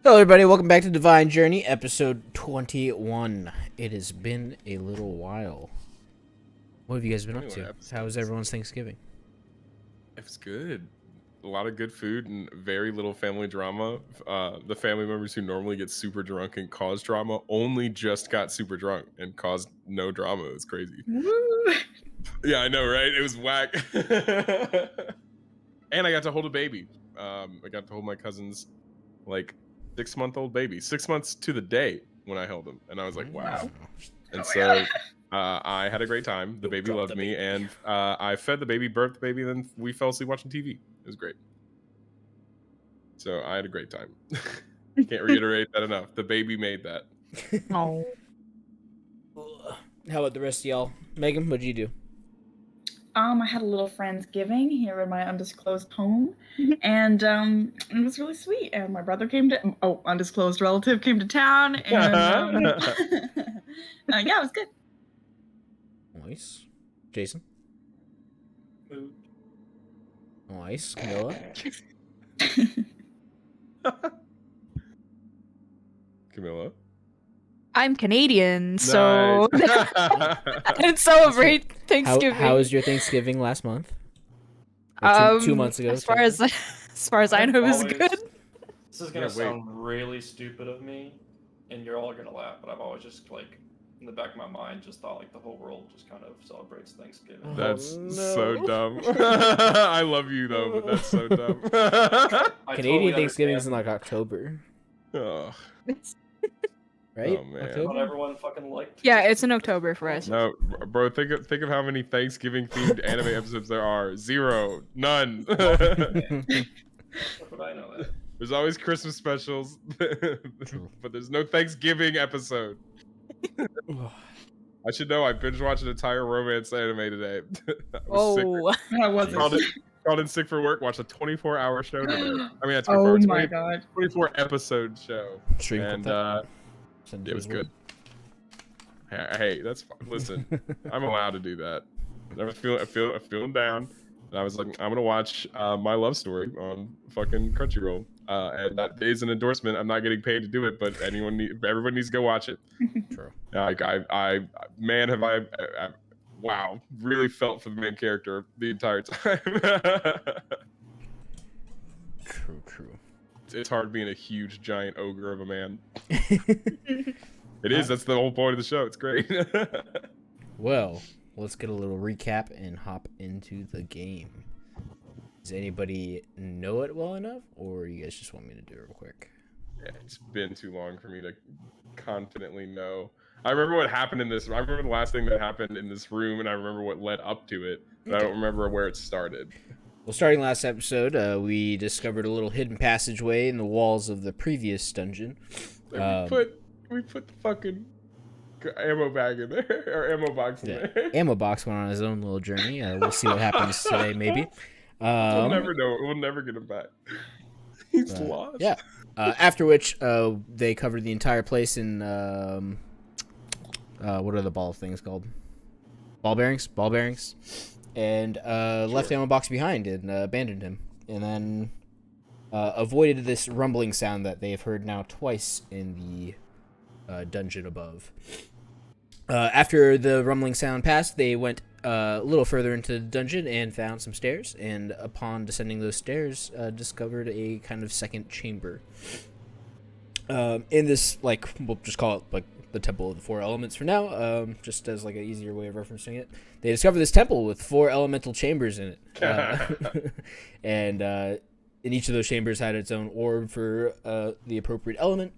Hello, everybody. Welcome back to Divine Journey, episode 21. It has been a little while. What have you guys been up to? How was everyone's Thanksgiving? It was good. A lot of good food and very little family drama. The family members who normally get super drunk and cause drama only just got super drunk and caused no drama. It was crazy. Woo! Yeah, I know, right? It was whack. And I got to hold a baby. I got to hold my cousin's 6-month-old baby. 6 months to the day when I held him, and I was like, wow. And so I had a great time. The baby loved me, and I fed the baby, birthed the baby, and then we fell asleep watching TV. It was great. So I had a great time. Can't reiterate that enough. The baby made that. Oh. How about the rest of y'all? Megan, what'd you do? I had a little Friendsgiving here in my undisclosed home, and it was really sweet. And my brother came to undisclosed relative came to town, and yeah, it was good. Nice. Jason? Nice. Camilla? Camilla? I'm Canadian, so I didn't celebrate Thanksgiving. How was your Thanksgiving last month? Or 2 months ago? As far as I know, it was good. This is gonna sound really stupid of me, and you're all gonna laugh, but I've always just in the back of my mind just thought the whole world just kind of celebrates Thanksgiving. That's so dumb. I love you though, but that's so dumb. Canadian Thanksgiving is in October. Oh. Right? Oh, man. October? Not everyone fucking liked. Yeah, it's in October for us. No, bro, think of how many Thanksgiving themed anime episodes there are. 0. None. But I know that. There's always Christmas specials, but there's no Thanksgiving episode. I should know. I binge watched an entire romance anime today. I was sick. I wasn't. Called in sick for work. Watched a 24-hour show today. I mean, a 24, Oh 20, my god. 24 episode show, and it was good. Hey, that's fine. Listen, I'm allowed to do that. I was feeling down, and I was like, I'm gonna watch My Love Story on fucking Crunchyroll. And that is an endorsement. I'm not getting paid to do it, but everyone needs to go watch it. True. Wow, really felt for the main character the entire time. True. It's hard being a huge giant ogre of a man. It is. That's the whole point of the show. It's great. Well, let's get a little recap and hop into the game. Does anybody know it well enough, or you guys just want me to do it real quick? Yeah, it's been too long for me to confidently know. I remember what happened in this. I remember the last thing that happened in this room, and I remember what led up to it, but I don't remember where it started. Well, starting last episode, we discovered a little hidden passageway in the walls of the previous dungeon. We put the fucking ammo bag in there, or ammo box in there. Ammo box went on his own little journey. We'll see what happens today, maybe. We'll never know. We'll never get him back. He's lost. Yeah. After which, they covered the entire place in what are the ball things called? Ball bearings, and left the ammo box behind and abandoned him, and then avoided this rumbling sound that they've heard now twice in the dungeon above. After the rumbling sound passed, they went a little further into the dungeon and found some stairs, and upon descending those stairs, discovered a kind of second chamber. In this, we'll just call it the Temple of the Four Elements for now, just as an easier way of referencing it. They discovered this temple with 4 elemental chambers in it, and in each of those chambers had its own orb for the appropriate element.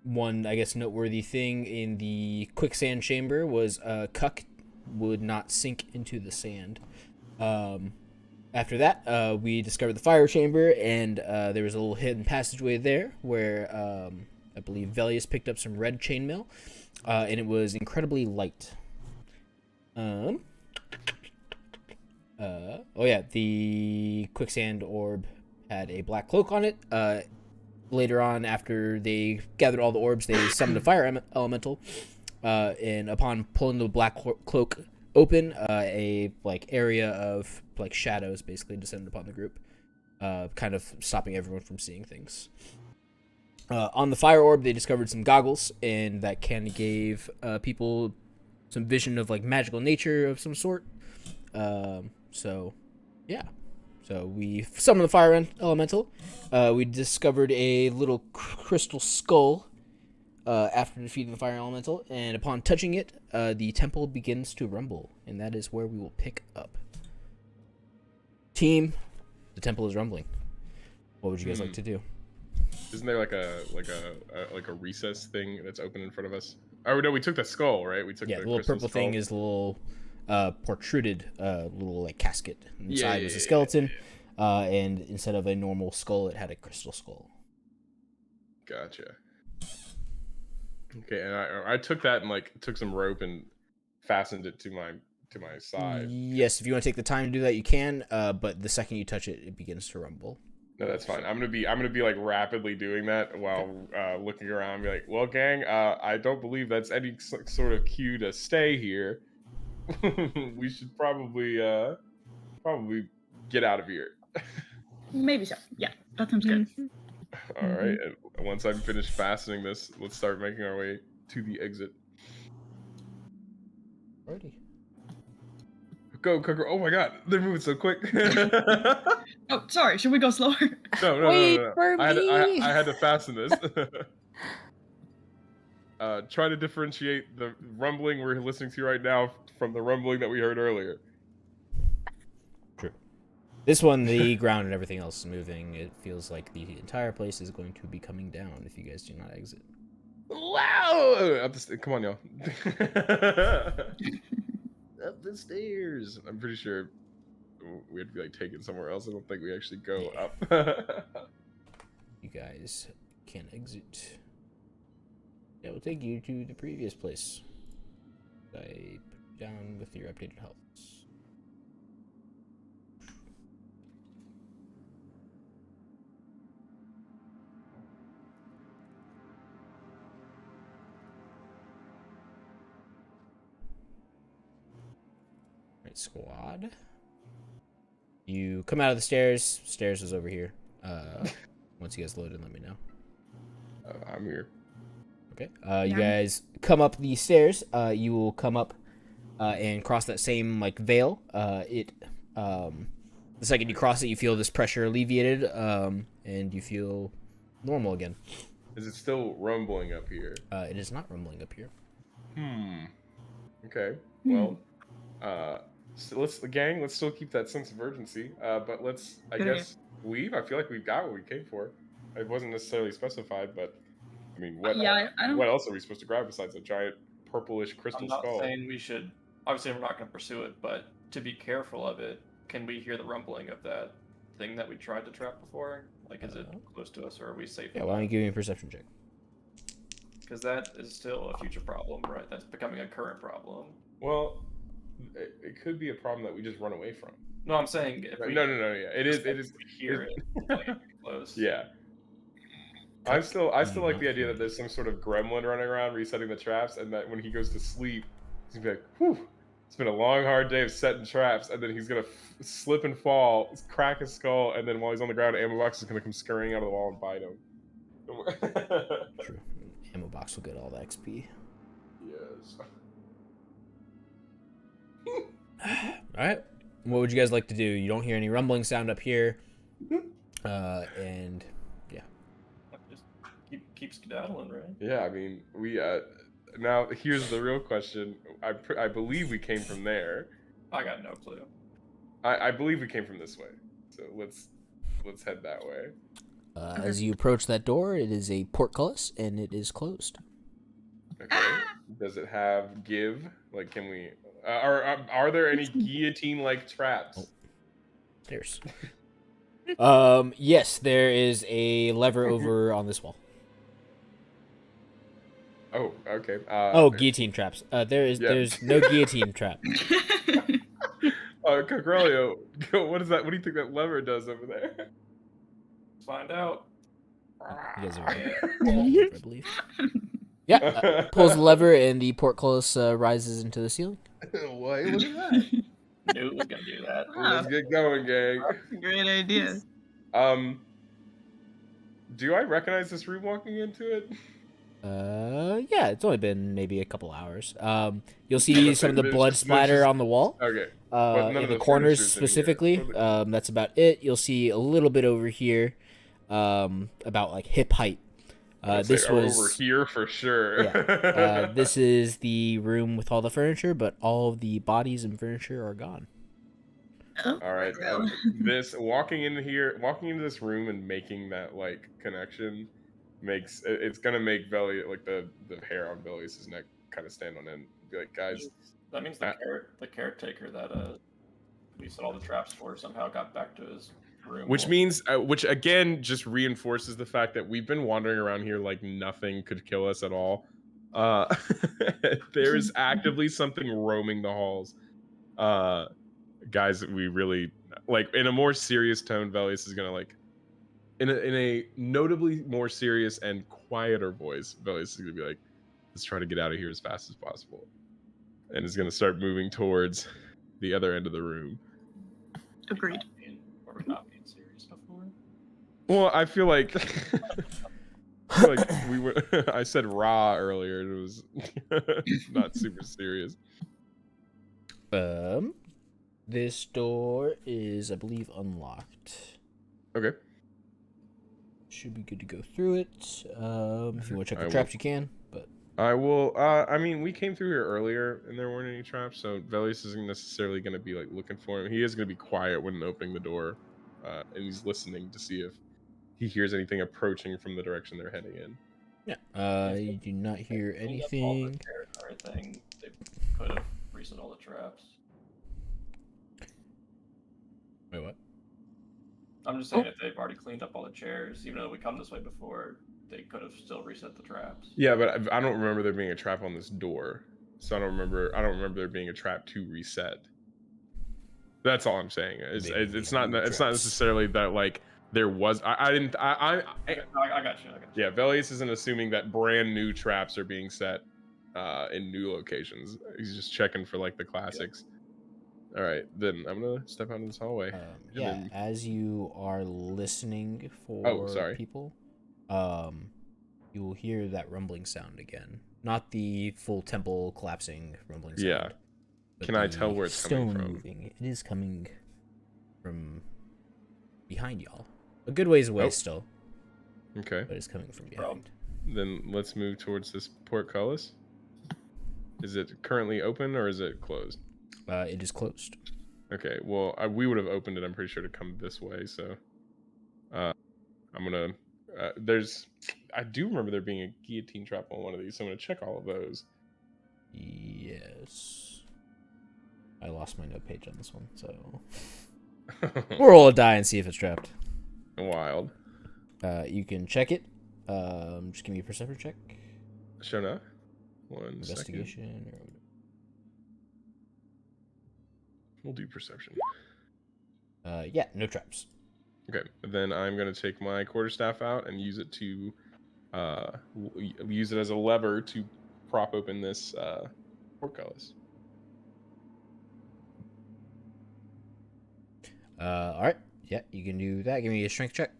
One, I guess, noteworthy thing in the quicksand chamber was Cuck would not sink into the sand. After that, we discovered the fire chamber, and there was a little hidden passageway there where I believe Velius picked up some red chainmail, and it was incredibly light. The quicksand orb had a black cloak on it. Later on, after they gathered all the orbs, they summoned a fire elemental, and upon pulling the black cloak open, a area of shadows basically descended upon the group. kind of stopping everyone from seeing things. On the fire orb, they discovered some goggles, and that kind of gave people some vision of like magical nature of some sort. So we summoned the fire elemental. We discovered a little crystal skull after defeating the fire elemental, and upon touching it, the temple begins to rumble, and that is where we will pick up. Team, the temple is rumbling. What would you guys like to do? Isn't there like a recess thing that's open in front of us? Oh no, we took the skull, right? We took the little purple skull. thing is the little protruded little like casket. Inside was a skeleton, and instead of a normal skull, it had a crystal skull. Gotcha. Okay, and I took that and like took some rope and fastened it to my side. Yes, if you want to take the time to do that, you can. But the second you touch it, it begins to rumble. No, that's fine. I'm gonna be like rapidly doing that while looking around, and be like, "Well, gang, I don't believe that's any sort of cue to stay here. We should probably get out of here." Maybe so. Yeah, that sounds good. All right. And once I'm finished fastening this, let's start making our way to the exit. Alrighty. Go, Coco. Oh my God, they're moving so quick. Oh, sorry. Should we go slower? No. Wait for me. I had to fasten this. Try to differentiate the rumbling we're listening to right now from the rumbling that we heard earlier. True. This one, the ground and everything else is moving. It feels like the entire place is going to be coming down if you guys do not exit. Wow! Come on, y'all. Up the stairs. I'm pretty sure we had to be like taken somewhere else. I don't think we actually go up. You guys can exit. That will take you to the previous place. I put down with your updated health. Right, squad. You come out of the stairs. Stairs was over here. Once you guys loaded, let me know. I'm here. Okay. You guys come up the stairs. You will come up and cross that same like veil. The second you cross it, you feel this pressure alleviated, and you feel normal again. Is it still rumbling up here? It is not rumbling up here. Okay. Well, so let's still keep that sense of urgency. But let's, I guess, leave. I feel like we've got what we came for. It wasn't necessarily specified, but I mean, what else are we supposed to grab besides a giant purplish crystal skull? I'm not saying we should. Obviously, we're not going to pursue it, but to be careful of it, can we hear the rumbling of that thing that we tried to trap before? Like, is it close to us, or are we safe? Yeah, why don't you give me a perception check? Because that is still a future problem, right? That's becoming a current problem. Well, it could be a problem that we just run away from. No, I'm saying if we, no. Yeah, it is. We hear it. Like, close. Yeah. I still like the idea that there's some sort of gremlin running around resetting the traps, and that when he goes to sleep, he's gonna be like, "Whew, it's been a long, hard day of setting traps," and then he's gonna slip and fall, crack his skull, and then while he's on the ground, Ammo Box is gonna come scurrying out of the wall and bite him. True. Ammo Box will get all the XP. Yes. Alright. What would you guys like to do? You don't hear any rumbling sound up here. And yeah. Just keep skedaddling, right? Yeah, I mean, we now here's the real question. I believe we came from there. I got no clue. I believe we came from this way. So let's head that way. As you approach that door, it is a portcullis and it is closed. Okay. Does it have give? Like, can we? Are there any guillotine-like traps? There's. Yes, there is a lever over on this wall. Oh, okay. Guillotine traps. There's no guillotine trap. Cogrelio, what is that? What do you think that lever does over there? Let's find out. You guys are I believe. Yeah, pulls the lever and the portcullis rises into the ceiling. Wait, look at that. Knew it was gonna do that. Let's get going, gang. Great idea. Do I recognize this room walking into it? Yeah, it's only been maybe a couple hours. You'll see some of the blood splatter on the wall. Okay. But none In of the the corners furniture's in here. specifically. That's about it. You'll see a little bit over here, about like hip height. This was over here for sure. Yeah. This is the room with all the furniture, but all of the bodies and furniture are gone. Oh, All right. This walking into this room and making that like connection it's gonna make Veli, like the hair on Veli's neck kind of stand on end. Be like, guys. That means the caretaker that we set all the traps for somehow got back to his room. Which means, which again just reinforces the fact that we've been wandering around here like nothing could kill us at all. There is actively something roaming the halls. Guys, we really like in a more serious tone. Velius is gonna like in a notably more serious and quieter voice. Velius is gonna be like, "Let's try to get out of here as fast as possible," and is gonna start moving towards the other end of the room. Agreed. Were we not being serious before? Well, I feel like we were. I said raw earlier. And it was not super serious. This door is, I believe, unlocked. Okay. Should be good to go through it. If you want to check the traps, you can. But I will. I mean, we came through here earlier, and there weren't any traps, so Velius isn't necessarily going to be like looking for him. He is going to be quiet when opening the door, and he's listening to see if he hears anything approaching from the direction they're heading in. Yeah. You do not hear anything. They could have reset all the traps. Wait, what? I'm just saying if they've already cleaned up all the chairs, even though we come this way before, they could have still reset the traps. Yeah, but I don't remember there being a trap on this door, so I don't remember there being a trap to reset. That's all I'm saying. It's not necessarily that like there was. I got you. Yeah, Velius isn't assuming that brand new traps are being set in new locations. He's just checking for like the classics. Yeah. All right, then I'm gonna step out in this hallway. As you are listening for people, you will hear that rumbling sound again. Not the full temple collapsing rumbling sound. Yeah. Can I tell where it's coming from? Moving. It is coming from behind y'all. A good ways away still. Okay. But it's coming from behind. Then let's move towards this portcullis. Is it currently open or is it closed? It is closed. Okay, well, we would have opened it, I'm pretty sure, to come this way, so... I'm gonna... I do remember there being a guillotine trap on one of these, so I'm gonna check all of those. Yes. I lost my note page on this one, so... We'll roll a die and see if it's trapped. Wild. You can check it. Just give me a perception check. Sure enough. Investigation. We'll do perception. Yeah, no traps. Okay, then I'm gonna take my quarterstaff out and use it to use it as a lever to prop open this portcullis. All right. Yeah, you can do that. Give me a strength check.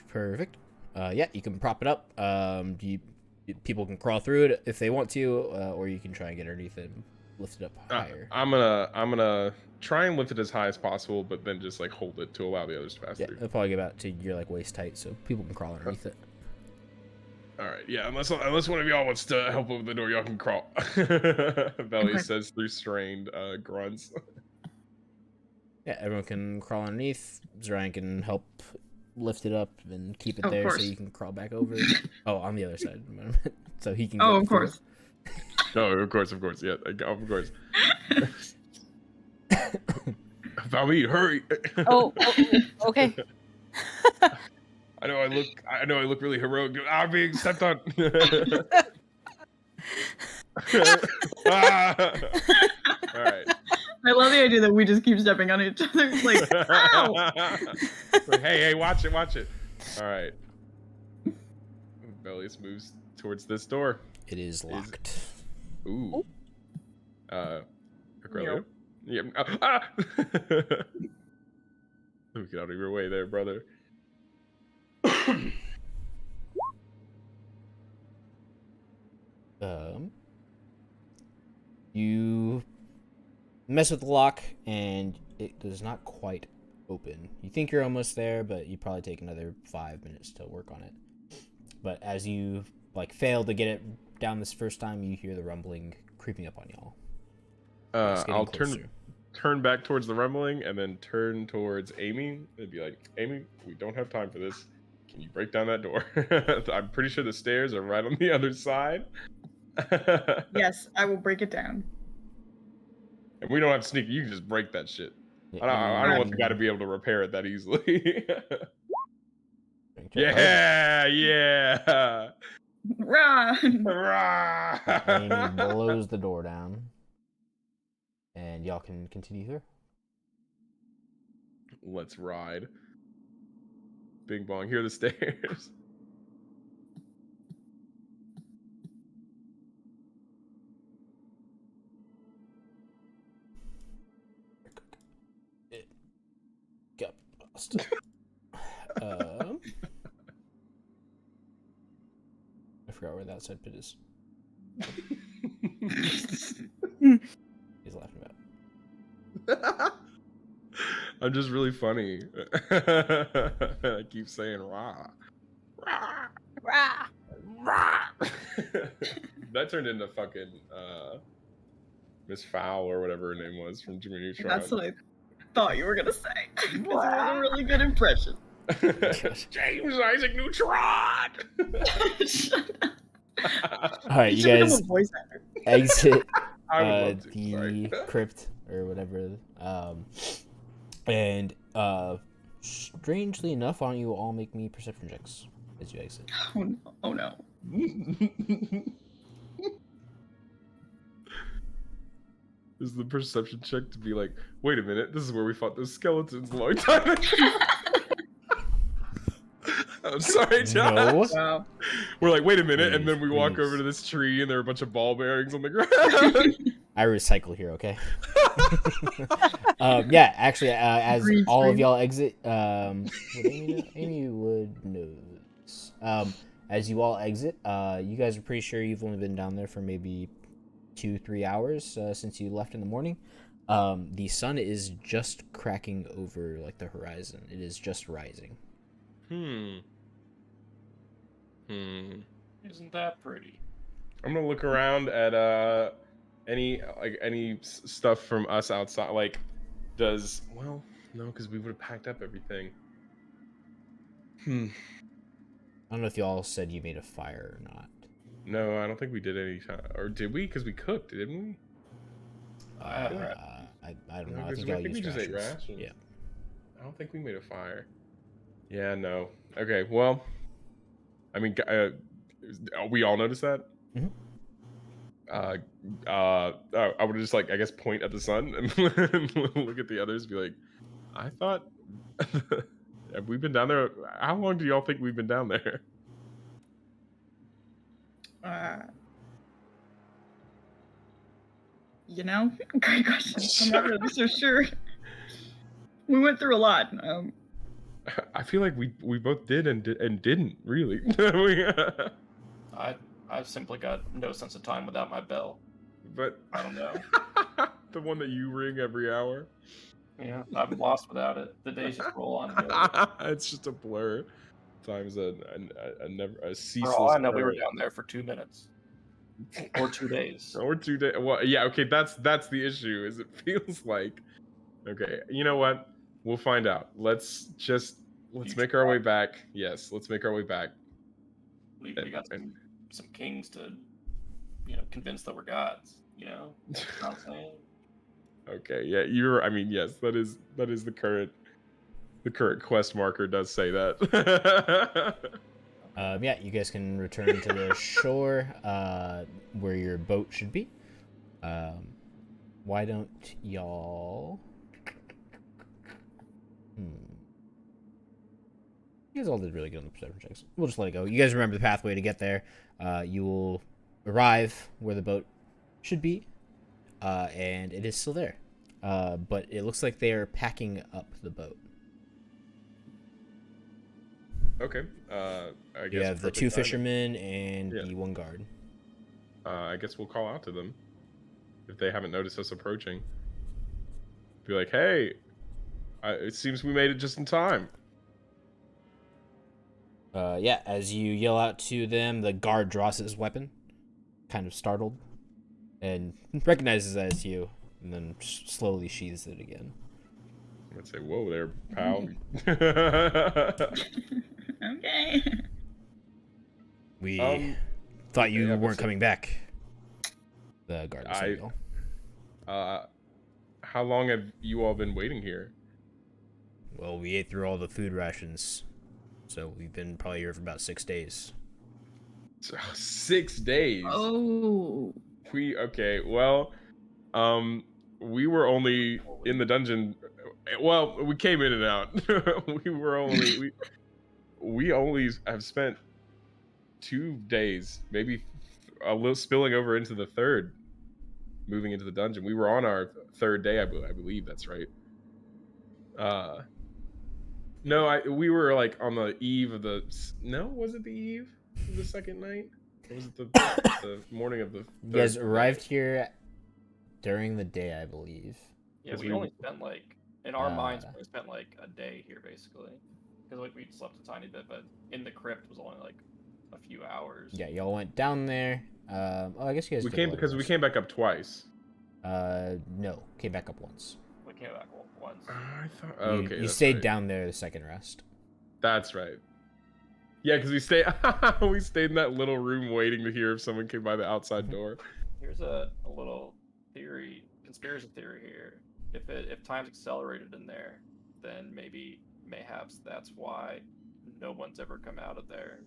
Perfect. Yeah, you can prop it up. People can crawl through it if they want to, or you can try and get underneath it and lift it up higher. I'm gonna try and lift it as high as possible, but then just like hold it to allow the others to pass through. It'll probably get about to your like waist height, so people can crawl underneath it. All right, yeah. Unless one of y'all wants to help open the door, y'all can crawl. Belly says through strained grunts. Yeah, everyone can crawl underneath. Zorian can help lift it up and keep it there so you can crawl back over. Oh, on the other side. So he can go of course. No, of course. Yeah, of course. Valmy, hurry. Oh, okay. I know I look really heroic. I'm being stepped on. All right. I love the idea that we just keep stepping on each other. It's like, ow! Hey, watch it. All right. Bellius moves towards this door. It is locked. Ooh. Acrelio? Yeah. Let me get out of your way there, brother. You mess with the lock, and it does not quite open. You think you're almost there, but you probably take another 5 minutes to work on it. But as you fail to get it down this first time, you hear the rumbling creeping up on y'all. I'll turn back towards the rumbling and then turn towards Amy and be like, Amy, we don't have time for this. Can you break down that door? I'm pretty sure the stairs are right on the other side. Yes, I will break it down. And we don't have to sneak. You can just break that shit. Yeah, I don't want the guy to be able to repair it that easily. Yeah. Run! Amy blows the door down, and y'all can continue through. Let's ride. Bing bong, here are the stairs. It got busted. I forgot where that side pit is. He's laughing about. I'm just really funny. I keep saying rah. Rah. Rah. Rah. That turned into fucking Miss Fowl or whatever her name was from Jimmy Neutron. That's what I thought you were gonna say. It was a really good impression. James Isaac Neutron. Shut up. All right, you should become guys a voice actor. I exit would love to, the sorry. crypt or whatever. And strangely enough, why don't you all make me perception checks as you exit? Oh no! Oh no! This is the perception check to be like, wait a minute, this is where we fought those skeletons a long time ago. I'm sorry, John. No. Wow. We're like, wait a minute, and then we walk Please. over to this tree, and there are a bunch of ball bearings on the ground. I recycle here, okay? Yeah, actually, as Green all of screen. y'all exit, Amy would know this. As you all exit, you guys are pretty sure you've only been down there for maybe 2-3 hours since you left in the morning. The sun is just cracking over the horizon. It is just rising. Isn't that pretty? I'm gonna look around at any stuff from us outside. No, because we would have packed up everything. I don't know if y'all said you made a fire or not. No, I don't think we did any time. Or did we? Because we cooked, didn't we? I don't know. I think y'all we used just ate rations. rations. Yeah. I don't think we made a fire. Yeah, no. Okay, well, I mean, we all noticed that. Mhm. I would just I guess point at the sun and look at the others, and be like, I thought, have we been down there? How long do y'all think we've been down there? Great question. I'm not really so sure. We went through a lot. I feel like we both did and didn't really. I simply got no sense of time without my bell. But I don't know. The one that you ring every hour. Yeah, I'm lost without it. The days just roll on. It's just a blur. Time's a ceaseless. For all I know, we blur. were down there for 2 minutes. Or 2 days. Or 2 days. Well, yeah, okay, that's the issue, is it feels like. Okay, you know what? We'll find out. Let's make our way back. Yes, let's make our way back. We got some kings to, convince that we're gods. You know what I'm saying? Okay, yeah, yes, that is the current quest marker does say that. Yeah, you guys can return to the shore where your boat should be. Why don't y'all... You guys all did really good on the perception checks. We'll just let it go. You guys remember the pathway to get there. You will arrive where the boat should be, and it is still there. But it looks like they are packing up the boat. Okay. I guess You have the perfect 2 timing. fishermen and Yeah. the 1 guard. I guess we'll call out to them if they haven't noticed us approaching. Be like, hey, it seems we made it just in time. Yeah, as you yell out to them, the guard draws his weapon, kind of startled, and recognizes that it's you, and then slowly sheathes it again. I'd say, whoa there, pal. Okay. We thought you yeah, but weren't so- coming back. The guard was saying, how long have you all been waiting here? well, we ate through all the food rations, so we've been probably here for about 6 days. 6 days. Oh. Okay, well, we were only in the dungeon. Well, we came in and out. we only have spent 2 days, maybe a little spilling over into the third, moving into the dungeon. We were on our 3rd day, I believe that's right. No, we were like on the eve of the. No, was it the eve of the 2nd night? Or was it the morning of the? You guys 3rd arrived night? here during the day, I believe. Yeah, 'Cause we we- only spent like in our minds Uh, we spent like a day here basically, because like we slept a tiny bit, but in the crypt was only like a few hours. Yeah, y'all went down there. I guess you guys. We took a came long because we rest. came back up twice. No, came back up once. We came back once. I thought. You, Okay, you that's stayed right. down there the second rest. That's right. Yeah, because we we stayed in that little room waiting to hear if someone came by the outside door. Here's a little conspiracy theory here. If time's accelerated in there, then mayhaps that's why no one's ever come out of there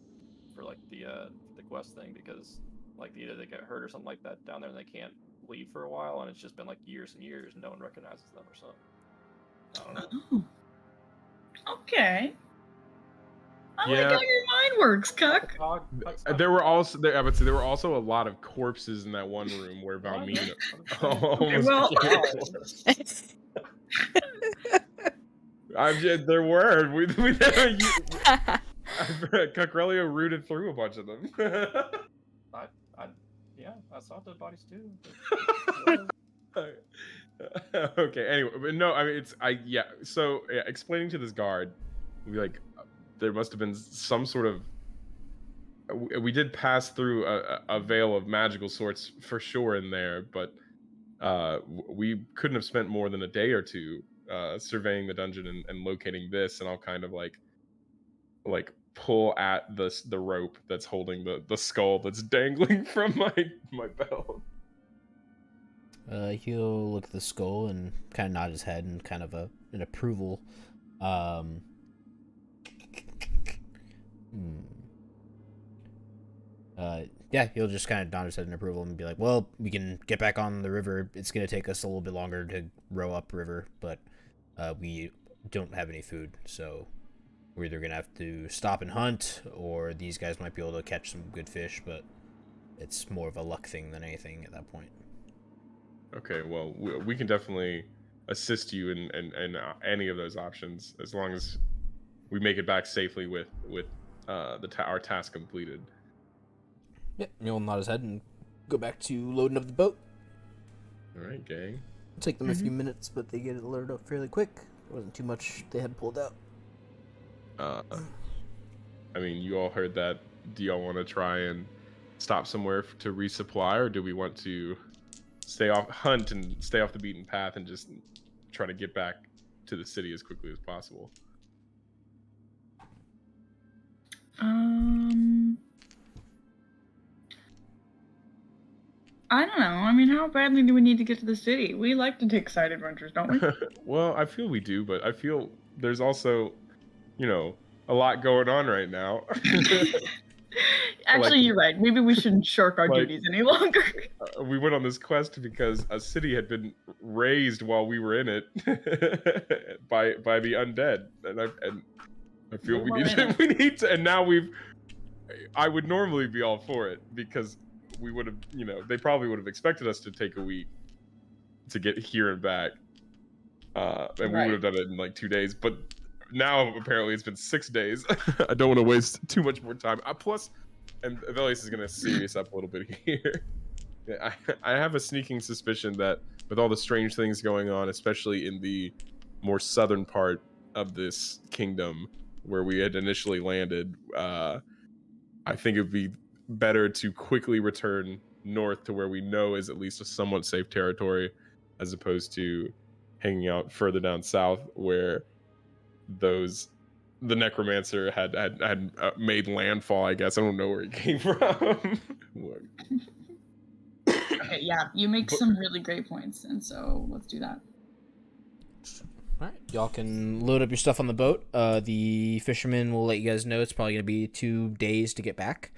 for like the quest thing, because like either they get hurt or something like that down there and they can't leave for a while, and it's just been like years and years and no one recognizes them or something. I don't know. Oh. Okay. I Yeah. like how your mind works, Cuck. There were also I would say there were also a lot of corpses in that one room where Valmeen almost well- there were. Cucrelio rooted through a bunch of them. Yeah, I saw dead bodies too. Okay, anyway, but no, I mean so explaining to this guard, there must have been some sort of, we did pass through a veil of magical sorts for sure in there, but we couldn't have spent more than a day or two surveying the dungeon and locating this, and I'll kind of like pull at the rope that's holding the skull that's dangling from my belt. He'll look at the skull and kind of nod his head and kind of an approval. Yeah, he'll just kind of nod his head in approval and be like, well, we can get back on the river. It's going to take us a little bit longer to row up river, but we don't have any food, so we're either going to have to stop and hunt, or these guys might be able to catch some good fish, but it's more of a luck thing than anything at that point. Okay, well, we can definitely assist you in any of those options, as long as we make it back safely with our task completed. Yep, he'll nod his head and go back to loading up the boat. All right, gang. It'll take them a few minutes, but they get it loaded up fairly quick. There wasn't too much they had pulled out. I mean, you all heard that. Do y'all want to try and stop somewhere to resupply, or do we want to hunt and stay off the beaten path and just try to get back to the city as quickly as possible? I don't know. I mean, how badly do we need to get to the city? We like to take side adventures, don't we? Well, I feel we do, but I feel there's also, a lot going on right now. Actually, you're right. Maybe we shouldn't shirk our like- duties any longer. We went on this quest because a city had been razed while we were in it by the undead, and I feel we need to, and now I would normally be all for it, because we would have, they probably would have expected us to take a week to get here and back, and we would have done it in like 2 days, but now apparently it's been 6 days. I don't want to waste too much more time. Plus, and Velius is gonna serious up a little bit here. Yeah, I have a sneaking suspicion that with all the strange things going on, especially in the more southern part of this kingdom where we had initially landed, I think it would be better to quickly return north to where we know is at least a somewhat safe territory, as opposed to hanging out further down south where the necromancer had made landfall. I guess I don't know where he came from. Okay, yeah, you make some really great points, and so let's do that. All right, y'all can load up your stuff on the boat. The fishermen will let you guys know it's probably going to be 2 days to get back.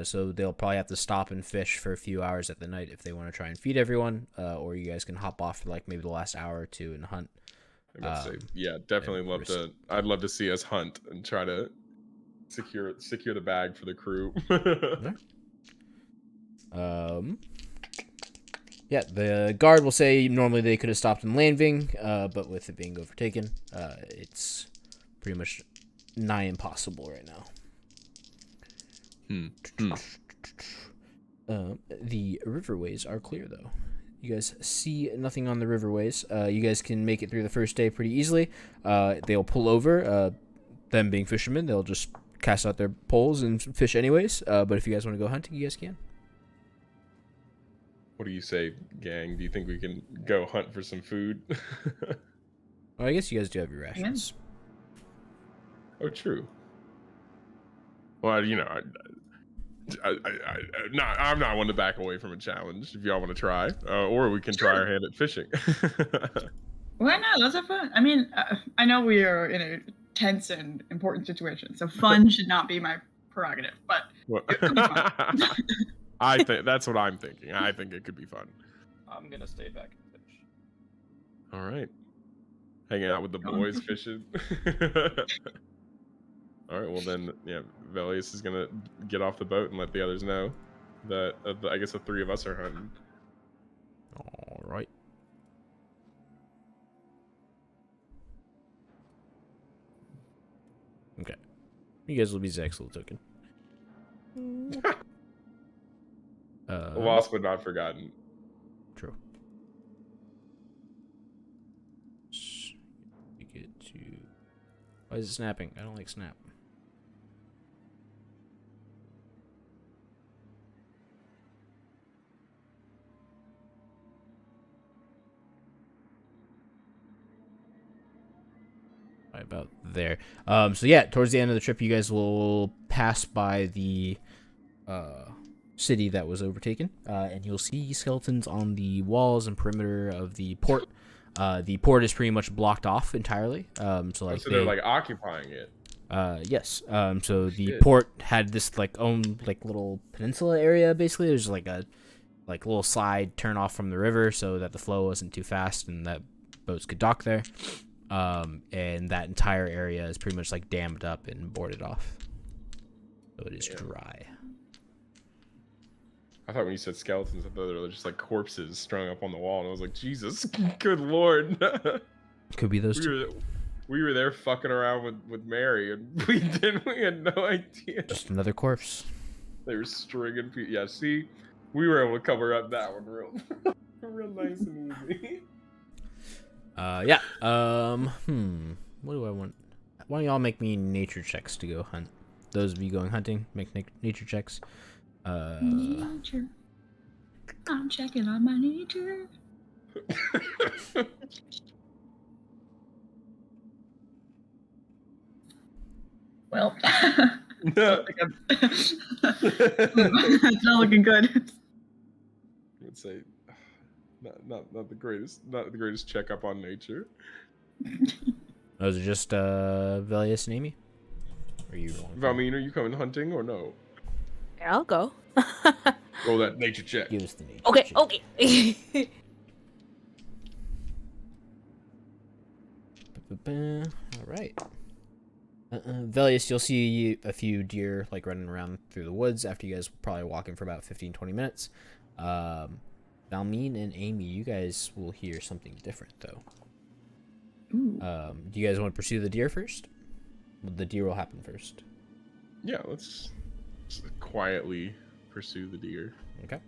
So they'll probably have to stop and fish for a few hours at the night if they want to try and feed everyone. Or you guys can hop off for like maybe the last hour or two and hunt. Yeah, definitely love to. I'd love to see us hunt and try to secure the bag for the crew. Yeah, the guard will say normally they could have stopped in Landving, but with it being overtaken, it's pretty much nigh impossible right now. The riverways are clear, though. You guys see nothing on the riverways. You guys can make it through the first day pretty easily. They'll pull over. Them being fishermen, they'll just cast out their poles and fish anyways. But if you guys want to go hunting, you guys can. What do you say, gang? Do you think we can go hunt for some food? Well, I guess you guys do have your rations. Oh, true. Well, you know, I'm not one to back away from a challenge if y'all want to try, or we can try our hand at fishing. Why not? Let's have fun. I mean, I know we are in a tense and important situation, so fun should not be my prerogative, but it could be fun. I think that's what I'm thinking. I think it could be fun. I'm gonna stay back and fish. All right, hanging out with the boys fishing. All right, well then, yeah, Velius is gonna get off the boat and let the others know that I guess the 3 of us are hunting. All right. Okay. You guys will be Zach's little token. Lost but not forgotten. True. You get to. Why is it snapping? I don't like snap. Right about there. So yeah, towards the end of the trip, you guys will pass by the city that was overtaken, and you'll see skeletons on the walls and perimeter of the port. The port is pretty much blocked off entirely. So they're like occupying it. Yes. So the port had this like own like little peninsula area. Basically, there's like a little side turn off from the river so that the flow wasn't too fast and that boats could dock there. And that entire area is pretty much like dammed up and boarded off, so it is dry. I thought when you said skeletons, I thought they were just like corpses strung up on the wall, and I was like, Jesus, good lord. Could be those two. We were there fucking around with Mary, and we had no idea. Just another corpse. They were stringing people. Yeah, see, we were able to cover up that one real nice and easy. Yeah. What do I want? Why don't y'all make me nature checks to go hunt? Those of you going hunting, make nature checks. Nature. I'm checking on my nature. Well, it's not looking good. I would say not the greatest checkup on nature. Those are just Velius and Amy. Or you? Valmeen, are you coming hunting or no? I'll go. Roll that nature check. Give us the nature Okay, check. okay. All right. Velius, you'll see a few deer like running around through the woods after you guys probably walking for about 15-20 minutes. Valmeen and Amy, you guys will hear something different though. Ooh. Do you guys want to pursue the deer first? The deer will happen first. Yeah, let's quietly pursue the deer. Okay.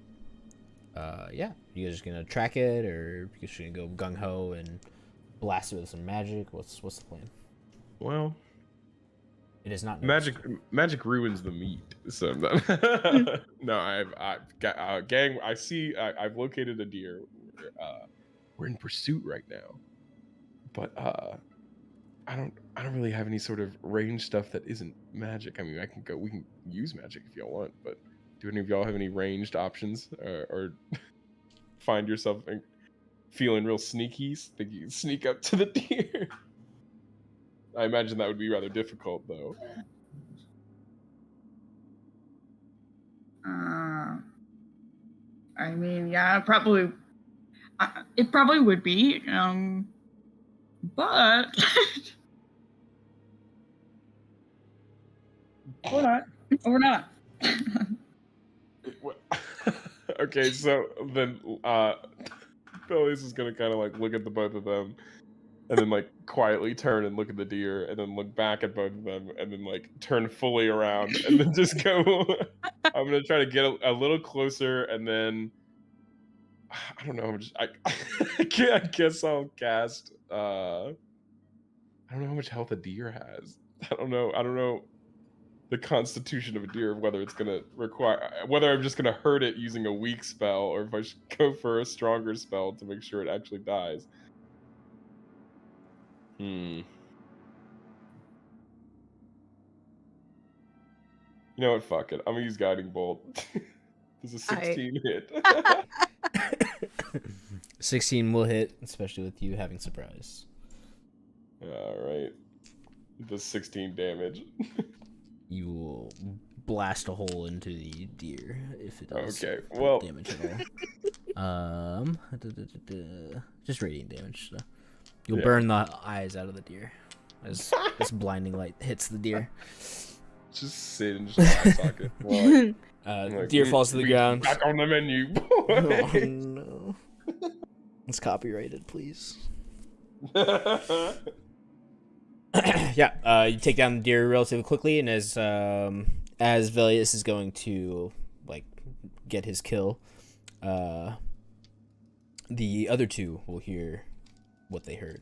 Yeah. You guys just gonna track it, or you just gonna go gung ho and blast it with some magic? What's the plan? Well, It is not magic ruins the meat. So no, I've got gang. I've located a deer. We're in pursuit right now, but I don't really have any sort of range stuff that isn't magic. I mean, we can use magic if y'all want, but do any of y'all have any ranged options, or find yourself feeling real sneaky, think you can sneak up to the deer? I imagine that would be rather difficult, though. I mean, yeah, probably. It probably would be, but we're not. We're not. Okay, so then Billy's is gonna kind of like look at the both of them, and then like quietly turn and look at the deer, and then look back at both of them, and then like turn fully around, and then just go. I'm gonna try to get a little closer, and then I don't know. I guess I'll cast. I don't know how much health a deer has. I don't know the constitution of a deer, whether it's gonna require, whether I'm just gonna hurt it using a weak spell, or if I should go for a stronger spell to make sure it actually dies. You know what? Fuck it. I'm gonna use Guiding Bolt. There's a 16 hit. 16 will hit, especially with you having surprise. All right. It does 16 damage. You will blast a hole into the deer if it does damage at all. Just radiant damage. So you'll burn the eyes out of the deer as this blinding light hits the deer. Just singe the eye socket. The deer falls to the ground. Back on the menu. Oh no! It's copyrighted, please. Yeah, you take down the deer relatively quickly, and as Velius is going to like get his kill, the other two will hear what they heard.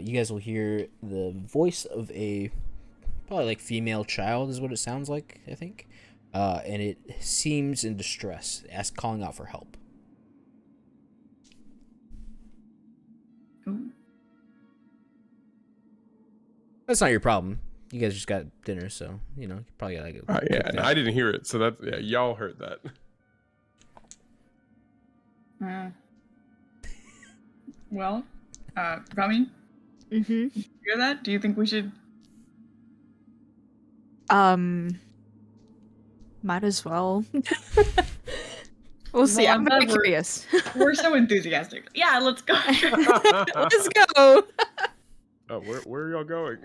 You guys will hear the voice of a probably like female child is what it sounds like, I think, and it seems in distress, calling out for help. Ooh. That's not your problem. You guys just got dinner, so you know you probably gotta go. Yeah, and I didn't hear it, so that's y'all heard that. Well, Rami, Mm-hmm. you hear that? Do you think we should? Might as well. We'll see. Well, I'm very curious. We're so enthusiastic. Yeah, let's go. Let's go. Oh, where are y'all going?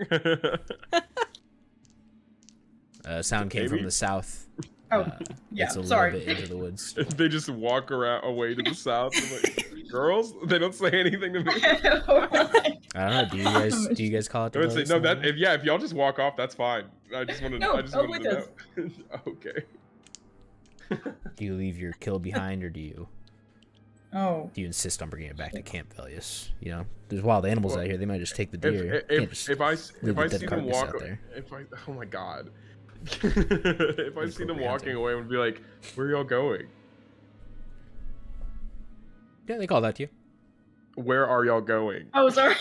Sound came from the south. Oh, yeah. It's a Sorry. little bit into the woods. They just walk around away to the south. And like, girls, they don't say anything to me. I don't know. Do you guys call it? I would say no. If y'all just walk off, that's fine. I just wanted. No, I just go wanted with to know. Okay. Do you leave your kill behind, or do you insist on bringing it back to Camp Velius? You know, there's wild animals out here. They might just take the deer. If I see them walk, out there. oh my god, if I see them walking away, I would be like, where are y'all going? Yeah, they call that to you. Where are y'all going? Oh, sorry.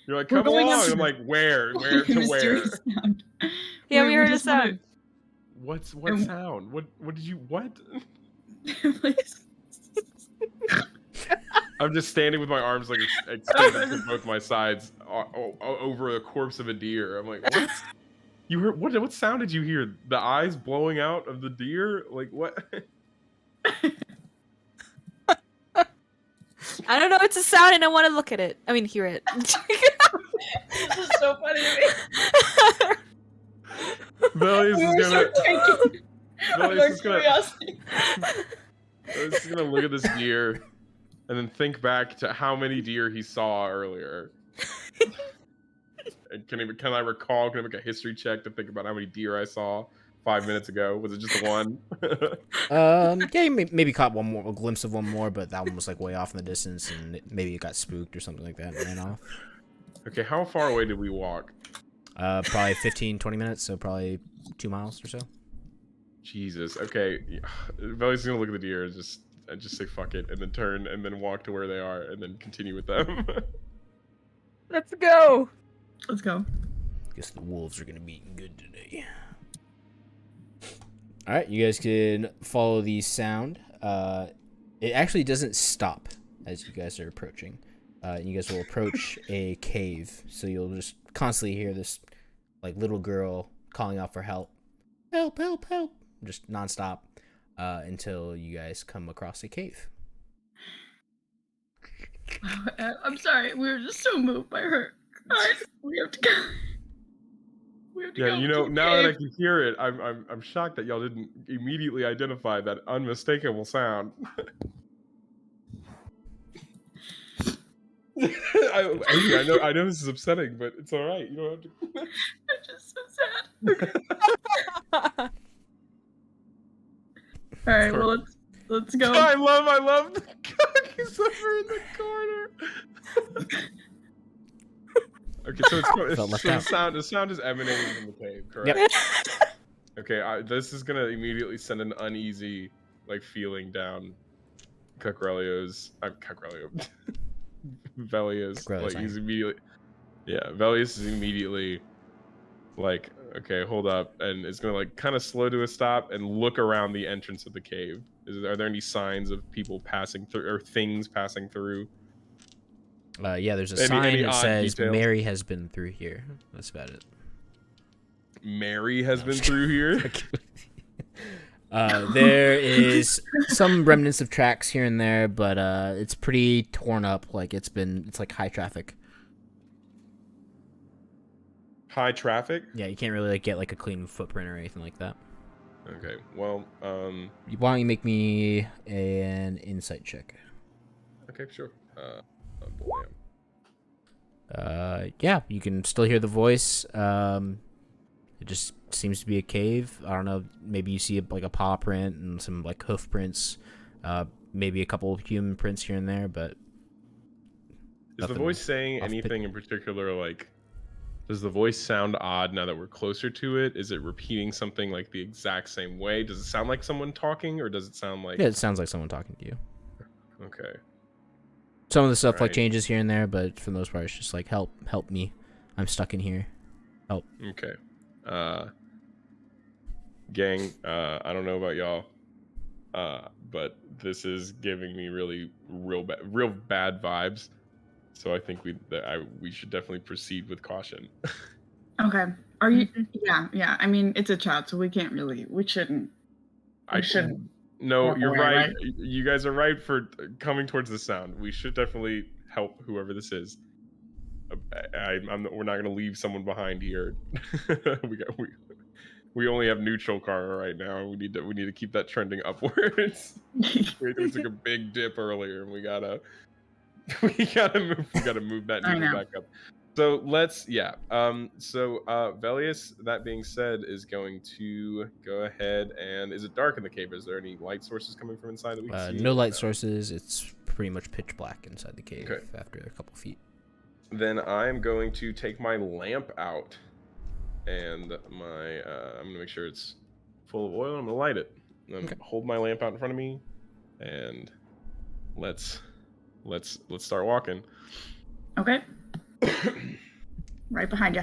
You're like, come along. I'm like, where? Where to where? Sound. Yeah, we heard a sound. What sound? What did you what? Please. I'm just standing with my arms like extended to both my sides over a corpse of a deer. I'm like, what? You heard what sound did you hear? The eyes blowing out of the deer? Like what? I don't know. It's a sound, and I want to look at it. I mean, hear it. This is so funny to me. Velius is gonna. Velius is curiosity. gonna look at this deer, and then think back to how many deer he saw earlier. And can I recall? Can I make a history check to think about how many deer I saw 5 minutes ago? Was it just the one? Yeah, you maybe caught a glimpse of one more, but that one was like way off in the distance, and maybe it got spooked or something like that and ran off. Okay, how far away did we walk? Probably 15, 20 minutes, so probably 2 miles or so. Jesus. Okay, Veli's gonna look at the deer and just say fuck it, and then turn and then walk to where they are, and then continue with them. Let's go. Let's go. Guess the wolves are gonna be eating good today. All right, you guys can follow the sound. It actually doesn't stop as you guys are approaching. You guys will approach a cave, so you'll just constantly hear this like little girl calling out for help, help, help, help, just nonstop until you guys come across a cave. I'm sorry. We were just so moved by her. We have to go. We have to Yeah, go you to know, the now that I cave. can hear it, I'm shocked that y'all didn't immediately identify that unmistakable sound. I know this is upsetting, but it's all right. You don't have to. I'm just so sad. All right, well let's go. I love the cock is over in the corner. Okay, so Felt left the sound is emanating from the cave, correct? Yep. Okay, this is gonna immediately send an uneasy feeling down Velia's Cucurellio's he's immediately Velius is immediately like, okay, hold up, and it's gonna kind of slow to a stop and look around the entrance of the cave. Are there any signs of people passing through or things passing through? Yeah, there's a Any sign that odd says details? Mary has been through here. That's about it. Mary has No, I'm been just through here. There is some remnants of tracks here and there, but it's pretty torn up. Like it's like high traffic. High traffic. Yeah, you can't really like get like a clean footprint or anything like that. Okay, well, Why don't you make me an insight check? okay, sure. Yeah, you can still hear the voice. It just seems to be a cave. I don't know. Maybe you see like a paw print and some like hoof prints. Maybe a couple of human prints here and there, but Is the nothing voice saying off anything in particular? Like, does the voice sound odd now that we're closer to it? Is it repeating something like the exact same way? Does it sound like someone talking, or does it sound like? Yeah, it sounds like someone talking to you. Okay. Some of the stuff like Right. changes here and there, but for the most part, it's just like help me. I'm stuck in here. Help. Okay. Gang, I don't know about y'all, but this is giving me real bad vibes. So I think we should definitely proceed with caution. Okay. Are you? Yeah. I mean, it's a chat, so we shouldn't. We shouldn't. No, walk you're away, right. right? You guys are right for coming towards the sound. We should definitely help whoever this is. We're not gonna leave someone behind here. We only have neutral car right now. We need to keep that trending upwards. We took a big dip earlier, and we gotta move that I needle know. back up. So Velius, that being said, is going to go ahead and is it dark in the cave? Is there any light sources coming from inside that we can see? No light sources. It's pretty much pitch black inside the cave Okay. after a couple feet. Then I'm going to take my lamp out, and I'm gonna make sure it's full of oil. I'm gonna light it. Hold my lamp out in front of me, and let's start walking. Okay. Right behind you.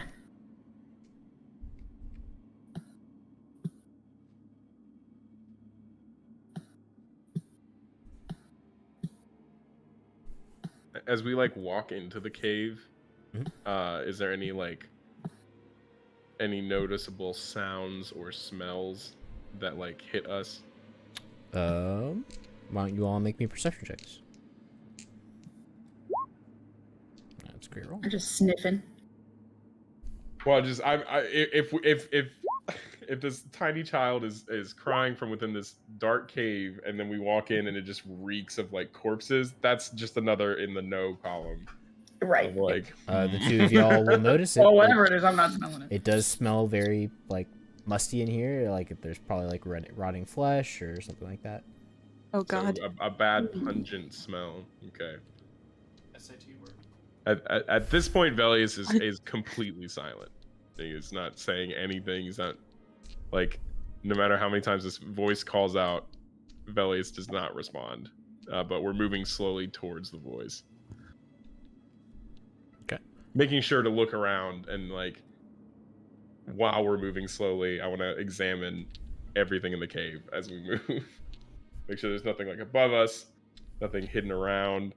As we walk into the cave, is there any noticeable sounds or smells that hit us? Why don't you all make me perception checks? That's a great roll. I'm just sniffing. Well, just if if this tiny child is crying from within this dark cave, and then we walk in and it just reeks of like corpses, that's just another in the no column. Right. Of, like The two of y'all will notice it. Well, whatever it is, I'm not smelling it. It does smell very like musty in here. Like there's probably like rotting flesh or something like that. Oh God. So a bad pungent smell. Okay. SAT word. At this point, Velius is completely silent. He is not saying anything. He's not like, no matter how many times this voice calls out, Velius does not respond. But we're moving slowly towards the voice. Okay. Making sure to look around and like, while we're moving slowly, I want to examine everything in the cave as we move. Make sure there's nothing like above us, nothing hidden around,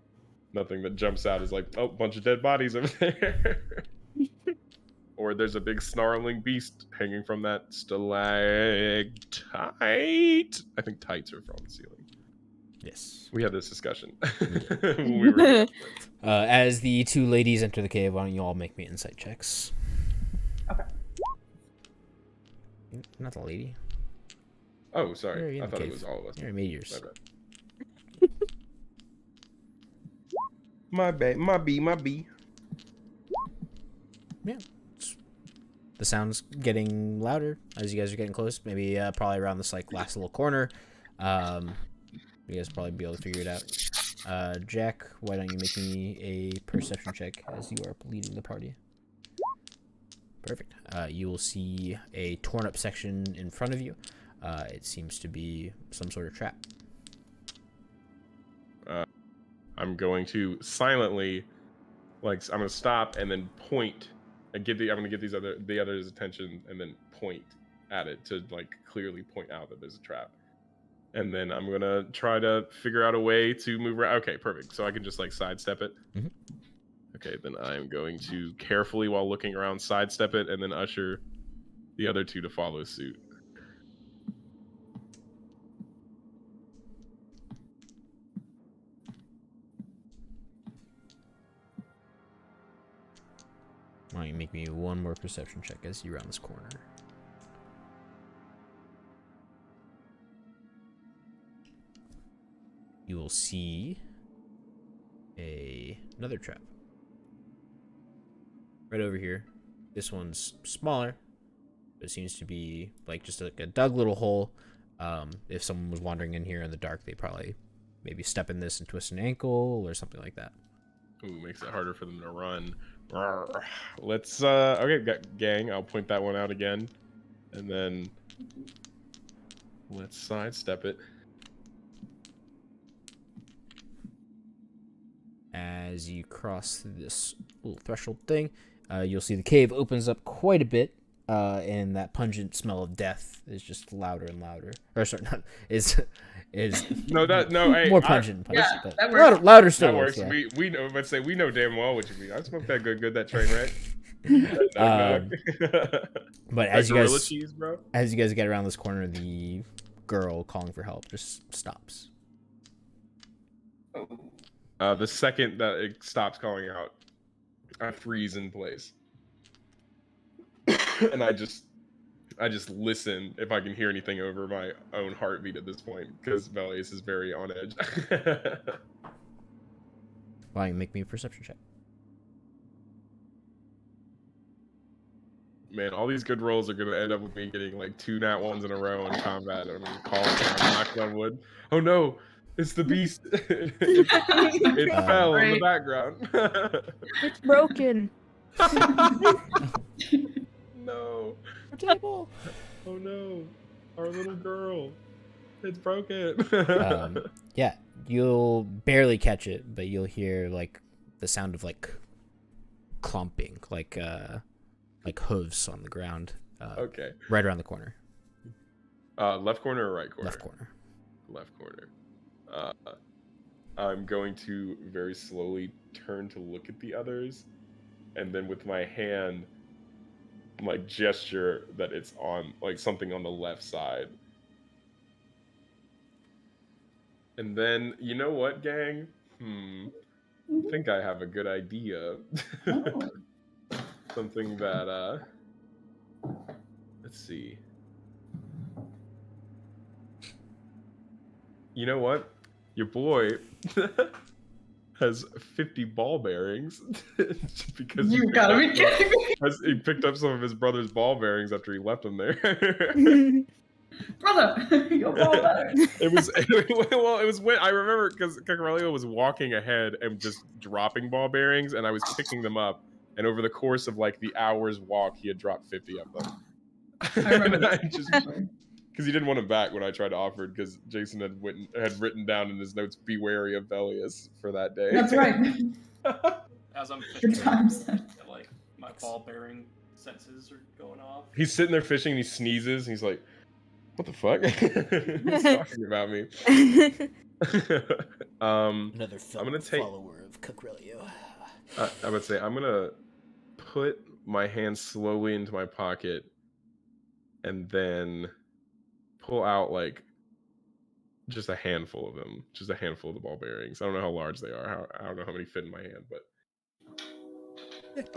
nothing that jumps out as like, oh, bunch of dead bodies over there. Or there's a big snarling beast hanging from that stalactite. I think tights are from the ceiling. Yes. We had this discussion when we were As the two ladies enter the cave, why don't you all make me insight checks? Okay. Not the lady. Oh, You're sorry. in I the thought it cave. was all of us. You're meteors. My bad. My B. Yeah. The sound's getting louder as you guys are getting close. Maybe probably around this like last little corner. You guys will probably be able to figure it out. Jack, why don't you make me a perception check as you are leading the party? Perfect. You will see a torn up section in front of you. It seems to be some sort of trap. I'm going to silently, like, I'm going to stop and then point and I'm going to get the others' attention and then point at it to like clearly point out that there's a trap. And then I'm going to try to figure out a way to move around. Okay, perfect. So I can just like sidestep it. Mhm. Okay, then I'm going to carefully, while looking around, sidestep it and then usher the other two to follow suit. Why don't you make me one more perception check as you round this corner? You will see another trap. Right over here. This one's smaller. It seems to be like just like a dug little hole. If someone was wandering in here in the dark, they'd probably maybe step in this and twist an ankle or something like that. Ooh, makes it harder for them to run. Let's okay, gang, I'll point that one out again. And then let's sidestep it. As you cross through this little threshold thing, you'll see the cave opens up quite a bit, and that pungent smell of death is just louder and louder. Or sorry, not is Hey, more pungent, Yeah, but that works. louder still That works. Yeah. We know. Let's say we know damn well what you mean. I smoked that good that train wreck. But as you gorilla guys cheese, bro. as you guys get around this corner, the girl calling for help just stops. The second that it stops calling out, I freeze in place, and I just listen if I can hear anything over my own heartbeat at this point, because Velius is very on edge. Why don't you make me a perception check? Man, all these good rolls are gonna end up with me getting like 2 nat 1s in a row in combat. I'm calling it. I'm knocking on wood. Oh no, it's the beast. it fell in the background. It's broken. No. Table. Oh no, our little girl. It's broken. Yeah, you'll barely catch it, but you'll hear like the sound of like clumping, like hooves on the ground. Okay. Right around the corner. Left corner or right corner? Left corner. Left corner. I'm going to very slowly turn to look at the others, and then with my hand, like gesture that it's on like something on the left side. And then, you know what, gang? I think I have a good idea. Something that let's see. you know what? Your boy has 50 ball bearings because You gotta be kidding me. he picked up some of his brother's ball bearings after he left them there. Brother, your ball better. It was well, it was when I remember because Cacarelio was walking ahead and just dropping ball bearings, and I was picking them up. And over the course of like the hour's walk, he had dropped 50 of them. I remember that. Because he didn't want them back when I tried to offer it, because Jason had written down in his notes, "Be wary of Velius" for that day. That's right. As I'm Good fishing, times. like my ball bearing senses are going off. He's sitting there fishing, and he sneezes, and he's like, "What the fuck?" He's talking about me. Another I'm gonna take. follower of Cucrelio. I would say I'm gonna put my hand slowly into my pocket, and then pull out like just a handful of them, just a handful of the ball bearings. I don't know how large they are. I don't know how many fit in my hand, but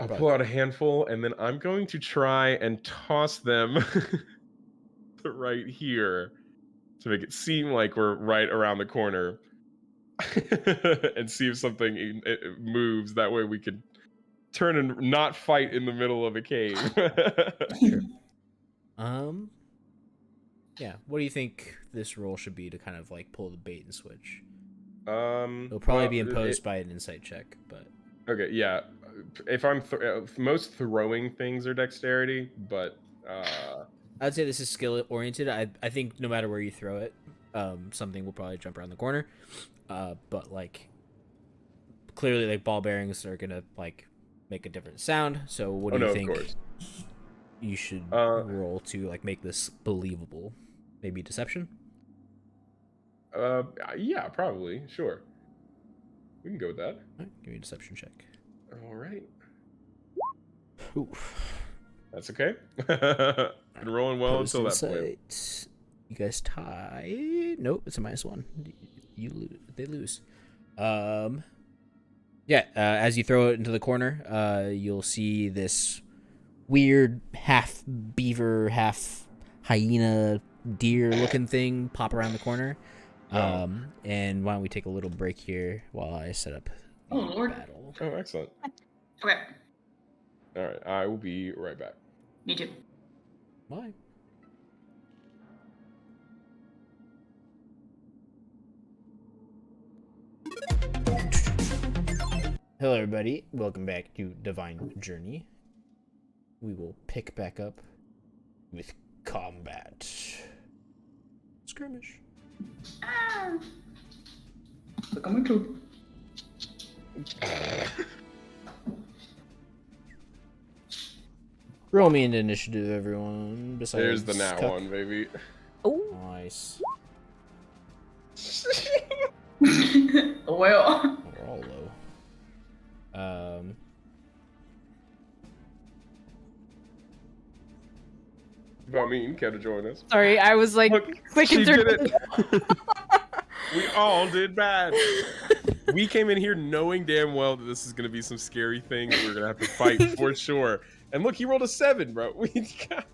I'll pull out a handful, and then I'm going to try and toss them right here to make it seem like we're right around the corner, and see if something it moves. That way we can turn and not fight in the middle of a cave. Sure. Yeah. What do you think this roll should be to kind of like pull the bait and switch? It'll probably be imposed by an insight check, but okay, yeah. If I'm most throwing things are dexterity, but I'd say this is skill oriented. I think no matter where you throw it, something will probably jump around the corner. But like clearly, like ball bearings are gonna like make a different sound. So what do you think? Of course. You should roll to like make this believable? Maybe deception. Yeah, probably. Sure. We can go with that. All right, give me a deception check. All right. Oof. That's okay. Been rolling well Post until that point. insight. You guys tie. Nope, it's a -1. You lose. They lose. Yeah. As you throw it into the corner, you'll see this weird half beaver, half hyena, deer-looking thing pop around the corner. And why don't we take a little break here while I set up the battle? Oh, excellent. Okay. All right, I will be right back. Me too. Bye. Hello, everybody. Welcome back to Divine Journey. We will pick back up with combat. Skirmish. Ah. Look at my too. Roll me into initiative, everyone. Besides There's the nat Cup. one, baby. Oh, nice. Well. We're all low. If I mean, care to join us? Sorry, I was like Look, clicking she through. did it. We all did bad. We came in here knowing damn well that this is gonna be some scary thing that we're gonna have to fight for sure. And look, he rolled a 7, bro. We got...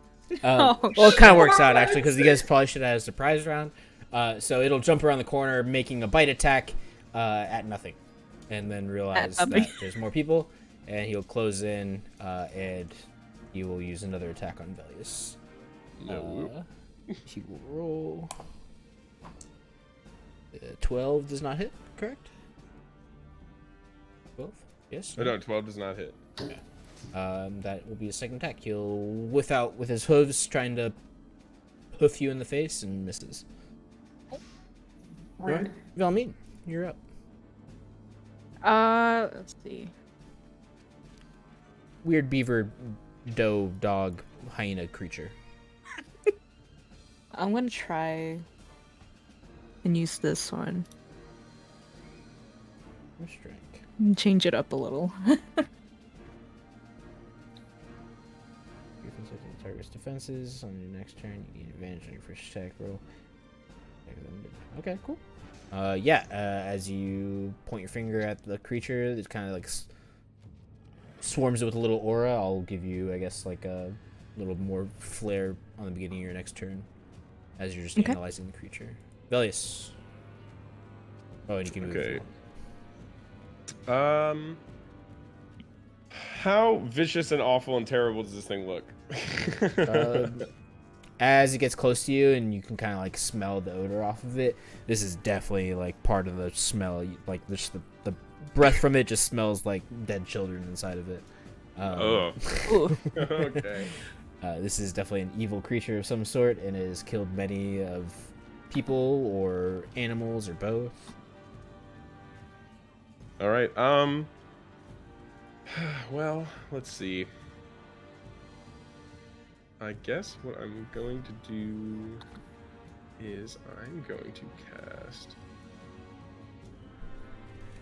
well, it kind of works out actually because you guys probably should have had a surprise round. So it'll jump around the corner, making a bite attack at nothing, and then realize that there's more people, and he'll close in, and he will use another attack on Velius. No. He will roll. 12 does not hit, correct? 12? Yes? Oh, no, 12 does not hit. Okay. That will be a second attack. He'll whiff out with his hooves, trying to hoof you in the face, and misses. Rude. Valmeen, you're up. Let's see. Weird beaver, doe, dog, hyena creature. I'm gonna try and use this one Or strike. and change it up a little. You can set the target's defenses on your next turn. You gain advantage on your first attack roll. Okay, cool. As you point your finger at the creature, it kind of like swarms it with a little aura. I'll give you, I guess, like a little more flair on the beginning of your next turn as you're just analyzing the creature. Velius. Oh, and you can move. Okay. How vicious and awful and terrible does this thing look? As it gets close to you and you can kind of like smell the odor off of it, this is definitely like part of the smell. Like just the breath from it just smells like dead children inside of it. Oh. Okay. This is definitely an evil creature of some sort and has killed many of people or animals or both. All right. Well, let's see. I guess what I'm going to do is I'm going to cast.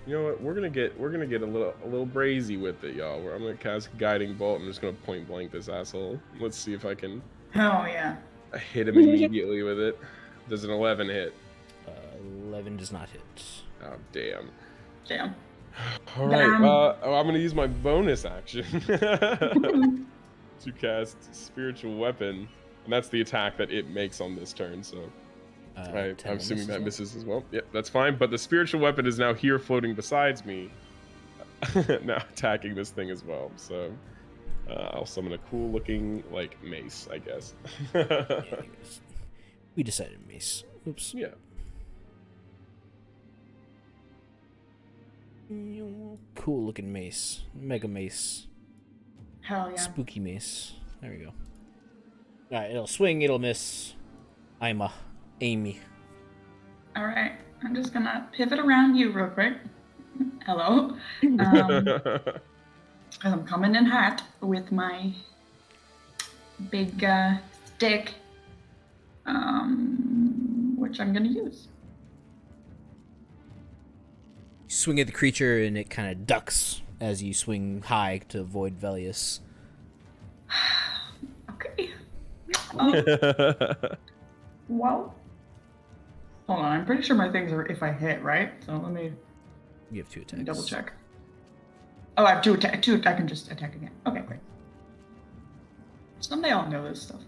You know what? We're gonna get a little brazy with it, y'all. I'm gonna cast Guiding Bolt. I'm just gonna point blank this asshole. Let's see if I can Oh yeah. hit him immediately with it. Does an 11 hit? 11 does not hit. Oh damn. Damn. All right. I'm gonna use my bonus action to cast Spiritual Weapon, and that's the attack that it makes on this turn. So I'm assuming that misses as well. Yep, that's fine. But the Spiritual Weapon is now here, floating besides me, now attacking this thing as well. So I'll summon a cool-looking like mace, I guess. We decided mace. Oops. Yeah. Cool looking mace. Mega mace. Hell yeah. Spooky mace. There we go. Alright, it'll swing, it'll miss. I'm Amy. All right. I'm just gonna pivot around you real quick. Hello. I'm coming in hot with my big stick, which I'm gonna use. Swing at the creature and it kind of ducks as you swing high to avoid Velius. Okay. Well, hold on. I'm pretty sure my things are if I hit, right? So let me You have 2 attacks. double check. Oh, I have two attack. I can just attack again. Okay, great. Someday I'll know this stuff.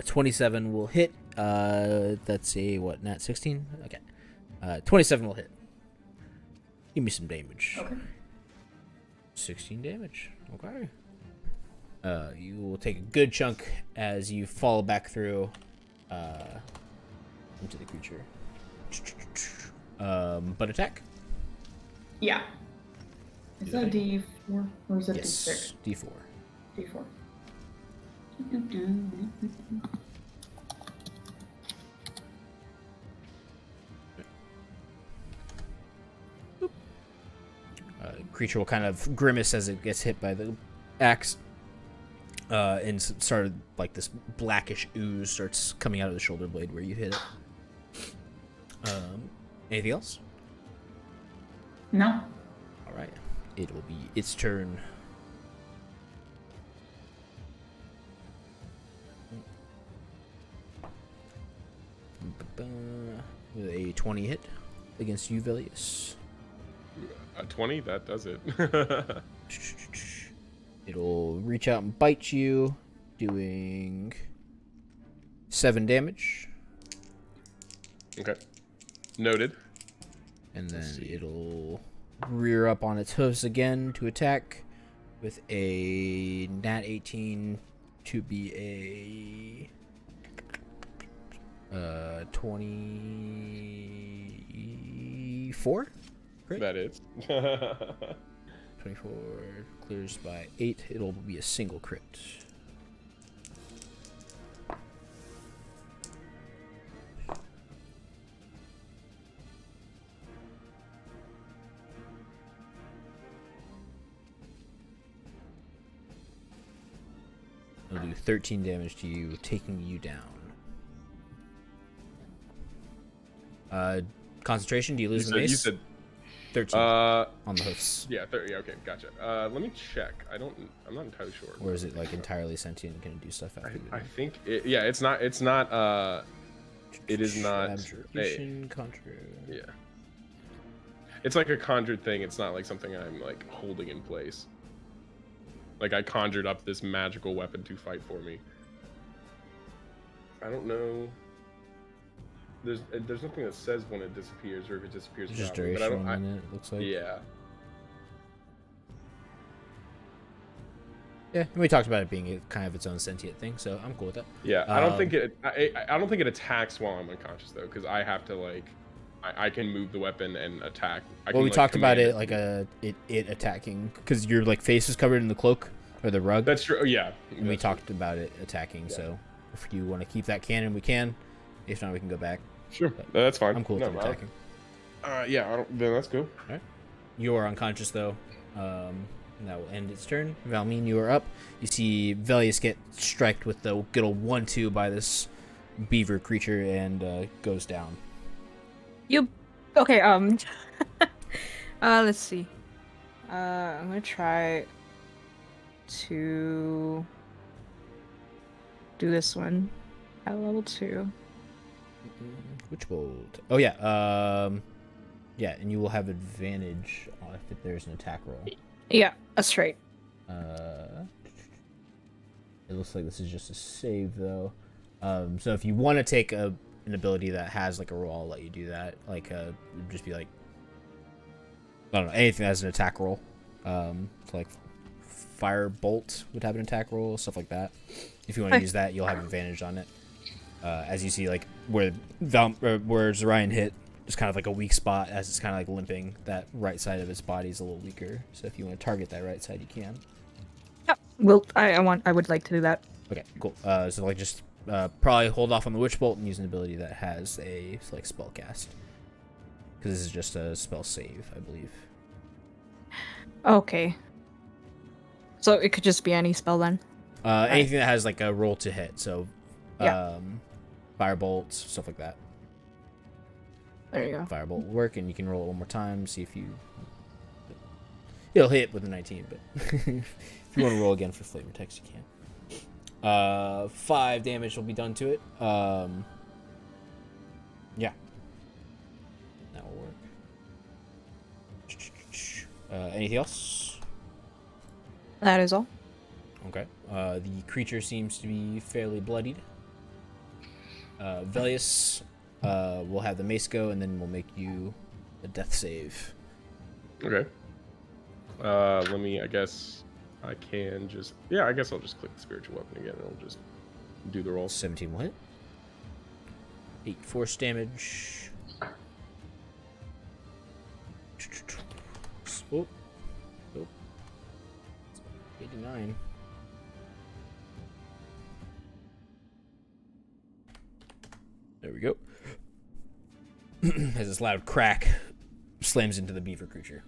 27 will hit. That's a what? Nat 16. Okay. 27 will hit. Give me some damage. Okay. 16 damage. Okay. You will take a good chunk as you fall back through into the creature. But attack. Yeah. Is that a D4 or is it Yes. D6? D4. D4. Creature will kind of grimace as it gets hit by the axe, and started like this blackish ooze starts coming out of the shoulder blade where you hit it. Anything else? No. All right, it will be its turn. With a 20 hit against you, Velius. A 20? That does it. It'll reach out and bite you, doing 7 damage. Okay. Noted. And then it'll rear up on its hooves again to attack with a nat 18 to be a 24. Great. That is. 24 clears by 8. It'll be a single crit. It'll do 13 damage to you, taking you down. Concentration, do you lose the mace? You said 13 on the hoofs. Yeah, 30. Yeah, okay, gotcha. Let me check. I'm not entirely sure. Or is it like entirely sentient and can do stuff after I think it, yeah, it's not it is not Abjuration, conjure. Yeah. It's like a conjured thing. It's not like something I'm like holding in place. Like I conjured up this magical weapon to fight for me. I don't know. there's nothing that says when it disappears or if it disappears. It's just without me, but duration 1 minute, it looks like. Yeah. Yeah, we talked about it being kind of its own sentient thing, so I'm cool with that. Yeah, I don't think it attacks while I'm unconscious though, because I have to like, I can move the weapon and attack. Well, we talked about it like it attacking because your like face is covered in the cloak or the rug. That's true. Yeah. And we talked about it attacking. Yeah. So if you want to keep that canon, we can. If not, we can go back. Sure, that's fine. I'm cool with it attacking. Yeah, then that's cool. All right. You are unconscious though. That will end its turn. Valmeen, you are up. You see Velius get striked with the good old 1-2 by this beaver creature and goes down. Okay, let's see. I'm gonna try to do this one at level 2. Which bolt? Oh yeah, yeah, and you will have advantage if there's an attack roll. Yeah, that's right. It looks like this is just a save though. So if you want to take an ability that has like a roll, I'll let you do that. Like it'd just be like, I don't know, anything that has an attack roll. So like fire bolt would have an attack roll, stuff like that. If you want to use that, you'll have advantage on it. As you see, like where Zorion hit, just kind of like a weak spot as it's kind of like limping. That right side of its body is a little weaker. So if you want to target that right side, you can. Yeah, well, I would like to do that. Okay, cool. So like just probably hold off on the witch bolt and use an ability that has a like spell cast, because this is just a spell save, I believe. Okay. So it could just be any spell then. Anything that has like a roll to hit. So, yeah. Fire bolts, stuff like that. There you go. Firebolt will work, and you can roll it one more time. See if it'll hit with a 19, but if you want to roll again for flavor text, you can. 5 damage will be done to it. Yeah, that will work. Anything else? That is all. Okay. The creature seems to be fairly bloodied. Velius will have the mace go, and then we'll make you a death save. Okay. Let me, I guess I can just, yeah, I guess I'll just click the spiritual weapon again, and I'll just do the roll. 17 will hit. 8 force damage. Oh. Oh. 89. There we go. As this loud crack slams into the beaver creature.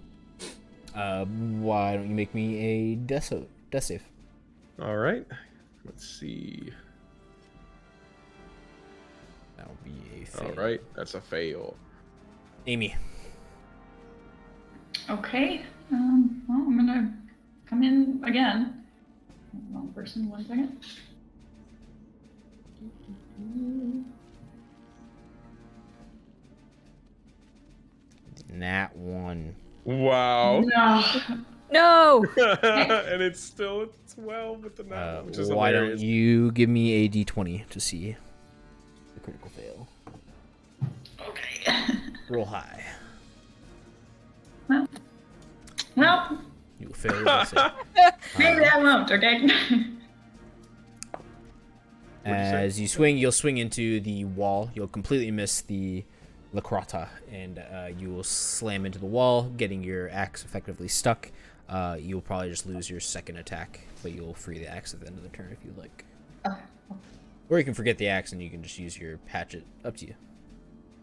Why don't you make me a death save? All right. Let's see. That'll be a fail. All right. That's a fail. Amy. Okay. Well, I'm gonna come in again. Wrong person. 1 second. Nat 1. Wow. No. No! And it's still a 12 with the nat one, which is Why hilarious. don't you give me a d20 to see the critical fail? Okay. Roll high. Well. You will fail your death save. Maybe I won't. Okay. As you swing, you'll swing into the wall. You'll completely miss the Lacrata, and you will slam into the wall, getting your axe effectively stuck. You'll probably just lose your second attack, but you'll free the axe at the end of the turn if you like. Or you can forget the axe and you can just use your hatchet. Up to you.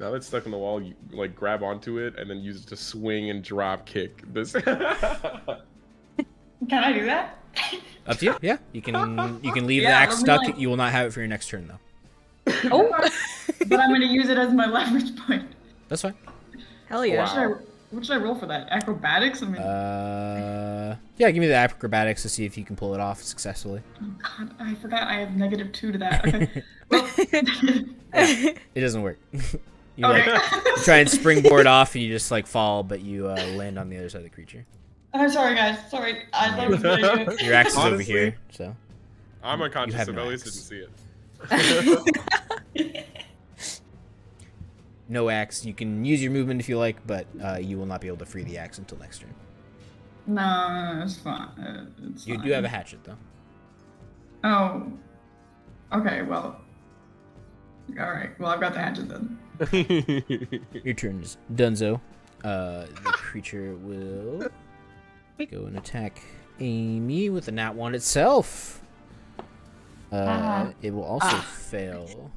Now that it's stuck in the wall, you like grab onto it and then use it to swing and drop kick this. Can I do that? Up to you. Yeah, you can leave the Yeah, axe let me, stuck. like- You will not have it for your next turn though. Oh. But I'm gonna use it as my leverage point. That's fine. Hell yeah. Wow. What should I roll for that? Acrobatics? I mean, Yeah, give me the acrobatics to see if you can pull it off successfully. oh God, I forgot I have -2 to that. Okay. Well, It doesn't work. You okay. like you try and springboard off, and you just like fall, but you land on the other side of the creature. I'm sorry, guys. Sorry. I thought it was a good idea. Your axe is over Honestly, here, so. I'm unconscious, have so no at least axe. didn't see it. no axe. You can use your movement if you like, but you will not be able to free the axe until next turn. No, it's fine. It's You fine. do have a hatchet, though. Oh. Okay, well. Alright, well, I've got the hatchet then. Your turn is Dunzo. The creature will go and attack Amy with a nat 1 itself. It will also fail.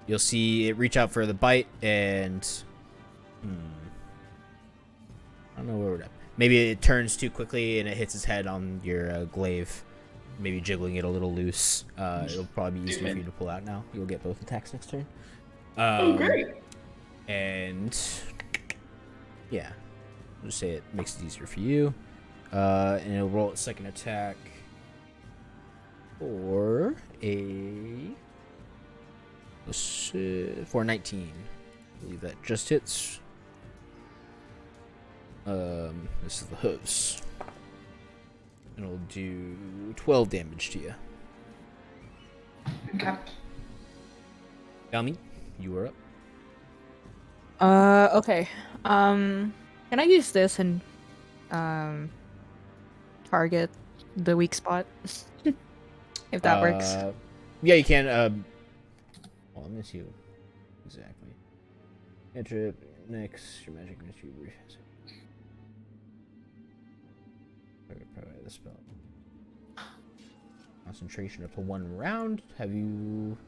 You'll see it reach out for the bite, and I don't know where we're at. Maybe it turns too quickly and it hits its head on your glaive, maybe jiggling it a little loose. It'll probably be easier for you to pull out now. You'll get both attacks next turn. Oh, great. And yeah, I'll just say it makes it easier for you. And it'll roll its second attack for a 19. I believe that just hits. This is the hooves. And it'll do 12 damage to you. Okay. Yami, you are up. Okay. Can I use this and target the weak spot? If that works. Yeah, you can. Well, let me see exactly. Cantrip next. Your magic ministry. Probably the spell. Concentration up to 1 round. Have you?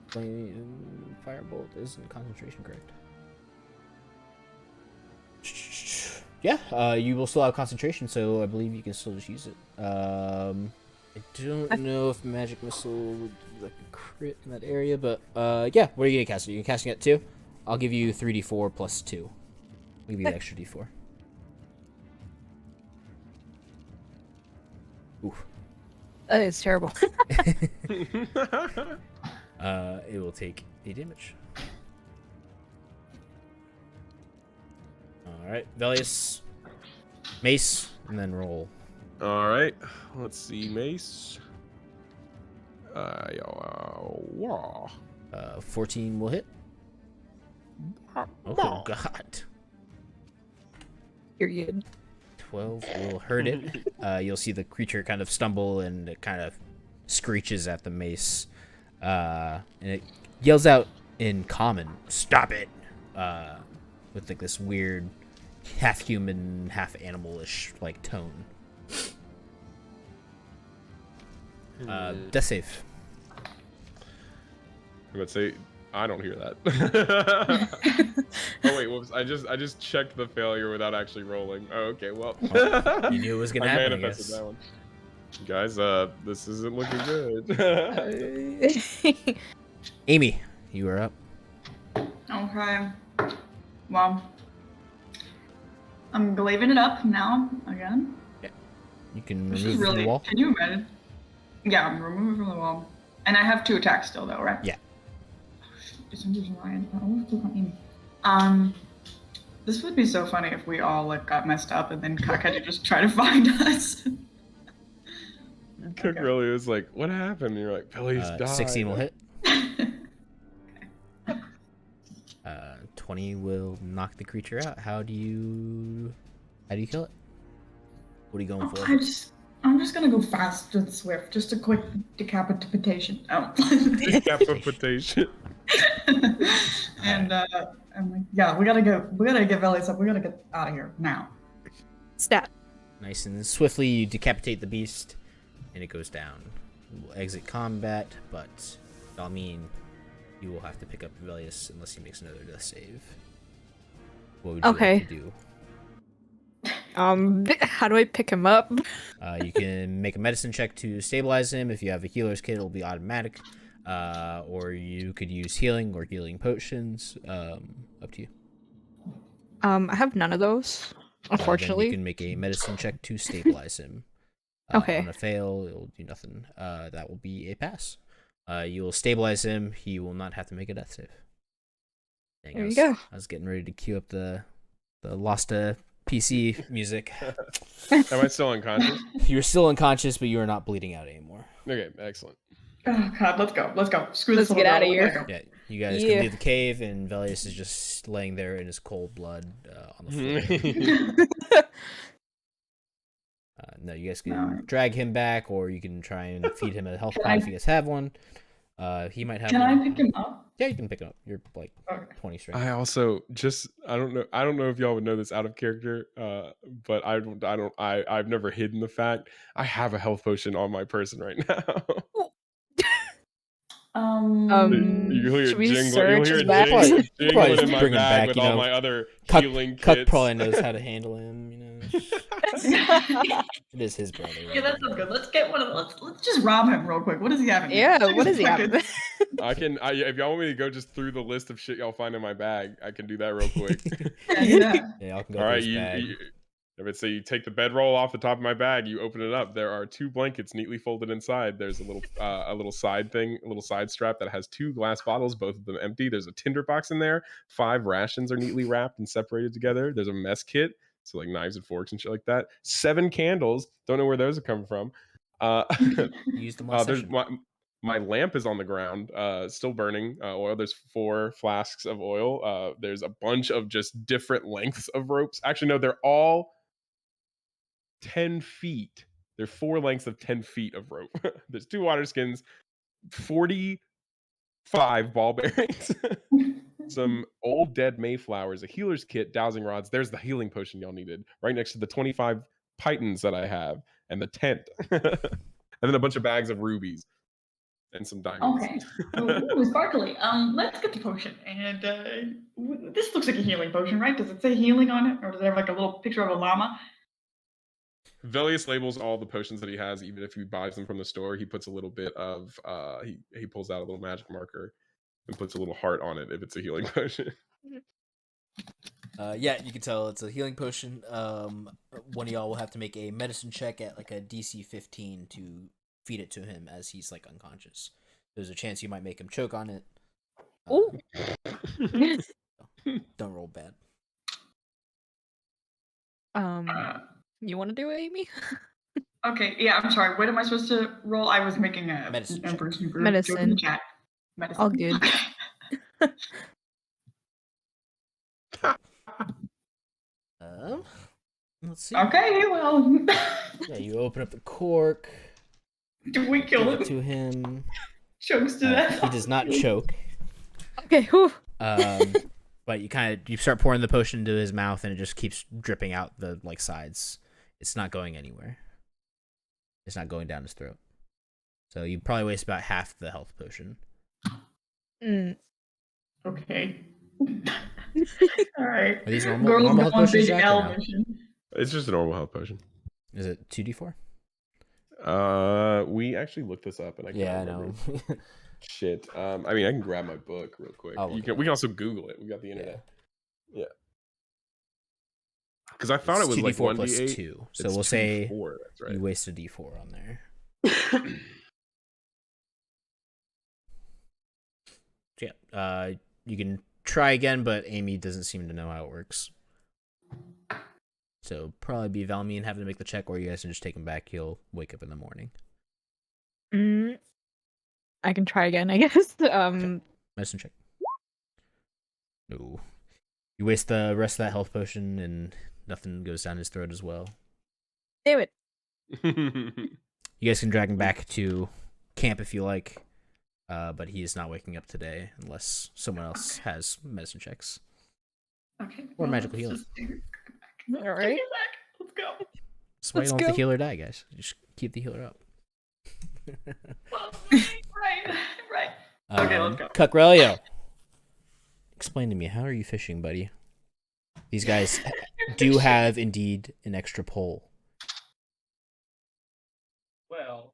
Firebolt isn't concentration, correct? Yeah, you will still have concentration, so I believe you can still just use it. I don't know if magic missile would do like a crit in that area, but yeah. What are you gonna cast? Are you casting it 2? I'll give you 3d4 plus 2. I'll give you the extra d4. Oof. That is terrible. It will take 8 damage. Alright, Velius. Mace, and then roll. All right, let's see, Mace. 14 will hit. Oh, God. Period. 12 will hurt it. You'll see the creature kind of stumble, and it kind of screeches at the mace. And it yells out in common, "Stop it!" With like this weird half-human, half-animal-ish like tone. Death save. I'm gonna say I don't hear that. Oh wait, whoops! I just checked the failure without actually rolling. Oh, okay, well. You knew it was gonna I happen. manifested that one. Guys, this isn't looking good. Amy, you are up. Okay. Well, I'm glaving it up now again. You can This remove is it from really. the wall. Can you imagine? Yeah, I'm removing it from the wall. And I have 2 attacks still, though, right? Yeah. This would be so funny if we all like got messed up and then Kak had to just try to find us. Cook Okay. really was like, "What happened?" And you're like, "Billy's died." 16 will hit. 20 will knock the creature out. How do you kill it? What are you going for? I'm just gonna go fast and swift. Just a quick decapitation. Oh. Decapitation. And I'm like, yeah, we gotta get Velius up. We gotta get out of here now. Stat. Nice and swiftly, you decapitate the beast, and it goes down. You will exit combat, but that'll mean you will have to pick up Velius unless he makes another death save. What would you like to do? How do I pick him up? You can make a medicine check to stabilize him. If you have a healer's kit, it'll be automatic. Or you could use healing or healing potions. Up to you. I have none of those, Then unfortunately. you can make a medicine check to stabilize him. Okay. On a fail, it'll do nothing. That will be a pass. You will stabilize him. He will not have to make a death save. Dang, There you go. I was getting ready to queue up the Lost PC music. Am I still unconscious? You're still unconscious, but you are not bleeding out anymore. Okay, excellent. Oh God, let's go. Screw Let's this. get little outta girl. here. Gotta go. Yeah, You guys can leave the cave, and Velius is just laying there in his cold blood on the floor. No, you guys can drag him back, or you can try and feed him a health pot if you guys have one. He might have. Can I pick him up? Yeah, you can pick him up. You're like 20 strength. I also I don't know if y'all would know this out of character, but I've never hidden the fact I have a health potion on my person right now. You'll hear should we jingle, search you'll his hear back? jingling in my Bring him bag back, with you all know. my other Cuck, healing Cuck kits. probably knows how to handle him. You know, it is his brother. Yeah, that sounds good. Let's get one of those. Let's just rob him real quick. What does he have in here? Yeah, Check what his is he having? pockets. If y'all want me to go just through the list of shit y'all find in my bag, I can do that real quick. Yeah, I can go All right, through his bag. you take the bedroll off the top of my bag, you open it up. There are 2 blankets neatly folded inside. There's a little side thing, a little side strap that has 2 glass bottles, both of them empty. There's a tinder box in there. 5 rations are neatly wrapped and separated together. There's a mess kit, so like knives and forks and shit like that. 7 candles. Don't know where those are coming from. Use them last There's session. my lamp is on the ground, still burning oil. There's 4 flasks of oil. There's a bunch of just different lengths of ropes. Actually, no, they're all 10 feet. There are 4 lengths of 10 feet of rope. There's 2 water skins, 45 ball bearings, some old dead mayflowers, a healer's kit, dowsing rods. There's the healing potion y'all needed, right next to the 25 pythons that I have, and the tent. And then a bunch of bags of rubies and some diamonds. Okay. Ooh, sparkly. Let's get the potion. And this looks like a healing potion, right? Does it say healing on it, or does it have like a little picture of a llama? Velius labels all the potions that he has, even if he buys them from the store. He puts a little bit of he pulls out a little magic marker and puts a little heart on it if it's a healing potion. Yeah, you can tell it's a healing potion. One of y'all will have to make a medicine check at like a DC 15 to feed it to him as he's like unconscious. There's a chance you might make him choke on it. Ooh. Don't roll bad. You want to do it, Amy? Okay, yeah, I'm sorry. What am I supposed to roll? I was making a Medicine check. Emperor's New Brew Medicine. joke in the chat. Medicine. All good. Let's see. Okay, well. Yeah, you open up the cork. Do we kill Give him? it to him. Chokes to death. He does not choke. Okay, whew. But you start pouring the potion into his mouth, and it just keeps dripping out the like sides. It's not going anywhere. It's not going down his throat. So you probably waste about half the health potion. Okay. All right. Are these Girls normal health gone potions, big Jack, L or no? mission. It's just a normal health potion. Is it 2d4? We actually looked this up, and I can't remember. I know. Shit. I mean, I can grab my book real quick. We can also Google it. We got the internet. Yeah. Because I thought it was 2d4 like 1d8 plus 2. So It's we'll say 2d4, that's right. you waste a d4 on there. Yeah. You can try again, but Amy doesn't seem to know how it works. So probably be Valmeen having to make the check, or you guys can just take him back. He'll wake up in the morning. I can try again, I guess. Okay. Medicine check. No. You waste the rest of that health potion, and nothing goes down his throat as well. Damn it. You guys can drag him back to camp if you like, but he is not waking up today unless someone else has medicine checks. Okay. Or magical healing. All right. Let's go. That's why you don't let the healer die, guys. Just keep the healer up. Well, right. Okay, let's go. Cuckrelio, explain to me, how are you fishing, buddy? These guys do have indeed an extra pole. Well,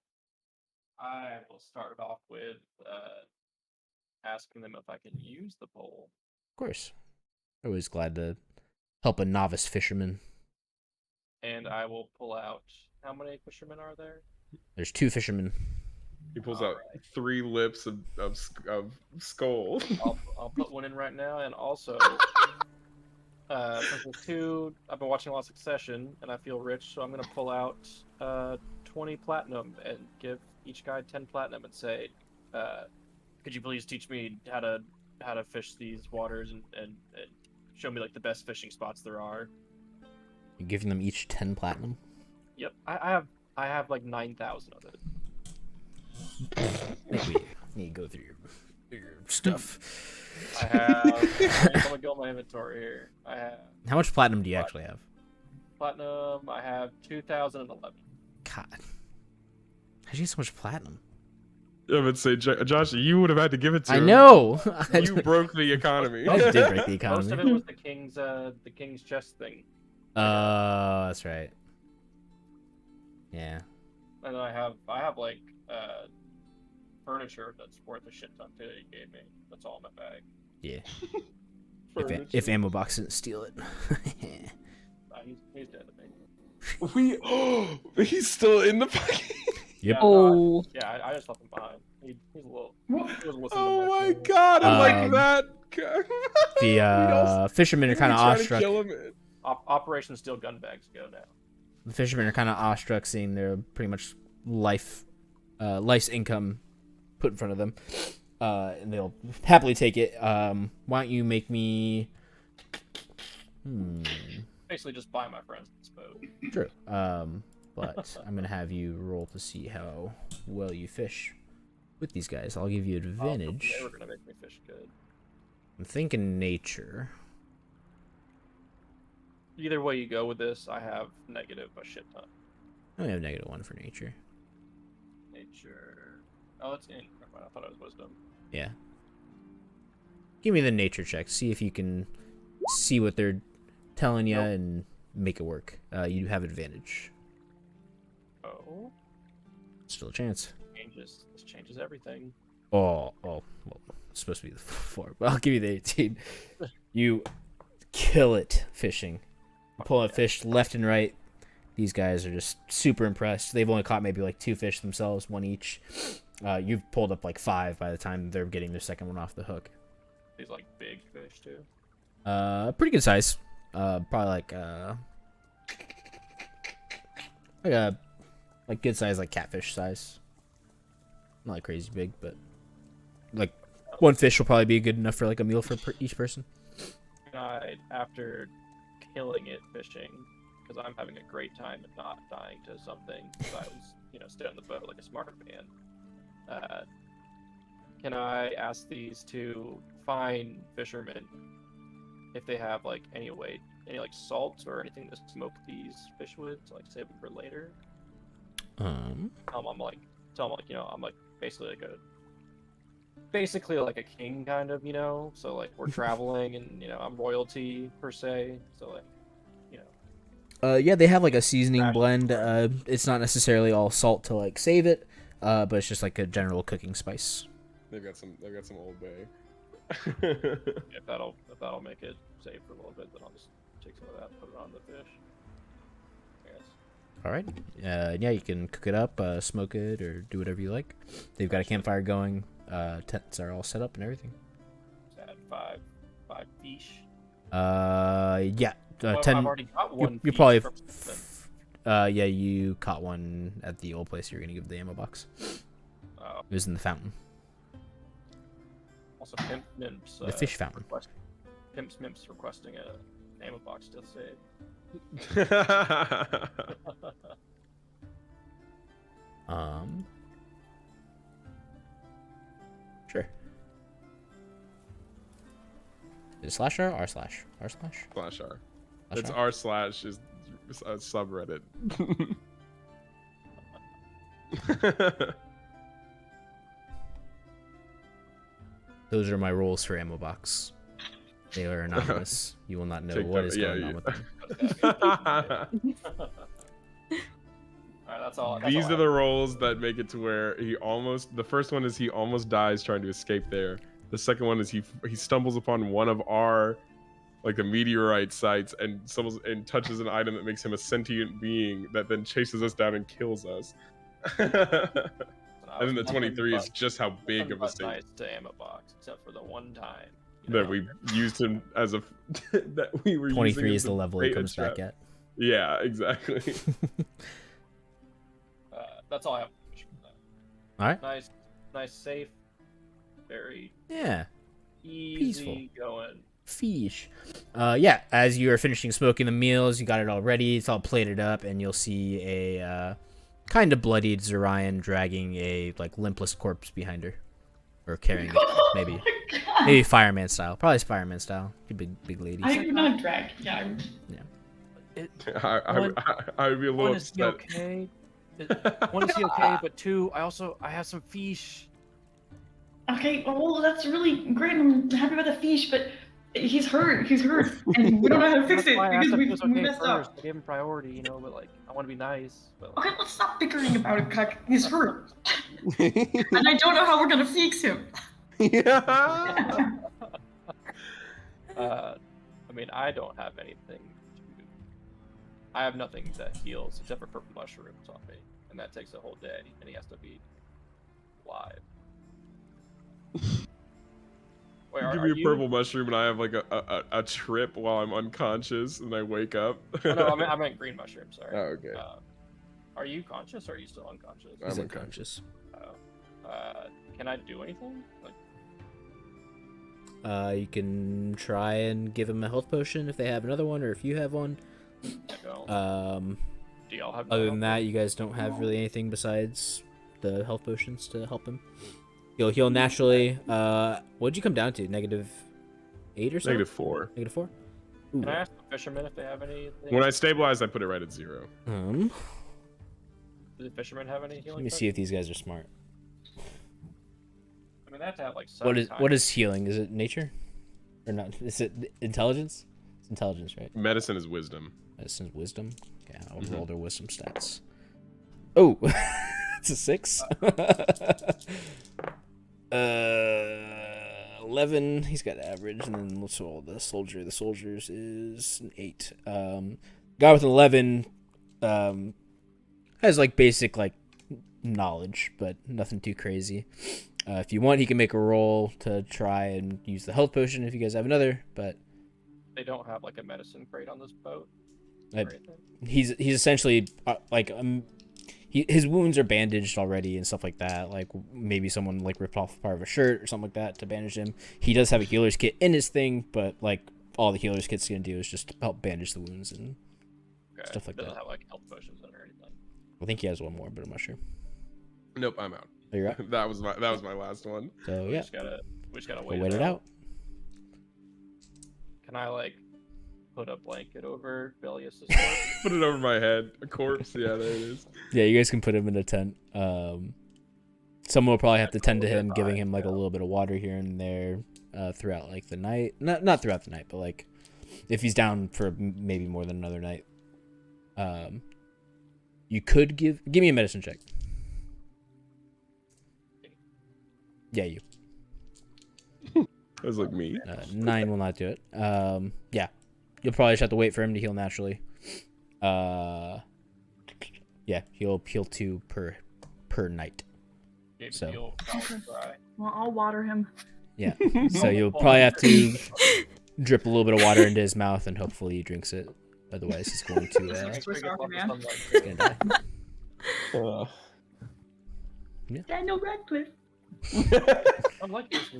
I will start off with asking them if I can use the pole. Of course. Always glad to help a novice fisherman. And I will pull out. How many fishermen are there? There's 2 fishermen. He pulls out 3 lips of skull. I'll put one in right now, and also, since there's 2, I've been watching a lot of Succession, and I feel rich, so I'm gonna pull out 20 platinum and give each guy 10 platinum and say, could you please teach me how to how to fish these waters and show me like the best fishing spots there are. You're giving them each 10 platinum. Yep, I have like 9,000 of it. I think we need to go through your stuff. I have. I'm gonna go in my inventory here. I have How much platinum do you actually have? platinum. I have 2,011. God. How'd you get so much platinum? I would say, Josh, you would have had to give it to I him. know. You broke the economy. I did break the Most of economy. it was the king's chest thing. That's right. Yeah. And then I have like furniture that's worth a shit ton too that he gave me. That's all in my bag. Yeah. Furniture. If Ammo Box didn't steal it. He's dead to me. He's still in the pocket. Yep. Yeah, Oh. Yeah, I just left him behind. He's a little. What? He was listening Oh to my thing. god, I'm like Um, that. God. The fishermen are kind of awestruck. Operation Steel Gun Bags go now. The fishermen are kind of awestruck seeing their pretty much life's income put in front of them, and they'll happily take it. Why don't you make me? Basically, just buy my friend's boat. True. But I'm gonna have you roll to see how well you fish with these guys. I'll give you advantage. They were gonna make me fish good. I'm thinking nature. Either way you go with this, I have negative a shit ton. I only have -1 for nature. Nature. Oh, it's in. I thought it was wisdom. Yeah. Give me the nature check. See if you can see what they're telling you and make it work. You have advantage. Oh, Still a chance. this changes everything. Oh, well, it's supposed to be the 4, but I'll give you the 18. You kill it fishing. Pulling fish left and right. These guys are just super impressed. They've only caught maybe like 2 fish themselves, 1 each. You've pulled up like 5 by the time they're getting their second one off the hook. These like big fish too. Pretty good size. Probably like good size, like catfish size. Not like crazy big, but like 1 fish will probably be good enough for like a meal for each person. After killing it fishing, because I'm having a great time and not dying to something, because I was, stay on the boat like a smart man. Can I ask these two fine fishermen if they have like any like salt or anything to smoke these fish with to like save them for later? Tell them I'm like, I'm like basically like a king kind of, so like we're traveling and I'm royalty per se, so like yeah, they have like a seasoning blend. It's not necessarily all salt to like save it, but it's just like a general cooking spice. They've got some Old Bay. if that'll make it safe for a little bit, then I'll just take some of that and put it on the fish, I guess. All right. Yeah, you can cook it up, smoke it, or do whatever you like. They've got a campfire going. Tents are all set up and everything. Just add five fish. Yeah. Well, 10. I've already got one. You fish probably. from Yeah, you caught one at the old place you're gonna give the ammo box. It was in the fountain. Also, Pimp Mimps. The fish fountain. Pimps Mimps requesting a ammo box still saved. Sure. Is it slash R? R slash? R slash? Slash R. Slash It's R? r/ is a subreddit. Those are my rules for ammo box. They are anonymous. You will not know Take what that- is yeah, going yeah. on with them. Alright, that's all. These are the roles that make it to where the first one is he almost dies trying to escape there. The second one is he stumbles upon one of our like the meteorite sites and touches an item that makes him a sentient being that then chases us down and kills us. And then the 23 is just how big of a state nice to ammo box, except for the one time that we used him as a that we were 23 using is the level he comes back at. Yeah, exactly. That's all I have. All right. Nice, safe, very. Yeah. Easy going. Fish. Yeah, as you are finishing smoking the meals, you got it all ready. It's all plated up, and you'll see a kind of bloodied Zorion dragging a like limpless corpse behind her, or carrying it, maybe. Maybe fireman style. Probably fireman style. You big ladies. I would not drag. Yeah. I would be a little One, is he upset. okay? One, is he okay? But two, I have some fish. Okay, well, that's really great. I'm happy about the fish, but he's hurt. He's hurt, and we don't know how to fix That's it why I asked because if we he was okay messed first. up. I gave him priority, you know, but like I want to be nice. But Okay, let's stop bickering about it, Cuck. He's hurt, and I don't know how we're gonna fix him. Yeah. I mean, I don't have anything. I have nothing that heals except for purple mushrooms on me, and that takes a whole day, and he has to be alive. Wait, Give me a purple mushroom and I have like a trip while I'm unconscious and I wake up. Oh, no, I meant green mushroom. Sorry. Oh, okay. Are you conscious or are you still unconscious? He's I'm unconscious. Can I do anything? Like, You can try and give him a health potion if they have another one, or if you have one. I don't. Do y'all have? Other than that, you guys don't have really anything besides the health potions to help him. He'll heal naturally. What'd you come down to? -8 or so? -4. -4? Can I ask the fishermen if they have anything? When I stabilize, I put it right at 0. Do the fishermen have any healing? Let me see if these guys are smart. I mean, they have to have like. What is healing? Is it nature, or not? Is it intelligence? It's intelligence, right? Medicine is wisdom. Medicine is wisdom. Okay, I'll roll their wisdom stats. Oh, it's a 6. 11. He's got average, and then let's roll the soldier. The soldier's is an 8. Guy with an 11 has like basic like knowledge, but nothing too crazy. If you want, he can make a roll to try and use the health potion if you guys have another, but They don't have like a medicine crate on this boat. he's essentially his wounds are bandaged already and stuff like that. Like maybe someone like ripped off part of a shirt or something like that to bandage him. He does have a healer's kit in his thing, but like all the healer's kit's gonna do is just help bandage the wounds and stuff like Doesn't that. have like health potions in or anything. I think he has one more, but I'm not sure. Nope, I'm out. Oh, you're out. That was my last one. So We yeah, just gotta we'll wait it out. Can I like put a blanket over Belius's corpse? Put it over my head. A corpse. Yeah, there it is. Yeah, you guys can put him in a tent. Someone will probably have to tend to him, giving him like a little bit of water here and there throughout like the night. Not throughout the night, but like if he's down for maybe more than another night. You could give me a medicine check. Yeah, you. That was like me. 9 will not do it. Yeah, you'll probably just have to wait for him to heal naturally. Yeah, he'll heal 2 per night. So Well, I'll water him. yeah, so you'll probably have to drip a little bit of water into his mouth, and hopefully he drinks it. Otherwise, he's going to he's gonna die. Daniel Radcliffe.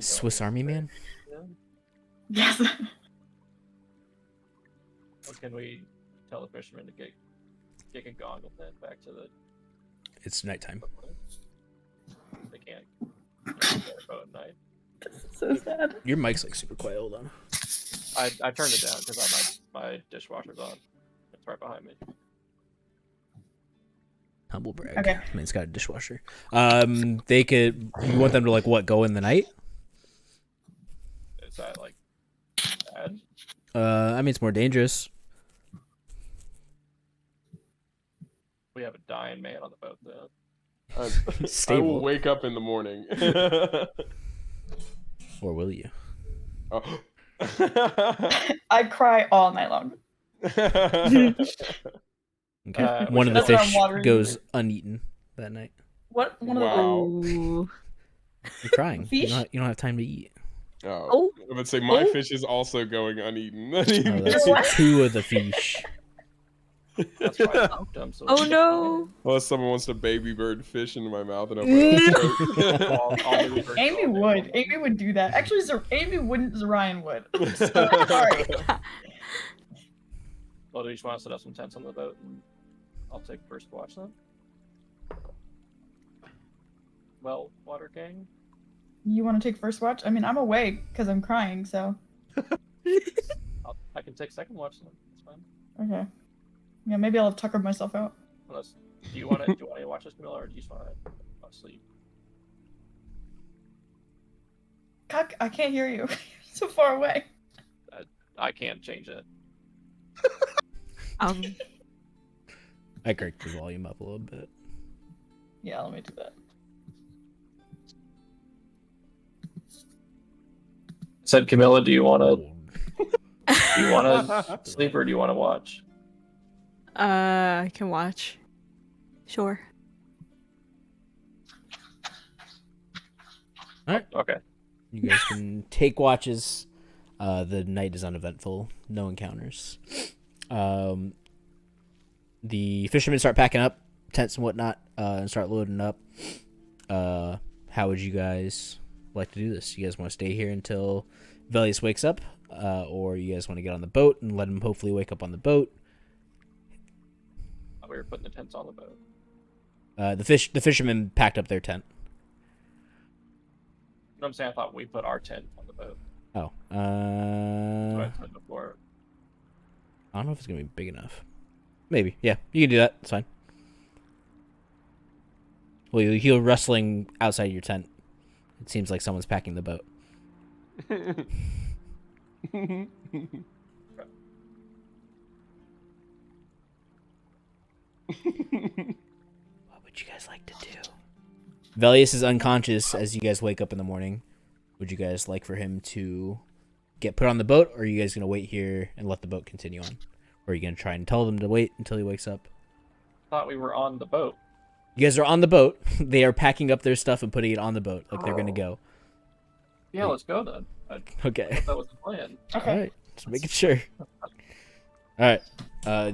Swiss Army Man. Yes. Or can we tell the fishermen to get a goggle then back to the? It's nighttime. They can't get their boat at night. So sad. Your mic's like super quiet. Hold on. I turned it down because my dishwasher's on. It's right behind me. Humble brag. Okay. I mean, it's got a dishwasher. They could. You want them to like what? Go in the night? Is that like bad? I mean, it's more dangerous. We have a dying man on the boat though. I Stable. will wake up in the morning. Or will you? Oh. I cry all night long. Okay. One of the That's what I'm fish watering. goes uneaten that night. What? One of Wow. Ooh. You're crying. You Fish? don't have time to eat. Oh. I would say my Oh. fish is also going uneaten. Oh, that's What? 2 of the fish. That's why I dumped him. So Oh no! Unless someone wants to baby bird fish into my mouth and open it up. Amy would. Amy would do that. Actually, Amy wouldn't. Zorian would. So, sorry. Well, do you just want to set up some tents on the boat, and I'll take first watch then? Well, Water Gang. You want to take first watch? I mean, I'm awake because I'm crying. So. I can take second watch then. It's fine. Okay. Yeah, maybe I'll tucker myself out. Unless, do you want to watch this, Camilla, or do you just want to sleep? I can't hear you. You're so far away. I can't change it. I cranked the volume up a little bit. Yeah, let me do that. Said Camilla, do you want to sleep or do you want to watch? I can watch. Sure. Alright. Okay. You guys can take watches. The night is uneventful. No encounters. The fishermen start packing up tents and whatnot, and start loading up. How would you guys like to do this? You guys want to stay here until Velius wakes up, or you guys want to get on the boat and let him hopefully wake up on the boat? We were putting the tents on the boat. The fishermen packed up their tent. No, I'm saying I thought we put our tent on the boat. Oh, That's what I said before. I don't know if it's gonna be big enough. Maybe, yeah, you can do that. It's fine. Well, you hear rustling outside your tent. It seems like someone's packing the boat. What would you guys like to do? Velius is unconscious as you guys wake up in the morning. Would you guys like for him to get put on the boat, or are you guys going to wait here and let the boat continue on? Or are you going to try and tell them to wait until he wakes up? Thought we were on the boat. You guys are on the boat. They are packing up their stuff and putting it on the boat. Like they're going to go. Yeah, let's go then. Okay. That was the plan. Okay. All right. Just making sure. All right.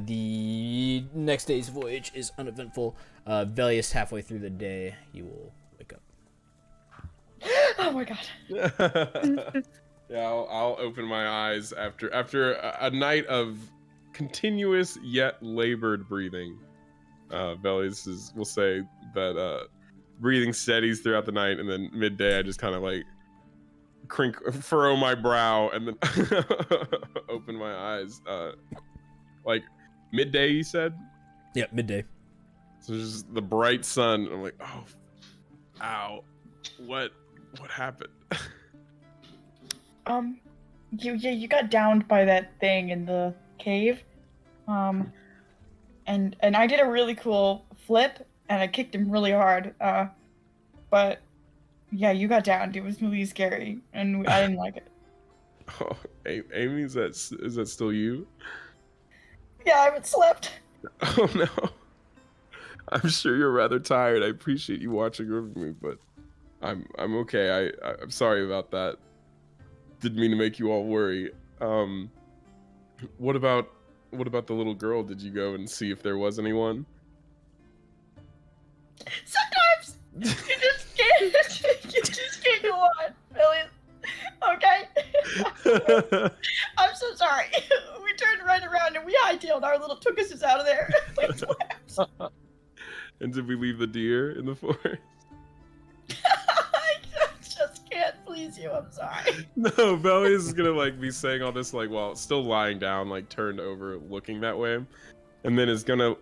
The next day's voyage is uneventful. Velius, halfway through the day, you will wake up. Oh my god. Yeah, I'll open my eyes after a night of continuous yet labored breathing. Velius will say that breathing steadies throughout the night, and then midday I just kind of like furrow my brow and then open my eyes. Like midday, you said? Yeah, midday. So just the bright sun. I'm like, oh, ow, what happened? You got downed by that thing in the cave, and I did a really cool flip, and I kicked him really hard, but yeah, you got downed. It was really scary, and I didn't like it. Oh, Amy, is that still you? Yeah, I haven't slept. Oh no. I'm sure you're rather tired. I appreciate you watching over me, but I'm okay. I'm sorry about that. Didn't mean to make you all worry. What about the little girl? Did you go and see if there was anyone? Sometimes you just can't go on, Billy. Okay. I'm so sorry. We turned right around and we hightailed our little Tookuses out of there. Like flaps. And did we leave the deer in the forest? I just can't please you. I'm sorry. No, Belly is gonna like be saying all this like while still lying down, like turned over, looking that way, and then is gonna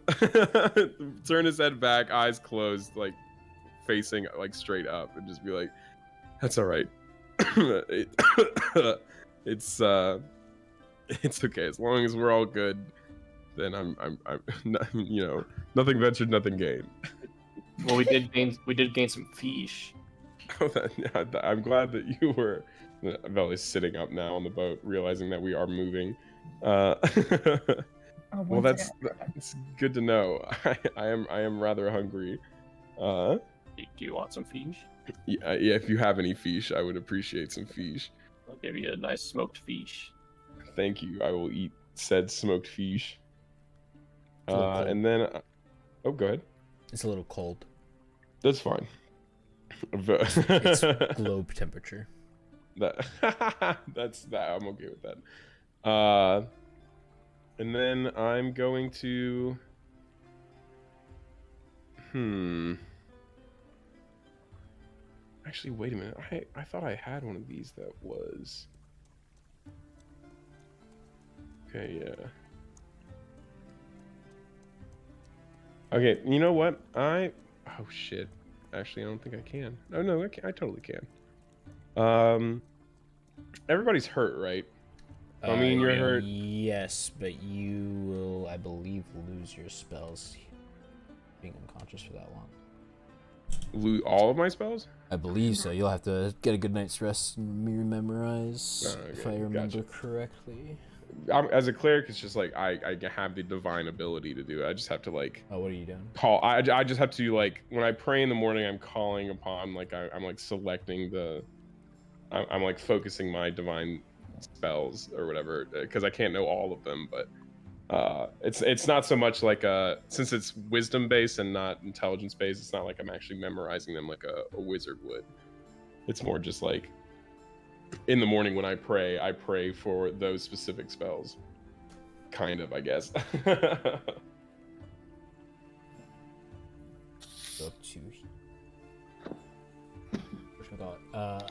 turn his head back, eyes closed, like facing like straight up, and just be like, "That's all right. It's okay as long as we're all good. Then I'm you know, nothing ventured, nothing gained." Well, we did gain some fish. Oh, I'm glad that you were. Belly's sitting up now on the boat, realizing that we are moving. Well, that's good to know. I am rather hungry. Do you want some fish? Yeah, if you have any fish, I would appreciate some fish. I'll give you a nice smoked fish. Thank you. I will eat said smoked fish. a little cold. And then, oh, go ahead. It's a little cold. That's fine. It's globe temperature. That's that. I'm okay with that. And then I'm going to. Actually, wait a minute. I thought I had one of these that was. Okay, yeah. Okay, you know what? Oh shit. Actually, I don't think I can. Oh no, I totally can. Everybody's hurt, right? I mean, you're hurt. Yes, but you will, I believe, lose your spells being unconscious for that long. Lose all of my spells? I believe so. You'll have to get a good night's rest and memorize, if I remember correctly. As a cleric, it's just like I have the divine ability to do it. I just have to like. Oh, what are you doing? I just have to like when I pray in the morning, I'm calling upon like I'm like selecting the. I'm like focusing my divine spells or whatever because I can't know all of them, but it's not so much like since it's wisdom based and not intelligence based, it's not like I'm actually memorizing them like a wizard would. It's more just like in the morning when I pray for those specific spells, kind of, I guess. Go to.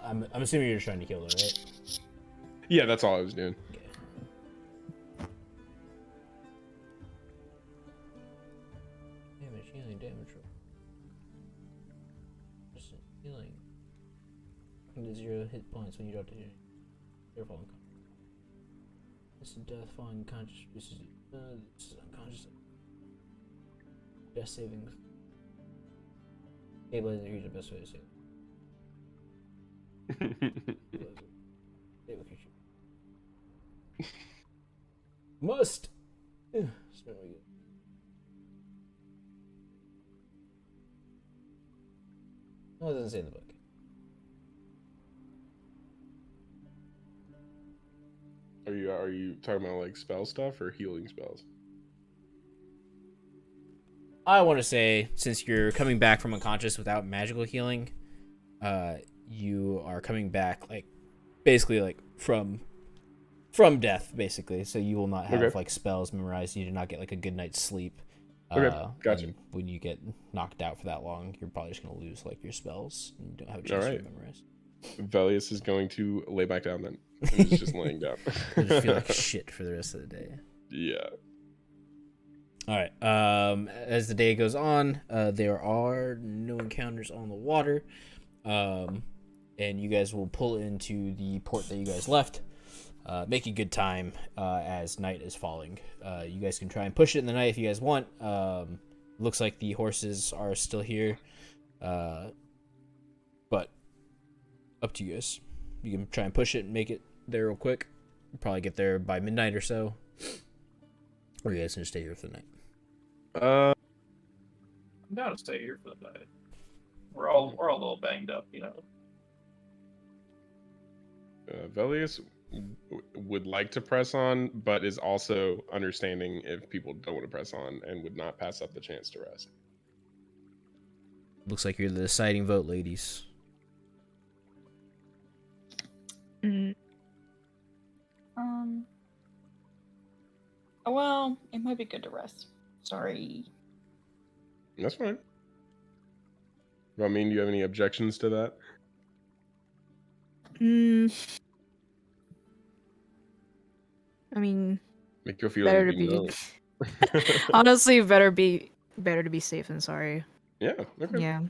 I'm assuming you're just trying to kill them, right? Yeah, that's all I was doing. Okay. Damage, healing, damage roll. Just healing. And 0 hit points when you don't do anything. You're falling unconscious. This is death, falling unconscious. This is unconscious. Death saving. Stabilizing the creature, best way to say it. Must. It's not really good. No, it doesn't say in the book. Are you talking about like spell stuff or healing spells? I want to say, since you're coming back from unconscious without magical healing, you are coming back like basically like from death, basically. So you will not have like spells memorized. You do not get like a good night's sleep. Gotcha. When you get knocked out for that long, you're probably just gonna lose like your spells and you don't have a chance to memorize. Velius is going to lay back down then. He's just laying down. You'll just feel like shit for the rest of the day. Yeah. All right. As the day goes on, there are no encounters on the water, and you guys will pull into the port that you guys left, making good time as night is falling. You guys can try and push it in the night if you guys want. Looks like the horses are still here, but up to you guys. You can try and push it and make it there real quick. You'll probably get there by midnight or so. Or you guys can just stay here for the night. I'm down to stay here for the night. We're all a little banged up, you know. Velius would like to press on, but is also understanding if people don't want to press on and would not pass up the chance to rest. Looks like you're the deciding vote, ladies. Well, it might be good to rest. Sorry. That's fine. I mean, do you have any objections to that? I mean, Make you feel better like to be. no. Honestly, better to be safe than sorry. Yeah. Okay. Yeah.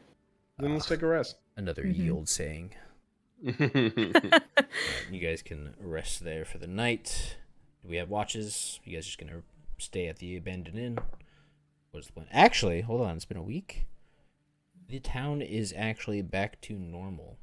Then let's take a rest. Another ye old saying. You guys can rest there for the night. Do we have watches? You guys just gonna stay at the abandoned inn? What's the plan? Actually, hold on. It's been a week. The town is actually back to normal.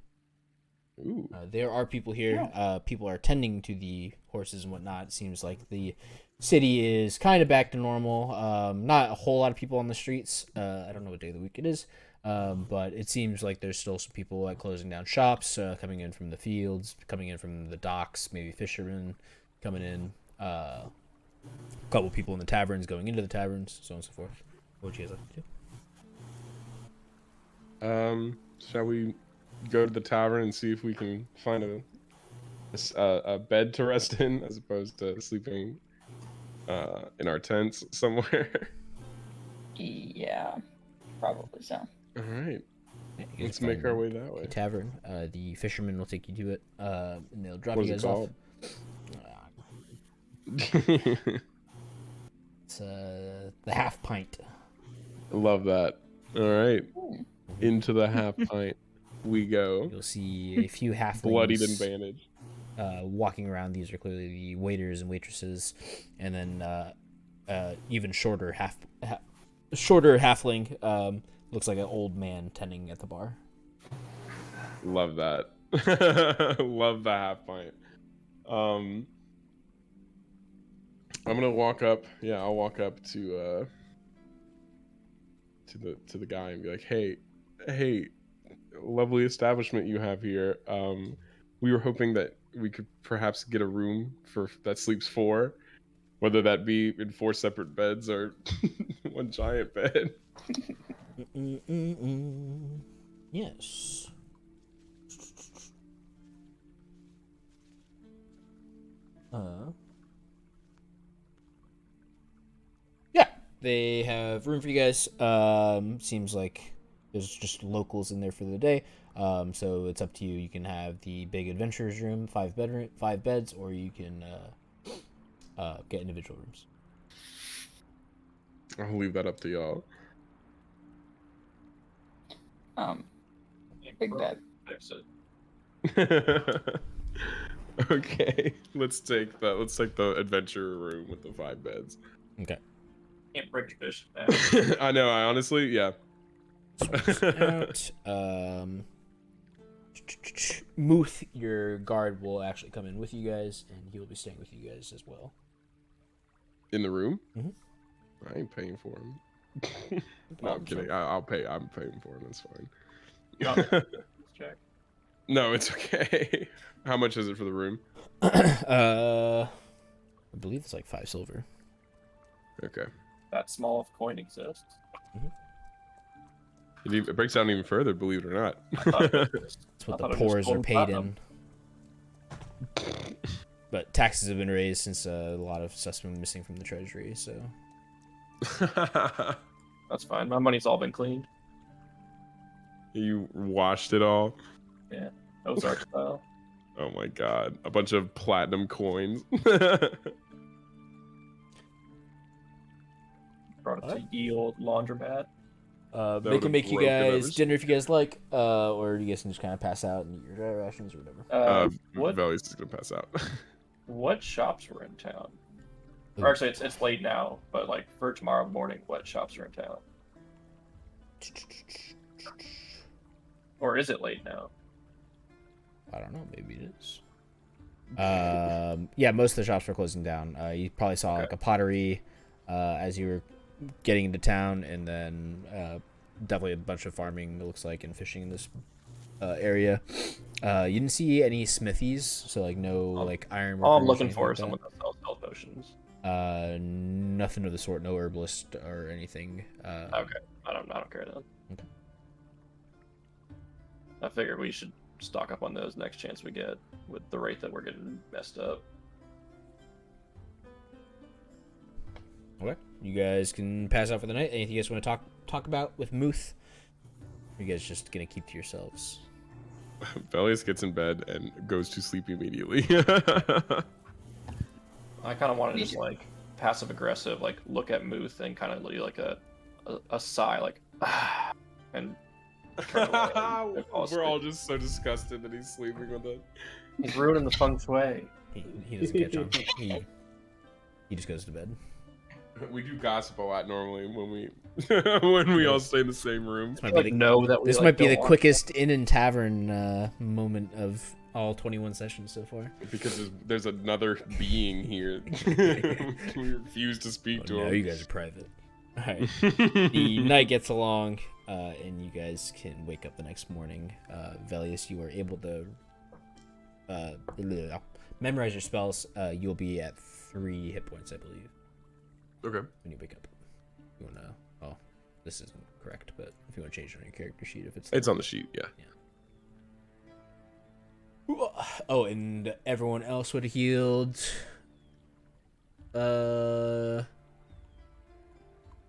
Ooh. There are people here. People are tending to the horses and whatnot. It seems like the city is kind of back to normal. Not a whole lot of people on the streets. I don't know what day of the week it is. But it seems like there's still some people like closing down shops, coming in from the fields, coming in from the docks, maybe fishermen coming in. a couple people in the taverns going into the taverns, so on and so forth. What would you guys like to do? Shall we go to the tavern and see if we can find a bed to rest in, as opposed to sleeping in our tents somewhere? Yeah, probably so. All right, Yeah, you guys let's find make our way that way. the tavern. The fishermen will take you to it, and they'll drop What you is guys it off. called? It's the half pint. Love that. All right, into the half pint we go. You'll see a few halflings Bloodied and bandaged. walking around. These are clearly the waiters and waitresses, and then even shorter halfling looks like an old man tending at the bar. Love that. Love the half pint. I'm gonna walk up. Yeah, I'll walk up to the guy and be like, hey, lovely establishment you have here. We were hoping that we could perhaps get a room that sleeps 4, whether that be in 4 separate beds or one giant bed. Yes. Yeah, they have room for you guys. Seems like there's just locals in there for the day. So it's up to you. You can have the big adventurers room, 5 beds, or you can get individual rooms. I'll leave that up to y'all. Big bed. Okay, let's take the adventure room with the 5 beds. Okay. Can't break tradition. I know. I honestly, yeah. Out. Muth, your guard, will actually come in with you guys, and he will be staying with you guys as well. In the room? Mhm. I ain't paying for him. No, I'm kidding. I'll pay. I'm paying for him. That's fine. Check. No, it's okay. How much is it for the room? I believe it's like 5 silver. Okay. That small of coin exists. It breaks down even further, believe it or not. I thought it was- That's what I the thought it was poors are gold paid platinum. in. But taxes have been raised since a lot of stuff's been missing from the treasury, so... That's fine. My money's all been cleaned. You washed it all? Yeah. Ozark style. Oh my god. A bunch of platinum coins. Brought it to ye old laundromat. They would've can make you broken guys others. dinner if you guys like, or you guys can just kind of pass out and eat your dry rations or whatever. What Veli's just gonna pass out. what shops were in town? Ooh. Or actually, it's late now, but like for tomorrow morning, what shops are in town? Or is it late now? I don't know, maybe it is. Yeah, most of the shops were closing down. You probably saw like a pottery as you were getting into town, and then definitely a bunch of farming, it looks like, and fishing in this area. You didn't see any smithies, so like no like iron. All I'm workers or looking anything for like is someone that sells health potions. nothing of the sort. No herbalist or anything. Okay, I don't care then. Okay. I figure we should stock up on those next chance we get with the rate that we're getting messed up. Okay. You guys can pass out for the night. Anything you guys want to talk about with Muth? Or you guys just gonna keep to yourselves? Velius gets in bed and goes to sleep immediately. I kind of want to just like passive aggressive, like look at Muth and kind of like a sigh, like and turn away and fall We're asleep. all just so disgusted that he's sleeping with it. He's ruining the feng shui. He doesn't catch on. He just goes to bed. We do gossip a lot normally when we all stay in the same room. This might Like be the, know that we this like, might be the don't want- quickest inn and tavern moment of all 21 sessions so far. Because there's another being here. We refuse to speak to No, him. you guys are private. All right. The night gets along, and you guys can wake up the next morning. Velius, you are able to memorize your spells, you'll be at 3 hit points, I believe, Okay. when you wake up. You wanna? Oh, this isn't correct, but if you want to change it on your character sheet, if It's on the sheet, yeah. Oh, and everyone else would have healed.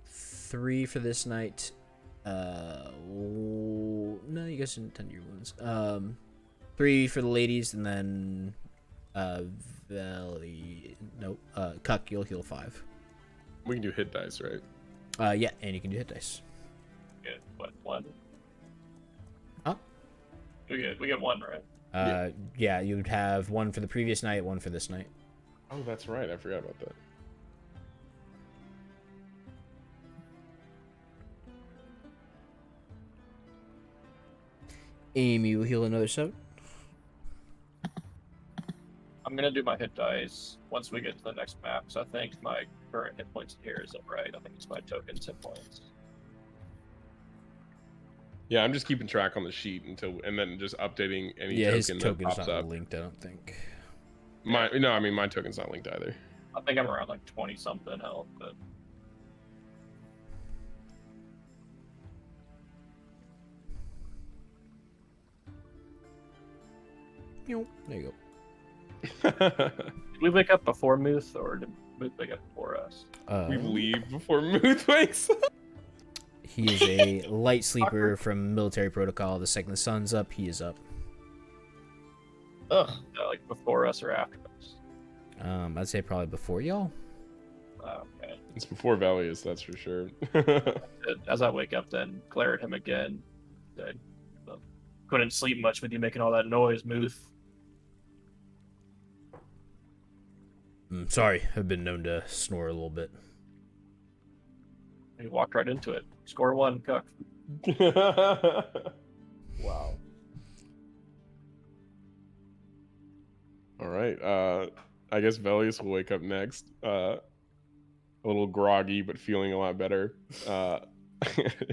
3 for this night. No, you guys didn't tend to your wounds. 3 for the ladies, and then Valley. Nope. Cuck, you'll heal 5. We can do hit dice, right? Yeah, and you can do hit dice. Get what, 1? Huh? We get 1, right? Yeah, you'd have 1 for the previous night, 1 for this night. Oh, that's right. I forgot about that. Amy will heal another 7. I'm gonna do my hit dice once we get to the next map. So I think my current hit points here isn't right. I think it's my tokens hit points. Yeah, I'm just keeping track on the sheet and then just updating any Yeah, his token that token's pops not up. linked, I don't think. My token's not linked either. I think I'm around like 20 something health, but There you did we wake up before Muth or did Muth wake up before us? go. We leave before Muth wakes up. He is a light sleeper from military protocol. The second the sun's up, he is up. Ugh. Like before us or after us? I'd say probably before y'all. Okay. It's before Valius, that's for sure. As I wake up, then glare at him again. I couldn't sleep much with you making all that noise, Muth. Sorry, I've been known to snore a little bit. He walked right into it. Score 1, Cuck. Wow. All right. I guess Velius will wake up next. A little groggy, but feeling a lot better.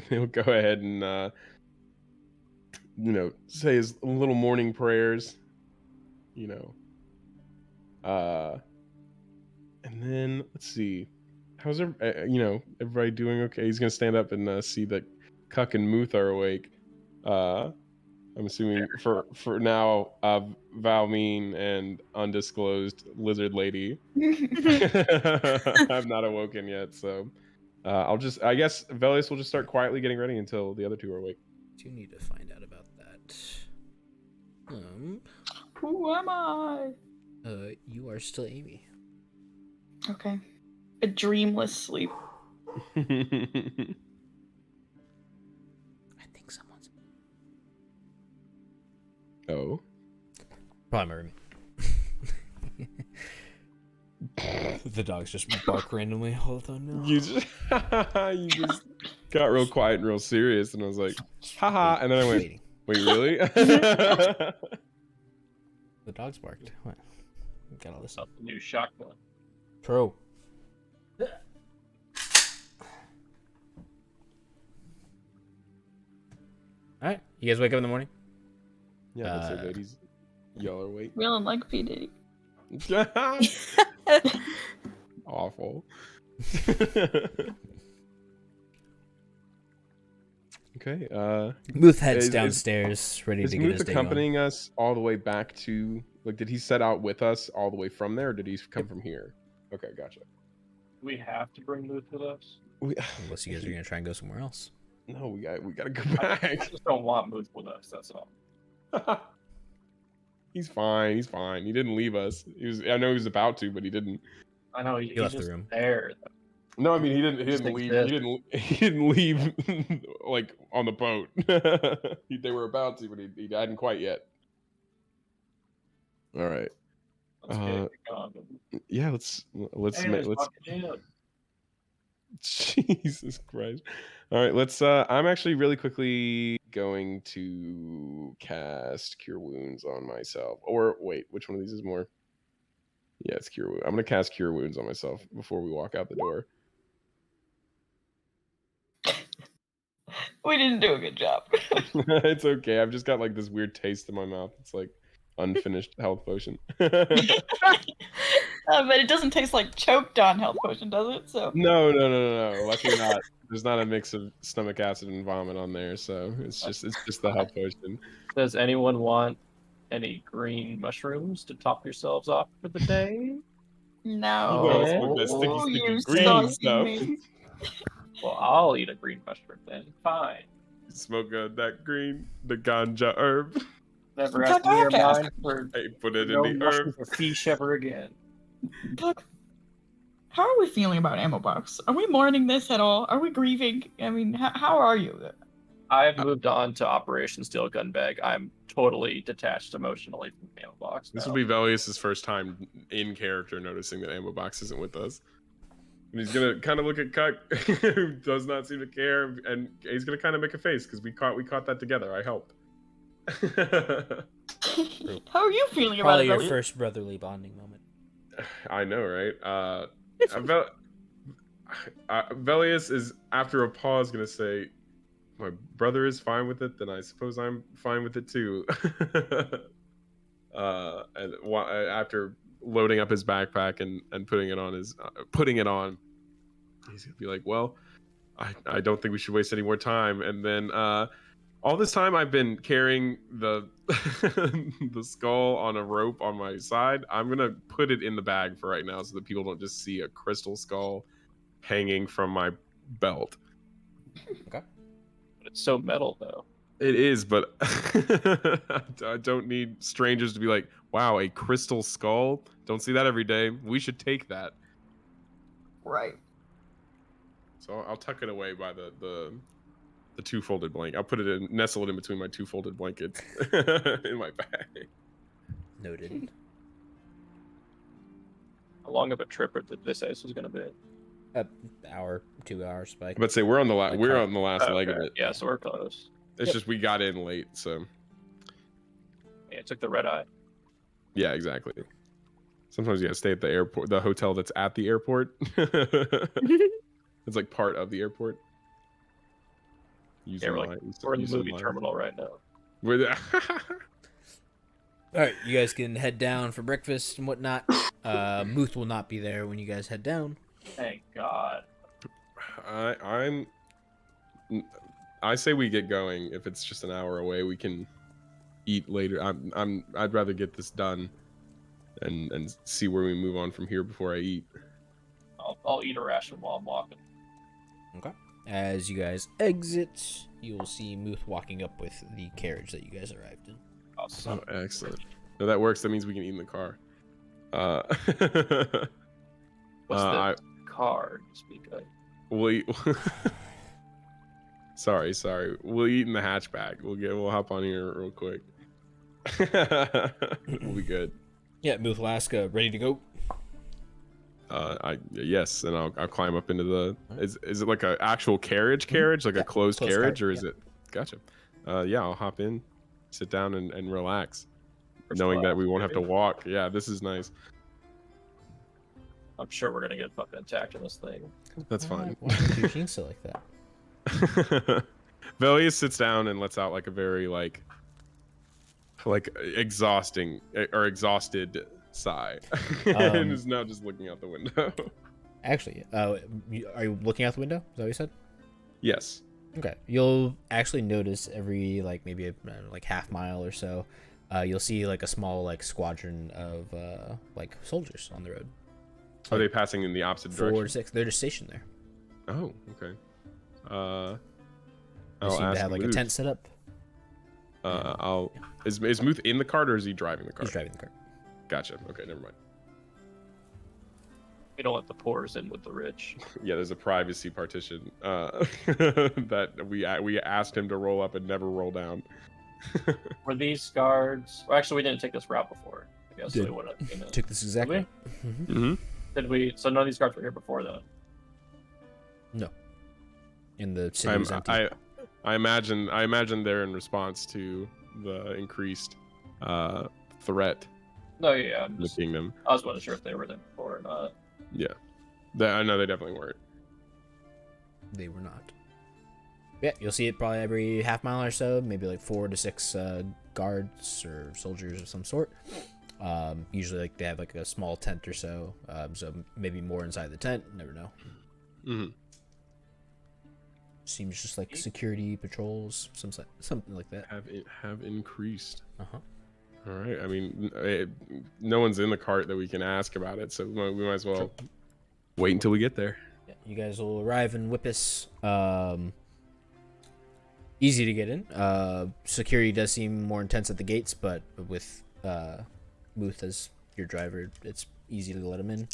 He'll go ahead and say his little morning prayers. And then let's see. How's everybody doing okay? He's gonna stand up and see that Cuck and Muth are awake. I'm assuming for now, Valmeen and undisclosed lizard lady have not awoken yet. So I guess Velius will just start quietly getting ready until the other two are awake. Do need to find out about that. Who am I? You are still Amy. Okay. A dreamless sleep. I think someone's. Oh. Probably my roommate. The dogs just bark randomly all the time now. You just got real quiet and real serious, and I was like, haha, and then I went, Waiting. wait, really? The dogs barked. What? Got all this Up the new shotgun. Pro. Alright, you guys wake up in the morning? Yeah, that's it, ladies. Y'all are awake. Feeling like P. Diddy. Awful. Okay. Muth heads Is- downstairs, ready Is to get Muth his day going. accompanying us all the way back to did he set out with us all the way from there, or did he come from here? Okay, gotcha. Do we have to bring Muth with us? Unless you guys are gonna try and go somewhere else. No, we gotta go I back. just don't want Muth with us, that's all. He's fine. He's fine. He didn't leave us. I know he was about to, but he didn't. I know He left the just room. there. No, I mean he didn't Just leave. exist. He didn't leave like on the boat. They were about to, but he hadn't quite yet. All right. Let's get gone. Yeah, let's Hey, there's Pocket Jam. Jesus Christ. All right, let's I'm actually really quickly going to cast Cure Wounds on myself. Or wait, which one of these is more? Yeah, it's Cure Wounds. I'm going to cast Cure Wounds on myself before we walk out the door. We didn't do a good job. It's okay. I've just got like this weird taste in my mouth. It's like unfinished health potion. But it doesn't taste like choked on health potion, does it? So No. Luckily not. There's not a mix of stomach acid and vomit on there, so it's just the health potion. Does anyone want any green mushrooms to top yourselves off for the day? no. Yes, Oh, with the sticky you green saucy stuff. me. Well, I'll eat a green mushroom then. Fine. Smoke the ganja herb. Never Doc, ask I me have or to ask- mine for I put it no in the mushrooms herb. or fish ever again. Look, how are we feeling about Ammo Box? Are we mourning this at all? Are we grieving? I mean, how are you? I've moved on to Operation Steel Gun Bag. I'm totally detached emotionally from Ammo Box now. This will be Velius' first time in character noticing that Ammo Box isn't with us. And he's gonna kind of look at Cuck, who does not seem to care, and he's gonna kind of make a face because we caught that together. I helped. How are you feeling about Probably it? your Elliot? first brotherly bonding moment. I know, right? Velius is, after a pause, gonna say, "My brother is fine with it, then I suppose I'm fine with it too." And after loading up his backpack and putting it on he's gonna be like, "Well, I don't think we should waste any more time." And then all this time I've been carrying the the skull on a rope on my side. I'm gonna put it in the bag for right now so that people don't just see a crystal skull hanging from my belt. But it's so metal, though. It is, but I don't need strangers to be like, "Wow, a crystal skull! Don't see that every day. We should take that." Right. So I'll tuck it away by the two folded blanket. I'll put it nestle it in between my two folded blankets in my bag. Noted. How long of a trip did this ice was going to be? Hour, 2 hours, Spike. But say we're on the Like we're how- on the last leg of it. Yeah, so we're close. It's Yep. just we got in late, so Yeah, it took the red eye. yeah, exactly. Sometimes you gotta stay at the airport, the hotel that's at the airport. It's like part of the airport. Yeah, we're in the movie terminal right now. All right, you guys can head down for breakfast and whatnot. Muth will not be there when you guys head down. Thank God. I say we get going. If it's just an hour away, we can eat later. I'd rather get this done and see where we move on from here before I eat. I'll eat a ration while I'm walking. Okay. As you guys exit, you will see Muth walking up with the carriage that you guys arrived in. Awesome. Oh, excellent. No, that works. That means we can eat in the car. What's the car you speak of? We'll eat. Sorry. We'll eat in the hatchback. We'll hop on here real quick. We'll be good. Yeah, Muth will ask, ready to go? Yes, and I'll climb up into the. Is it like an actual carriage, like a closed carriage, car, or is it? Gotcha. Yeah, I'll hop in, sit down, and relax, knowing that we won't have to walk. Yeah, this is nice. I'm sure we're gonna get fucking attacked in this thing. That's fine. Why would you jinx it like that? Velius sits down and lets out like a very like exhausted sigh, and is now just looking out the window. Actually, are you looking out the window? Is that what you said? Yes. Okay. You'll actually notice every maybe like half mile or so, you'll see like a small squadron of soldiers on the road. Are they passing in the opposite 4 direction? to 6. They're just stationed there. Oh, okay. They seem to have a tent set up. Is Muth in the cart or is he driving the cart? He's driving the cart. Gotcha. Okay, never mind. We don't let the poors in with the rich. Yeah, there's a privacy partition that we asked him to roll up and never roll down. Were these guards? Well, actually, we didn't take this route before. I guess Did. we would have. Took this exact route. Mm-hmm. Did we? So none of these guards were here before, though. No. In the city was empty. I imagine they're in response to the increased threat No, yeah. in the kingdom. I was wasn't sure if they were there before or not. Yeah, I know they definitely weren't. They were not. Yeah, you'll see it probably every half mile or so, maybe like 4 to 6 guards or soldiers of some sort. Usually, like they have like a small tent or so, so maybe more inside the tent. Never know. Mm-hmm. Seems just like security patrols, something like that. Have increased. Uh-huh. All right. I mean, no one's in the cart that we can ask about it, so we might as well wait until we get there. Yeah, you guys will arrive in Whippus. Easy to get in. Security does seem more intense at the gates, but with Muth as your driver, it's easy to let him in.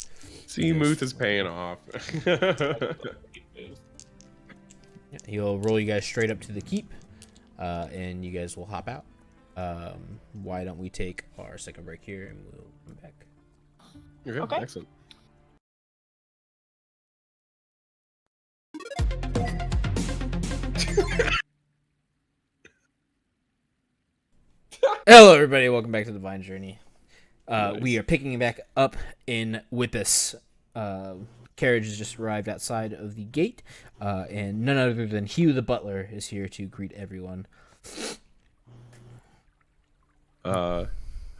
See, Muth is paying off. Yeah, he'll roll you guys straight up to the keep, and you guys will hop out. Why don't we take our second break here, and we'll come back. Okay. Okay. Excellent. Hello, everybody. Welcome back to the Vine Journey. Nice. We are picking back up in Whippus. Carriage has just arrived outside of the gate, and none other than Hugh the butler is here to greet everyone. Hello,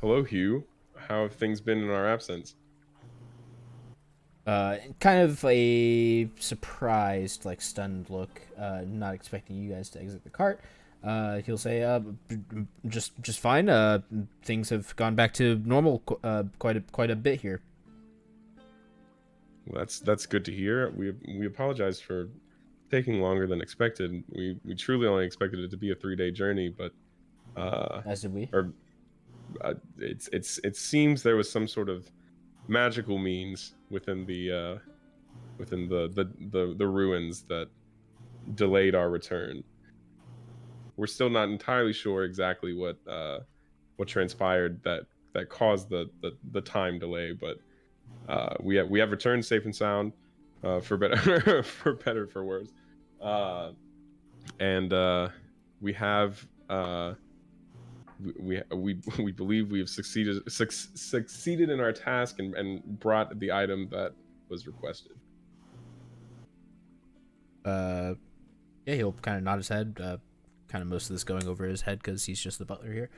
Hugh. How have things been in our absence? Kind of a surprised, like stunned look, not expecting you guys to exit the cart. He'll say, just fine. Things have gone back to normal quite a bit here. Well, that's good to hear. We apologize for taking longer than expected. We truly only expected it to be a 3-day journey, but As did we. it seems there was some sort of magical means within the ruins that delayed our return. We're still not entirely sure exactly what transpired that caused the time delay, but we have returned safe and sound, for better for better for worse, and we have we believe we have succeeded in our task and brought the item that was requested. Yeah, he'll kind of nod his head. Kind of most of this going over his head because he's just the butler here.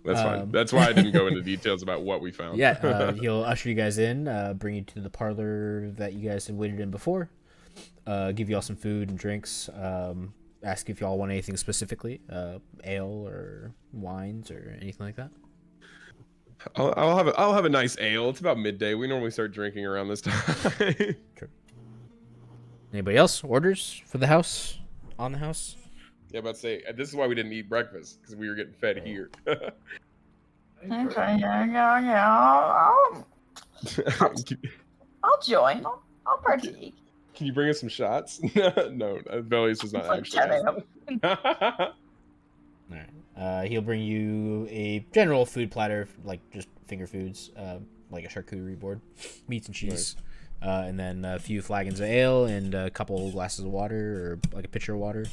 That's fine. That's why I didn't go into details about what we found. Yeah, he'll usher you guys in, bring you to the parlor that you guys had waited in before, give you all some food and drinks, ask if y'all want anything specifically, ale or wines or anything like that. I'll have a nice ale. It's about midday. We normally start drinking around this time. Sure. Anybody else? Orders for the house? On the house? Yeah, about to say, this is why we didn't eat breakfast, because we were getting fed here. Okay, yeah. I'll join. I'll partake. Can you bring us some shots? No, Velius was not actually. All right. He'll bring you a general food platter, like just finger foods, like a charcuterie board, meats and cheese, and then a few flagons of ale and a couple glasses of water, or like a pitcher of water.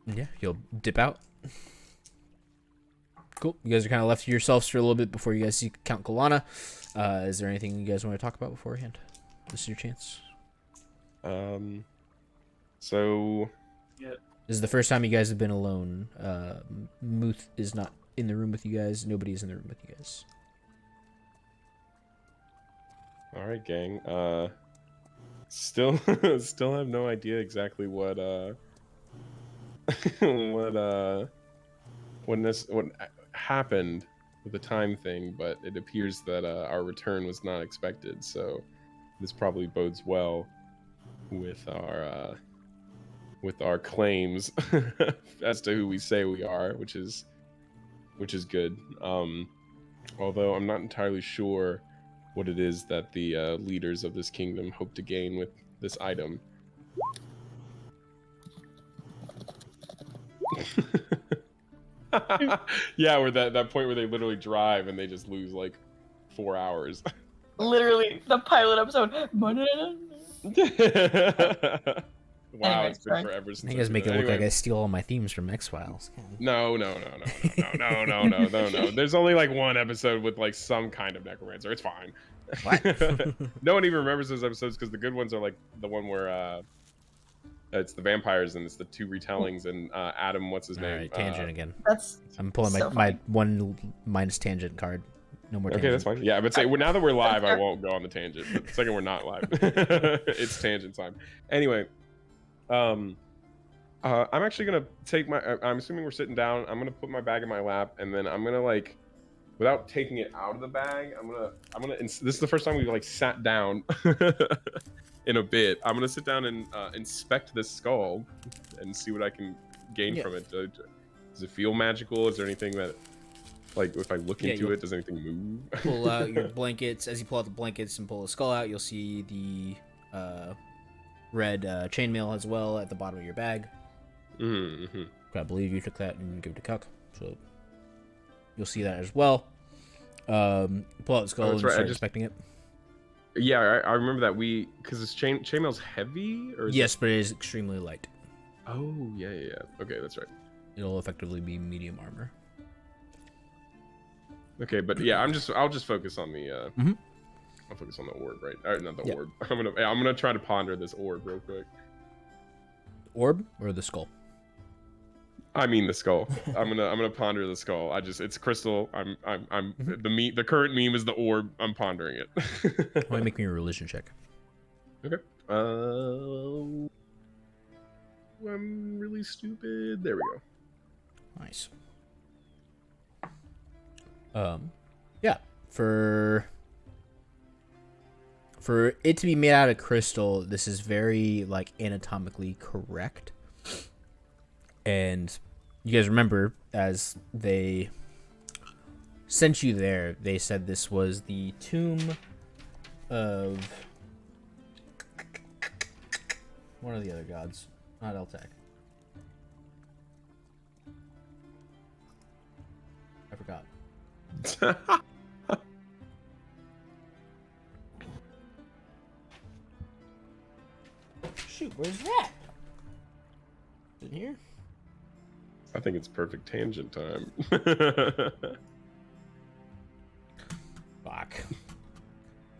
Yeah, you'll dip out. Cool. You guys are kind of left to yourselves for a little bit before you guys see Count Kalana. Is there anything you guys want to talk about beforehand? This is your chance. So... Yeah. This is the first time you guys have been alone. Muth is not in the room with you guys. Nobody is in the room with you guys. All right, gang. Still have no idea exactly what what happened with the time thing, but it appears that our return was not expected. So this probably bodes well with our claims as to who we say we are, which is good. Although I'm not entirely sure what it is that the leaders of this kingdom hope to gain with this item. Yeah, where that point where they literally drive and they just lose like 4 hours. Literally, the pilot episode. Wow, Anyway, it's been sorry. forever since. You guys make it look anyway. like I steal all my themes from X-Files. No. There's only like one episode with like some kind of necromancer. It's fine. What? No one even remembers those episodes because the good ones are like the one where It's the vampires and it's the 2 retellings and Adam, what's his All name? right, tangent again. That's I'm pulling so my funny. 1 minus tangent card. No more tangent. Okay, that's fine. Yeah, but say now that we're live, I won't go on the tangent. But the second we're not live, it's tangent time. Anyway, I'm actually gonna take my. I'm assuming we're sitting down. I'm gonna put my bag in my lap, and then I'm gonna like, without taking it out of the bag, I'm gonna. This is the first time we've like sat down in a bit. I'm gonna sit down and inspect this skull and see what I can gain from it. Does it feel magical? Is there anything that, like, if I look into it, does anything move? Pull out your blankets. As you pull out the blankets and pull the skull out, you'll see the red chainmail as well at the bottom of your bag. Mm-hmm. I believe you took that and give it to Cuck, so you'll see that as well. Pull out the skull and start inspecting it. Yeah, I remember that because this chainmail's heavy, or yes, but it is extremely light. Oh yeah. Okay, that's right. It'll effectively be medium armor. Okay, but yeah, I'll just focus on the I'll focus on the orb, right? Or not the orb. I'm gonna try to ponder this orb real quick. Orb or the skull? I mean the skull. I'm gonna ponder the skull. It's crystal. The current meme is the orb. I'm pondering it. Why don't you make me a religion check? Okay. I'm really stupid. There we go. Nice. Yeah, for it to be made out of crystal, this is very like anatomically correct. And you guys remember, as they sent you there, they said this was the tomb of one of the other gods, not Eltec. I forgot. Shoot, where's that? In here? I think it's perfect tangent time. Fuck.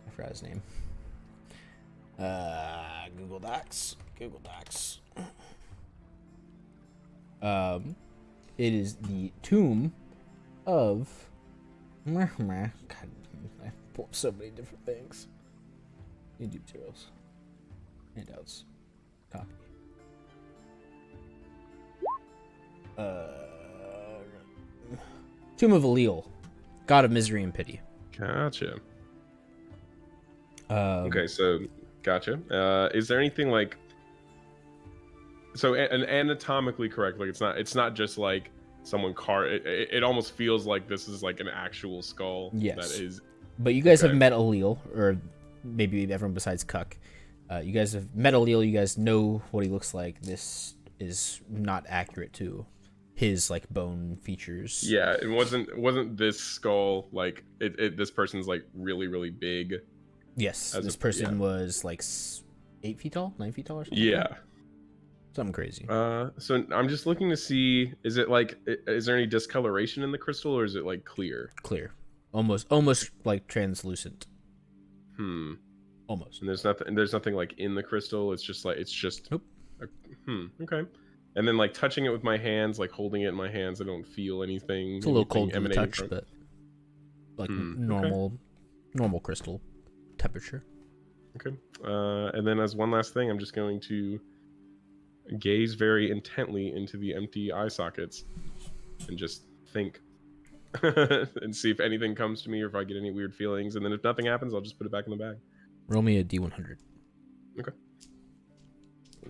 I forgot his name. Google Docs. It is the tomb of... God, I pull up so many different things. YouTube materials. Handouts. Copy. Tomb of Allele. God of Misery and Pity. Gotcha. Okay, so gotcha. Is there anything like... So anatomically correct, like it's not just like someone it almost feels like this is like an actual skull. Yes. That is. But you guys have met Allele, or maybe everyone besides Cuck. You guys have met Allele, you guys know what he looks like. This is not accurate to his like bone features. Yeah, it wasn't this skull like this person's like really big. Yes, this person was like 8 feet tall, 9 feet tall or something. Yeah. Like that. Something crazy. So I'm just looking to see, is there any discoloration in the crystal, or is it like clear? Clear. Almost like translucent. Almost. And there's nothing like in the crystal. It's just Nope. Okay. And then like touching it with my hands, like holding it in my hands, I don't feel anything. It's a little cold to the touch, from... but like normal crystal temperature. Okay. And then as one last thing, I'm just going to gaze very intently into the empty eye sockets and just think and see if anything comes to me or if I get any weird feelings. And then if nothing happens, I'll just put it back in the bag. Roll me a D100. Okay.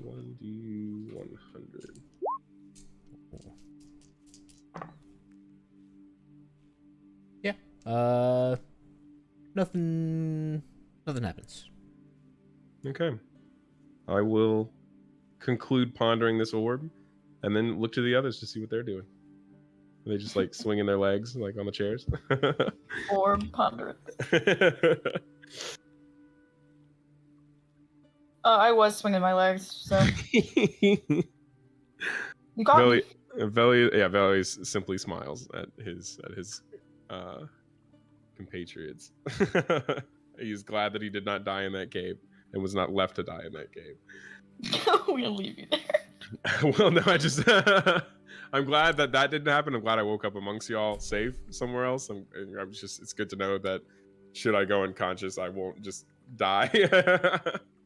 1D100. Yeah. Nothing happens. Okay. I will conclude pondering this orb and then look to the others to see what they're doing. Are they just like swinging their legs like on the chairs? Orb ponder. I was swinging my legs, so you got me. Veli simply smiles at his compatriots. He's glad that he did not die in that cave and was not left to die in that cave. We'll leave you there. Well, no, I just I'm glad that didn't happen. I'm glad I woke up amongst y'all safe somewhere else. I'm just it's good to know that should I go unconscious, I won't just die.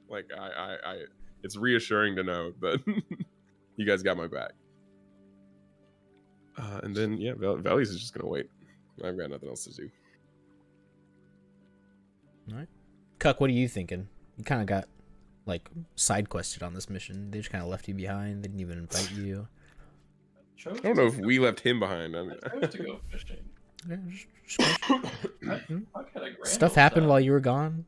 Like I it's reassuring to know that you guys got my back. And then yeah, Veli's is just gonna wait. I've got nothing else to do. All right, Cuck, what are you thinking? You kind of got like side quested on this mission. They just kind of left you behind. They didn't even invite you. I don't know if we left him behind. I chose to go fishing. Yeah, I've had a grand stuff old happened time. while you were gone.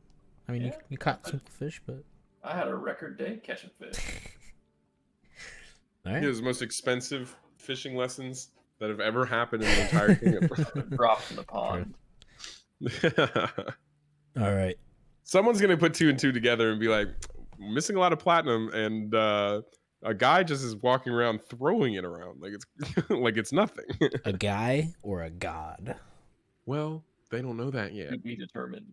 I mean, Yeah. you caught some fish, but I had a record day catching fish. all right. He has the most expensive fishing lessons that have ever happened in the entire kingdom. Dropped in the pond. All right. Someone's gonna put 2 and 2 together and be like, missing a lot of platinum, and a guy just is walking around throwing it around like it's like it's nothing. A guy or a god? Well, they don't know that yet. To be determined.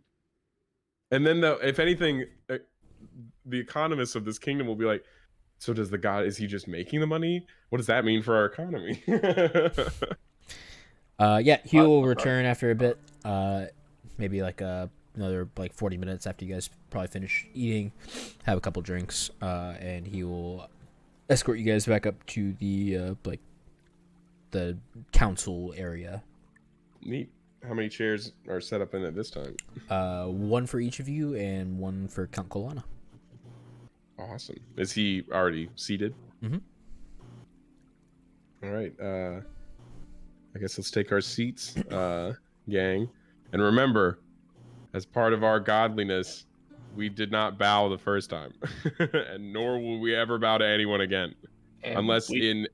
And then, though, if anything, the economists of this kingdom will be like, so does the god? Is he just making the money? What does that mean for our economy? Yeah, Hugh will return after a bit. Maybe like another like 40 minutes after you guys probably finish eating, have a couple drinks, and he will escort you guys back up to the like the council area. Neat. How many chairs are set up in it this time? One for each of you and one for Count Colana. Awesome. Is he already seated? Mm-hmm. All right. I guess let's take our seats, gang. And remember, as part of our godliness, we did not bow the first time, and nor will we ever bow to anyone again, And unless in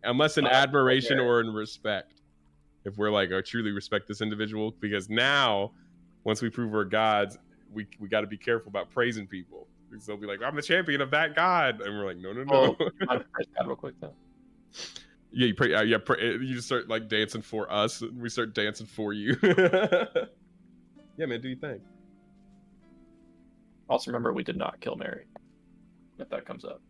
admiration or in respect. If we're like, I truly respect this individual, because now, once we prove we're gods, we got to be careful about praising people. Because they'll be like, I'm the champion of that god, and we're like, no. Oh, I'm praise God real quick though. Yeah, you pray. You just start like dancing for us, and we start dancing for you. Yeah, man, do you think? Also remember, we did not kill Mary. If that comes up.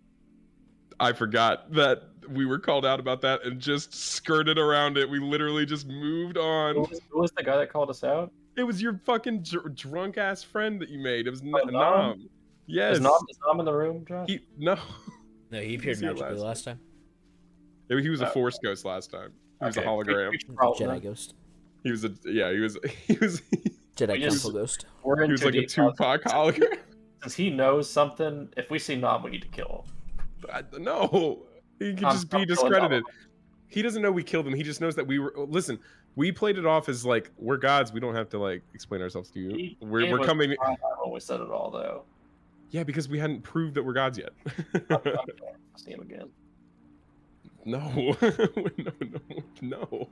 I forgot that we were called out about that and just skirted around it. We literally just moved on. Who was the guy that called us out? It was your fucking drunk ass friend that you made. It was Nam? Nam. Yes. Is Nam in the room, Josh? No. No, he appeared was here magically last time. He was a Force ghost last time. He was a Okay, hologram. Jedi ghost. He was Jedi We council just- ghost. We're in he was too like a deep now. Tupac hologram. Since he knows something, if we see Nam, we need to kill him. No, he could I'm just be killing discredited. Nam. He doesn't know we killed him. He just knows that we were. Listen, we played it off as like we're gods. We don't have to like explain ourselves to you. He We're was coming. fine when we said it all, though. Yeah, because we hadn't proved that we're gods yet. Okay, I'll see him again. No, no.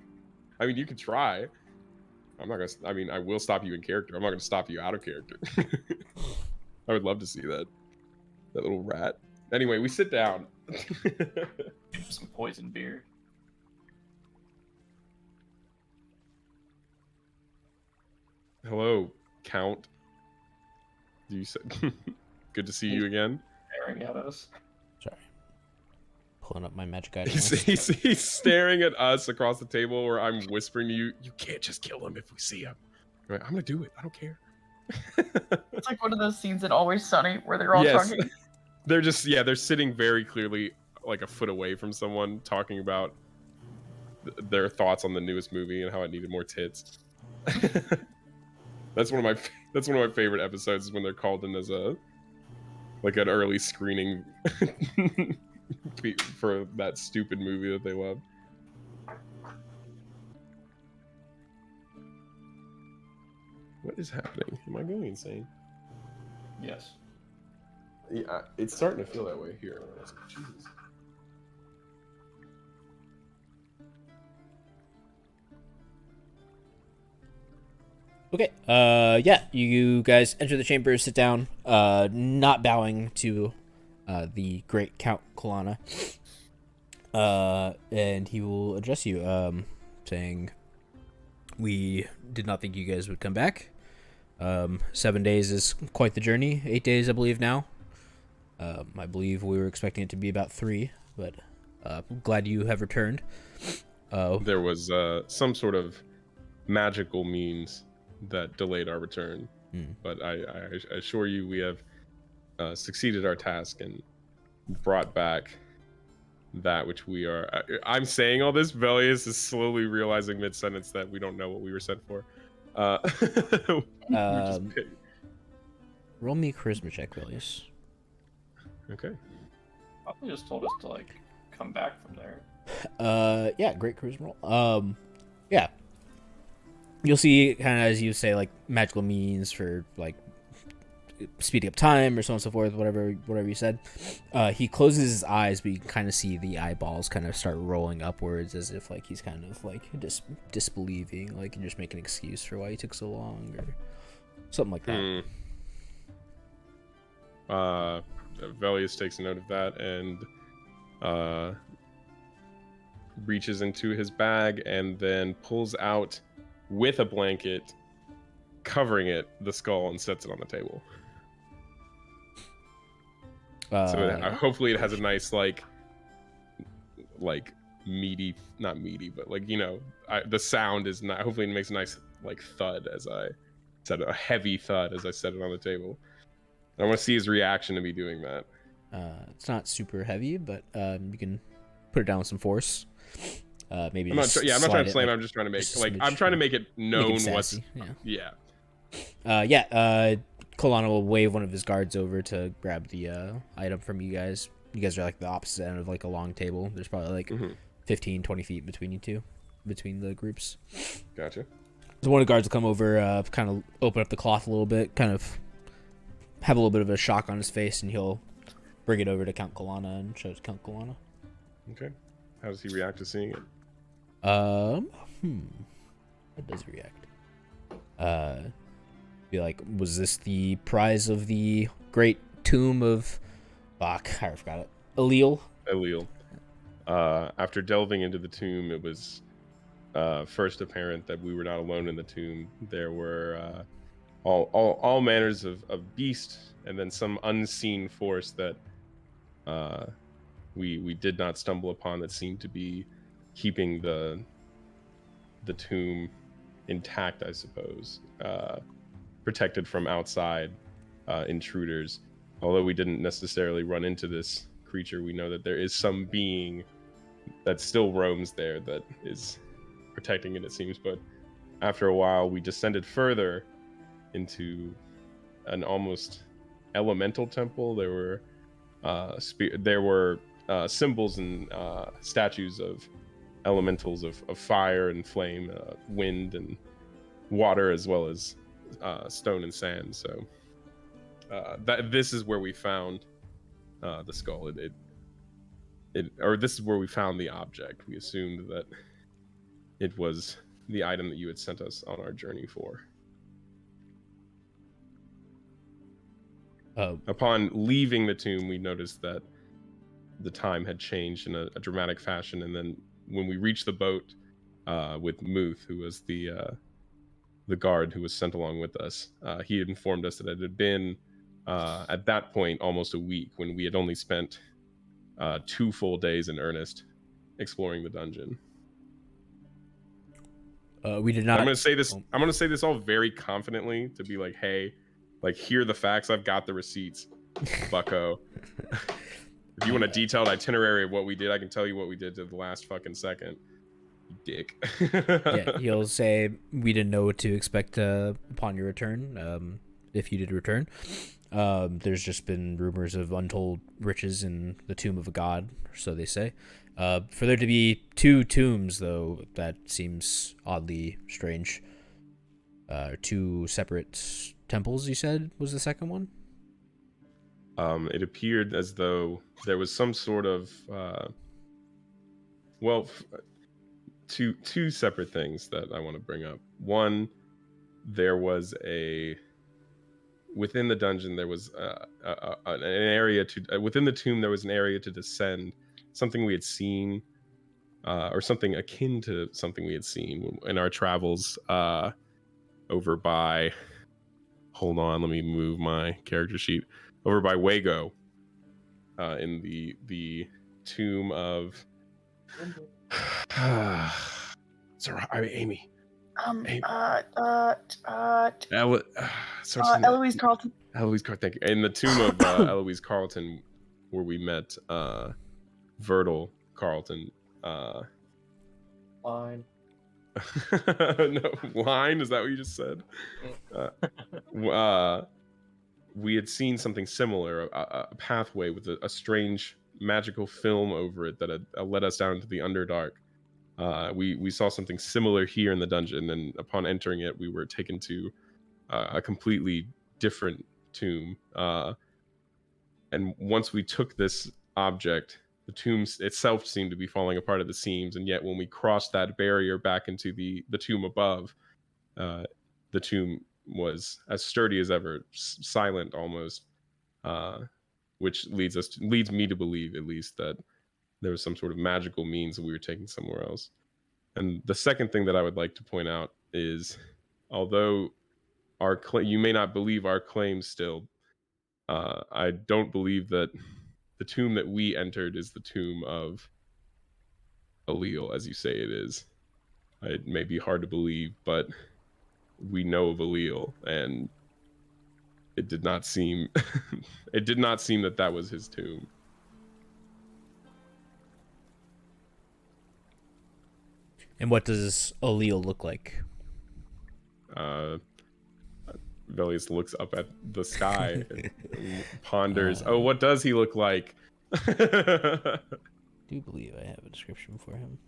I mean, you can try. I'm not gonna. I mean, I will stop you in character. I'm not gonna stop you out of character. I would love to see that little rat. Anyway, we sit down. Some poison beer. Hello, Count. You said good to see you again. Staring at us. Sorry. Pulling up my magic item. He's staring at us across the table where I'm whispering to you, you can't just kill him if we see him. I'm gonna do it. I don't care. It's like one of those scenes in Always Sunny where they're all talking. They're just, they're sitting very clearly like a foot away from someone talking about their thoughts on the newest movie and how it needed more tits. That's one of my favorite episodes is when they're called in as an early screening for that stupid movie that they love. What is happening? Am I going insane? Yes. Yeah, it's starting to feel that way here. Jesus. Okay. Yeah. You guys enter the chamber, sit down. Not bowing to the great Count Colana. And he will address you, saying, "We did not think you guys would come back. 7 days is quite the journey. 8 days, I believe now. I believe we were expecting it to be about 3, but glad you have returned. There was some sort of magical means that delayed our return, but I assure you we have succeeded our task and brought back that which we are. I'm saying all this. Velius is slowly realizing mid-sentence that we don't know what we were sent for. Roll me a charisma check, Vilius. Okay. Probably just told us to like come back from there. Yeah, great charisma roll. Yeah. You'll see, kind of as you say, like magical means for like speeding up time or so on and so forth, whatever you said. He closes his eyes, but you can kind of see the eyeballs kind of start rolling upwards, as if like he's kind of like disbelieving, like and just make an excuse for why he took so long or something like that. Velius takes note of that and reaches into his bag and then pulls out with a blanket covering it the skull and sets it on the table. So hopefully it has a nice like meaty, not meaty, but like, you know, the sound is not, hopefully it makes a nice like thud as I said, a heavy thud as I set it on the table. I want to see his reaction to me doing that. It's not super heavy, but you can put it down with some force. Maybe I'm not trying to slam it. like, I'm just trying to make just like smidge, I'm trying to make it known make it what's sassy, yeah. Colana will wave one of his guards over to grab the item from you guys. You guys are like the opposite end of like a long table. There's probably like 15, 20 feet between you two, between the groups. Gotcha. So one of the guards will come over, kind of open up the cloth a little bit, kind of have a little bit of a shock on his face, and he'll bring it over to Count Colana and show it to Count Colana. Okay. How does he react to seeing it? How does he react? Be like, was this the prize of the great tomb of... Fuck, I forgot it. Allele? Allele. After delving into the tomb, it was first apparent that we were not alone in the tomb. There were all manners of beast, and then some unseen force that we did not stumble upon that seemed to be keeping the tomb intact, I suppose, protected from outside intruders. Although we didn't necessarily run into this creature, we know that there is some being that still roams there that is protecting it, it seems. But after a while, we descended further into an almost elemental temple. There were symbols and statues of elementals of fire and flame, wind and water, as well as stone and sand. So this is where we found the skull. This is where we found the object. We assumed that it was the item that you had sent us on our journey for. Upon leaving the tomb, we noticed that the time had changed in a dramatic fashion, and then when we reached the boat with Muth, who was the guard who was sent along with us, he had informed us that it had been at that point almost a week, when we had only spent 2 full days in earnest exploring the dungeon. We did not. I'm gonna say this all very confidently to be like, hey, like, here are the facts. I've got the receipts, bucko. If you want a detailed itinerary of what we did, I can tell you what we did to the last fucking second. You dick. Yeah, he'll say we didn't know what to expect upon your return. If you did return, there's just been rumors of untold riches in the tomb of a god, so they say. For there to be 2 tombs, though, that seems oddly strange. 2 separate temples, you said, was the second one? It appeared as though there was some sort of two separate things that I want to bring up. One, there was within the dungeon there was an area within the tomb there was an area to descend, something we had seen, or something akin to something we had seen in our travels over by. Hold on, let me move my character sheet. Over by Wago. in the tomb of Sorry, Amy. Amy. Eloise Carlton. Eloise Carlton, thank you. In the tomb of Eloise Carlton, where we met Virgil Carlton. Fine. No, line? Is that what you just said? We had seen something similar, a pathway with a strange magical film over it that had led us down into the Underdark. We saw something similar here in the dungeon, and upon entering it, we were taken to a completely different tomb. And once we took this object, the tomb itself seemed to be falling apart at the seams, and yet when we crossed that barrier back into the tomb above, the tomb was as sturdy as ever, silent almost, which leads me to believe, at least, that there was some sort of magical means that we were taken somewhere else. And the second thing that I would like to point out is, although you may not believe our claims still, I don't believe that the tomb that we entered is the tomb of Allele, as you say it is. It may be hard to believe, but we know of Allele, and it did not seem that was his tomb. And what does Allele look like? Velius looks up at the sky and ponders, oh, what does he look like? I do believe I have a description for him.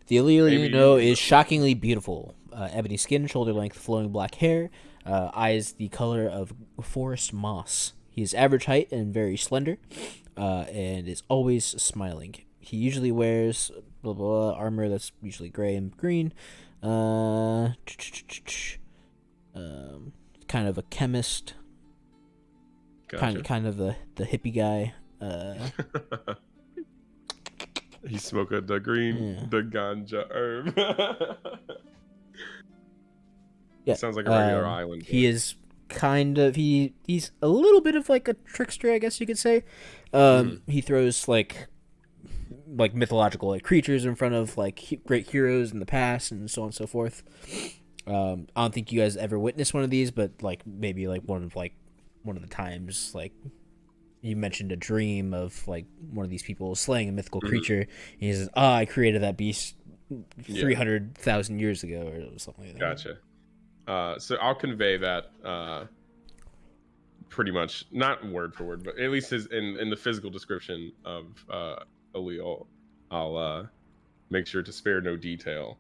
The Allele you know is shockingly beautiful. Ebony skin, shoulder-length flowing black hair, eyes the color of forest moss. He is average height and very slender, and is always smiling. He usually wears blah, blah, blah, armor that's usually gray and green. Kind of a chemist. Gotcha. Kind of the hippie guy. He smoked the ganja herb. Yeah, sounds like a regular island. He is he's a little bit of like a trickster, I guess you could say. He throws like mythological like creatures in front of like great heroes in the past and so on and so forth. I don't think you guys ever witnessed one of these, but like maybe like one of the times like you mentioned a dream of like one of these people slaying a mythical creature, and he says, I created that beast 300,000 years ago or something like that. Gotcha. So I'll convey that pretty much, not word for word, but at least in the physical description of Allele. I'll make sure to spare no detail,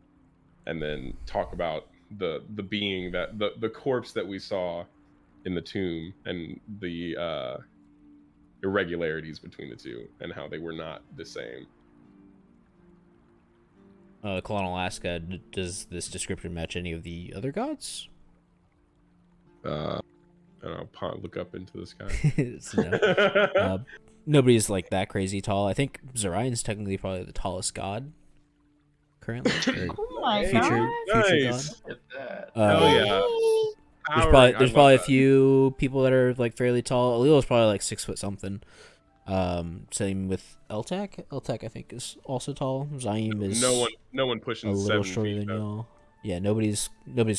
and then talk about the being that the corpse that we saw in the tomb, and the irregularities between the two, and how they were not the same. Colonel Alaska, does this description match any of the other gods? And I'll look up into the sky. No. Nobody's like that crazy tall. I think Zorion's technically probably the tallest god currently. Oh my future Nice. god. Get that. Hell yeah. There's probably a few people that are like fairly tall. Allele is probably like 6 foot something. Same with Eltak. Eltak I think is also tall. Zaim is no one pushing a little 7 shorter feet, than though. y'all. Yeah, nobody's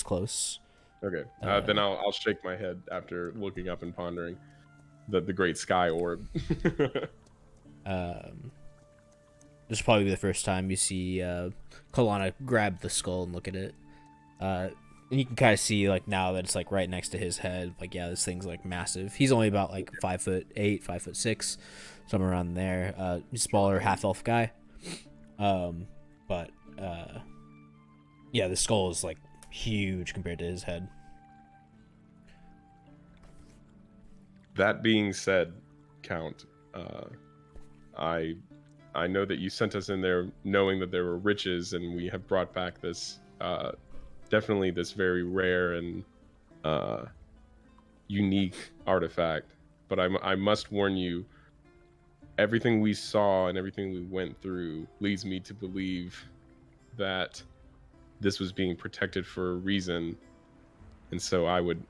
close. Okay, then I'll shake my head after looking up and pondering the great Sky Orb. This will probably be the first time you see Kalana grab the skull and look at it. And you can kind of see like now that it's like right next to his head. Like, yeah, this thing's like massive. He's only about like 5'8", 5'6", somewhere around there. He's a smaller half elf guy. But yeah, the skull is like huge compared to his head. That being said, Count, I know that you sent us in there knowing that there were riches, and we have brought back this definitely this very rare and unique artifact. But I must warn you, everything we saw and everything we went through leads me to believe that this was being protected for a reason. And so I would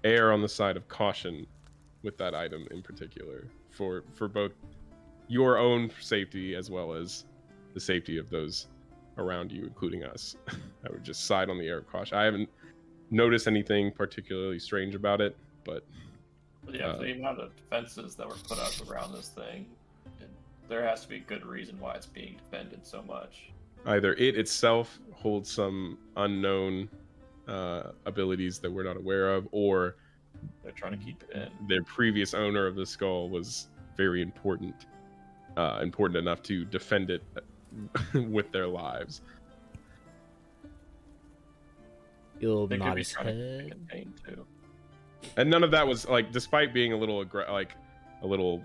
err on the side of caution with that item in particular for both your own safety as well as the safety of those around you, including us. I would just side on the air of caution. I haven't noticed anything particularly strange about it, but Yeah, for the amount of defenses that were put up around this thing, there has to be a good reason why it's being defended so much. either it itself holds some unknown abilities that we're not aware of, or They're trying to keep it in. their previous owner of the skull was very important enough to defend it with their lives. You'll They could nod be his trying to head. keep it contained too. And none of that was like, despite being a little a little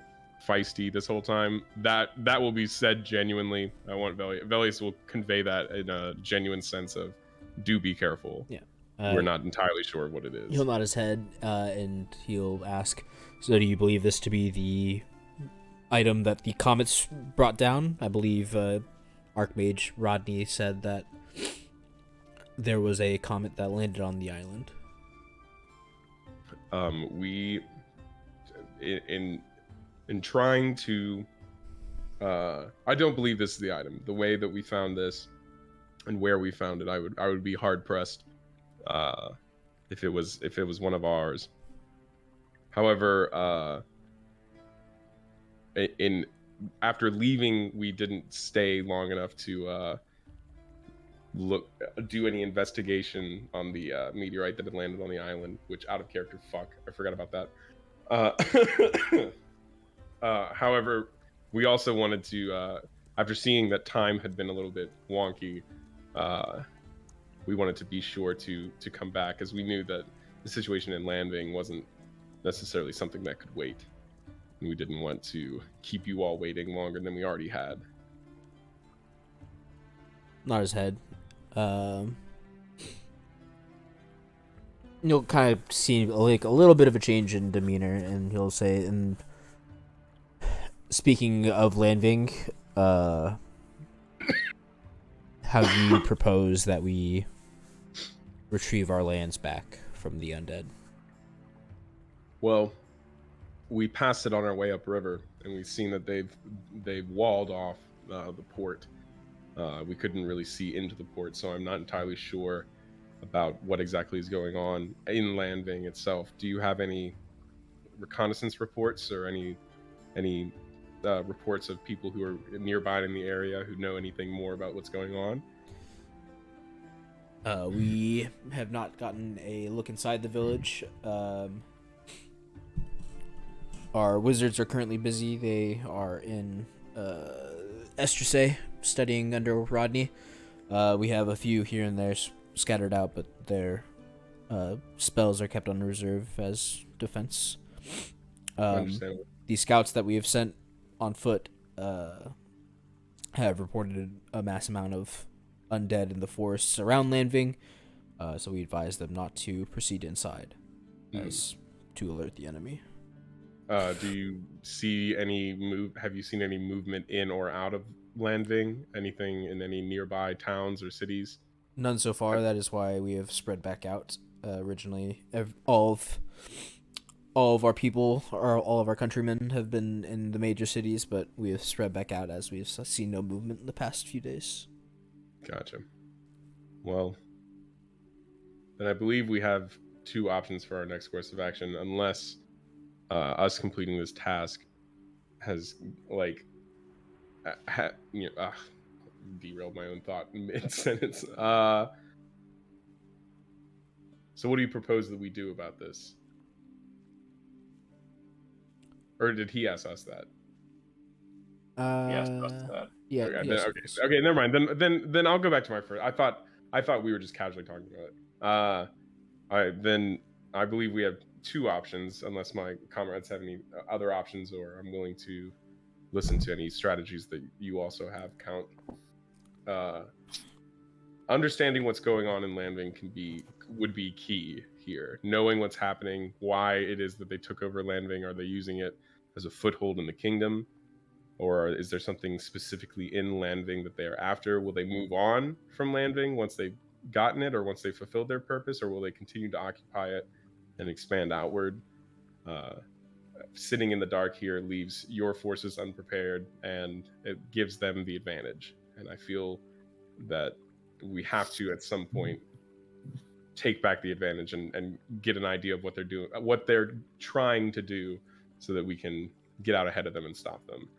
feisty this whole time, that will be said genuinely. I want Velius will convey that in a genuine sense of, do be careful. Yeah. We're not entirely sure what it is. He'll nod his head, and he'll ask, so do you believe this to be the item that the comets brought down? I believe Archmage Rodney said that there was a comet that landed on the island. We, in trying to, I don't believe this is the item. The way that we found this and where we found it, I would be hard pressed if it was one of ours. However, after leaving, we didn't stay long enough to do any investigation on the meteorite that had landed on the island, which, out of character, I forgot about that. However, we also wanted to, after seeing that time had been a little bit wonky, we wanted to be sure to come back, as we knew that the situation in Landing wasn't necessarily something that could wait. And we didn't want to keep you all waiting longer than we already had. Nod his head. You'll kind of see like a little bit of a change in demeanor, and he'll say, and speaking of Landing, how do you propose that we retrieve our lands back from the undead? Well, we passed it on our way upriver, and we've seen that they've walled off the port. We couldn't really see into the port, so I'm not entirely sure about what exactly is going on in Landing itself. Do you have any reconnaissance reports or any reports of people who are nearby in the area who know anything more about what's going on? We have not gotten a look inside the village. Our wizards are currently busy. They are in Estrasay studying under Rodney. We have a few here and there scattered out, but their spells are kept on reserve as defense. Understandable. The scouts that we have sent on foot have reported a mass amount of undead in the forests around Landing, so we advise them not to proceed inside, as to alert the enemy. Do you see any have you seen any movement in or out of Landing? Anything in any nearby towns or cities? None so far. That is why we have spread back out. Originally, all of our people, or all of our countrymen, have been in the major cities, but we have spread back out as we have seen no movement in the past few days. Gotcha. Well, then I believe we have two options for our next course of action, unless us completing this task has derailed my own thought mid-sentence. So what do you propose that we do about this? Or did he ask us that? Yes, that's that. Yeah. Okay, yes, okay, never mind. Then I'll go back to my first. I thought we were just casually talking about it. I believe we have two options, unless my comrades have any other options, or I'm willing to listen to any strategies that you also have, Count. Understanding what's going on in Landing would be key here. Knowing what's happening, why it is that they took over Landing. Are they using it as a foothold in the kingdom? Or is there something specifically in Landing that they are after? Will they move on from Landing once they've gotten it, or once they've fulfilled their purpose, or will they continue to occupy it and expand outward. Sitting in the dark here leaves your forces unprepared, and it gives them the advantage. And I feel that we have to, at some point, take back the advantage and get an idea of what they're doing, what they're trying to do, so that we can get out ahead of them and stop them.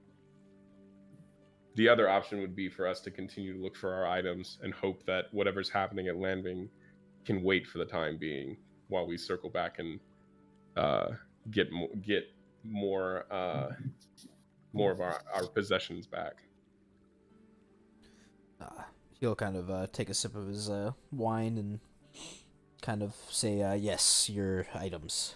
The other option would be for us to continue to look for our items and hope that whatever's happening at Landing can wait for the time being while we circle back and get more of our possessions back. He'll kind of take a sip of his wine and kind of say, yes, your items.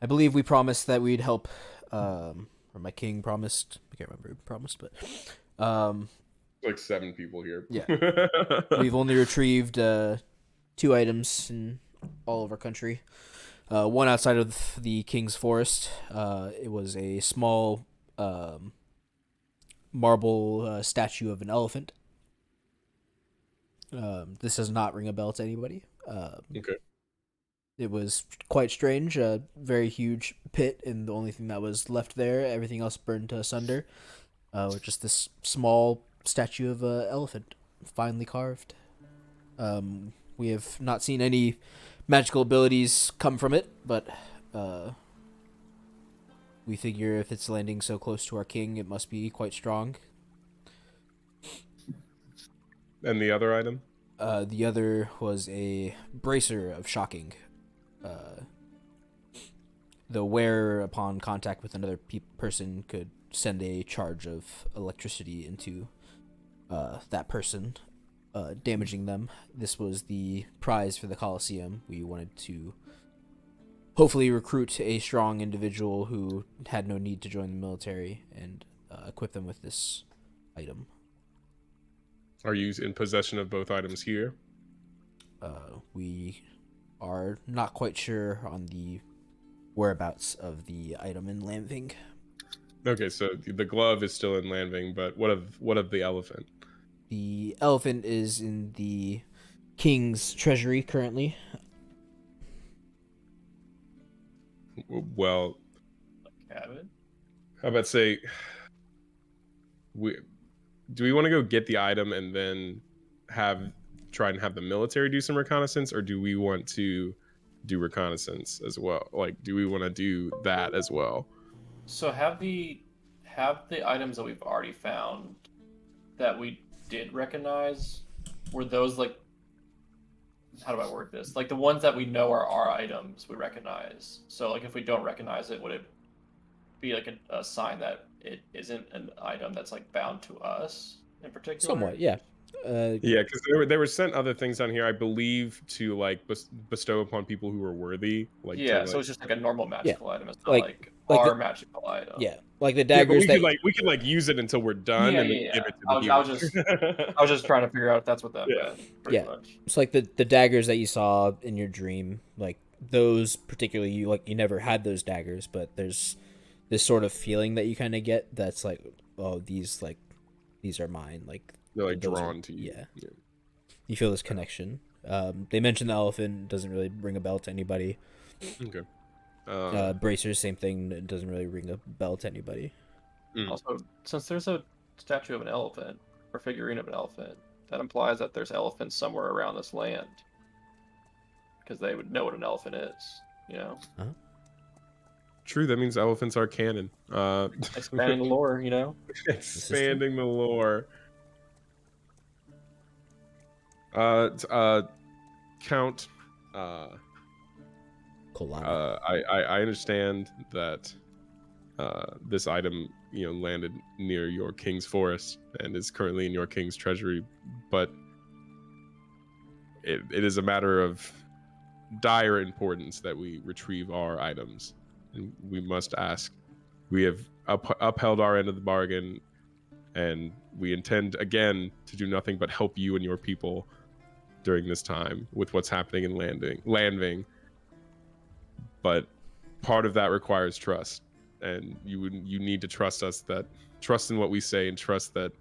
I believe we promised that we'd help, or my king promised. I can't remember who promised, but Like 7 people here. Yeah. We've only retrieved 2 items in all of our country. One outside of the King's Forest. It was a small marble statue of an elephant. This does not ring a bell to anybody. Okay. It was quite strange. A very huge pit, and the only thing that was left there, everything else burned to asunder. With just this small statue of an elephant, finely carved. We have not seen any magical abilities come from it, but we figure if it's landing so close to our king, it must be quite strong. And the other item? The other was a bracer of shocking. The wearer, upon contact with another person, could send a charge of electricity into that person, damaging them. This was the prize for the Colosseum. We wanted to hopefully recruit a strong individual who had no need to join the military and equip them with this item. Are you in possession of both items here? We are not quite sure on the whereabouts of the item in Landving. Okay, so the glove is still in Landving, but what of the elephant? The elephant is in the king's treasury currently. Well, Cabin? how about say do we want to go get the item and then try and have the military do some reconnaissance, or do we want to do reconnaissance as well? Like, do we want to do that as well? So have the items that we've already found that we did recognize, were those like, how do I word this? Like the ones that we know are our items we recognize. So like if we don't recognize it, would it be like a sign that it isn't an item that's like bound to us in particular? Somewhat, yeah. Yeah, because they were sent other things on here, I believe, to like bestow upon people who were worthy. Like, yeah, to, so it's just like a normal magical item. It's not like our the, magical item. Yeah, like the yeah, but daggers we could use it until we're done and then give it to the I was just trying to figure out if that's what that meant. Pretty much. It's like the daggers that you saw in your dream, like those particularly, you never had those daggers, but there's this sort of feeling that you kind of get that's like, oh, these are mine. Like they're like drawn to you. Yeah. You feel this connection. They mentioned the elephant, doesn't really ring a bell to anybody. Okay. Bracers, same thing, it doesn't really ring a bell to anybody. Also, since there's a statue of an elephant or figurine of an elephant, that implies that there's elephants somewhere around this land, because they would know what an elephant is, you know. True, that means elephants are canon. Expanding the lore, you know. Expanding the lore. Count. I understand that this item, landed near your king's forest and is currently in your king's treasury, but it is a matter of dire importance that we retrieve our items, and we must ask. We have upheld our end of the bargain, and we intend again to do nothing but help you and your people during this time with what's happening in Landving. But part of that requires trust, and you need to trust in what we say, and trust that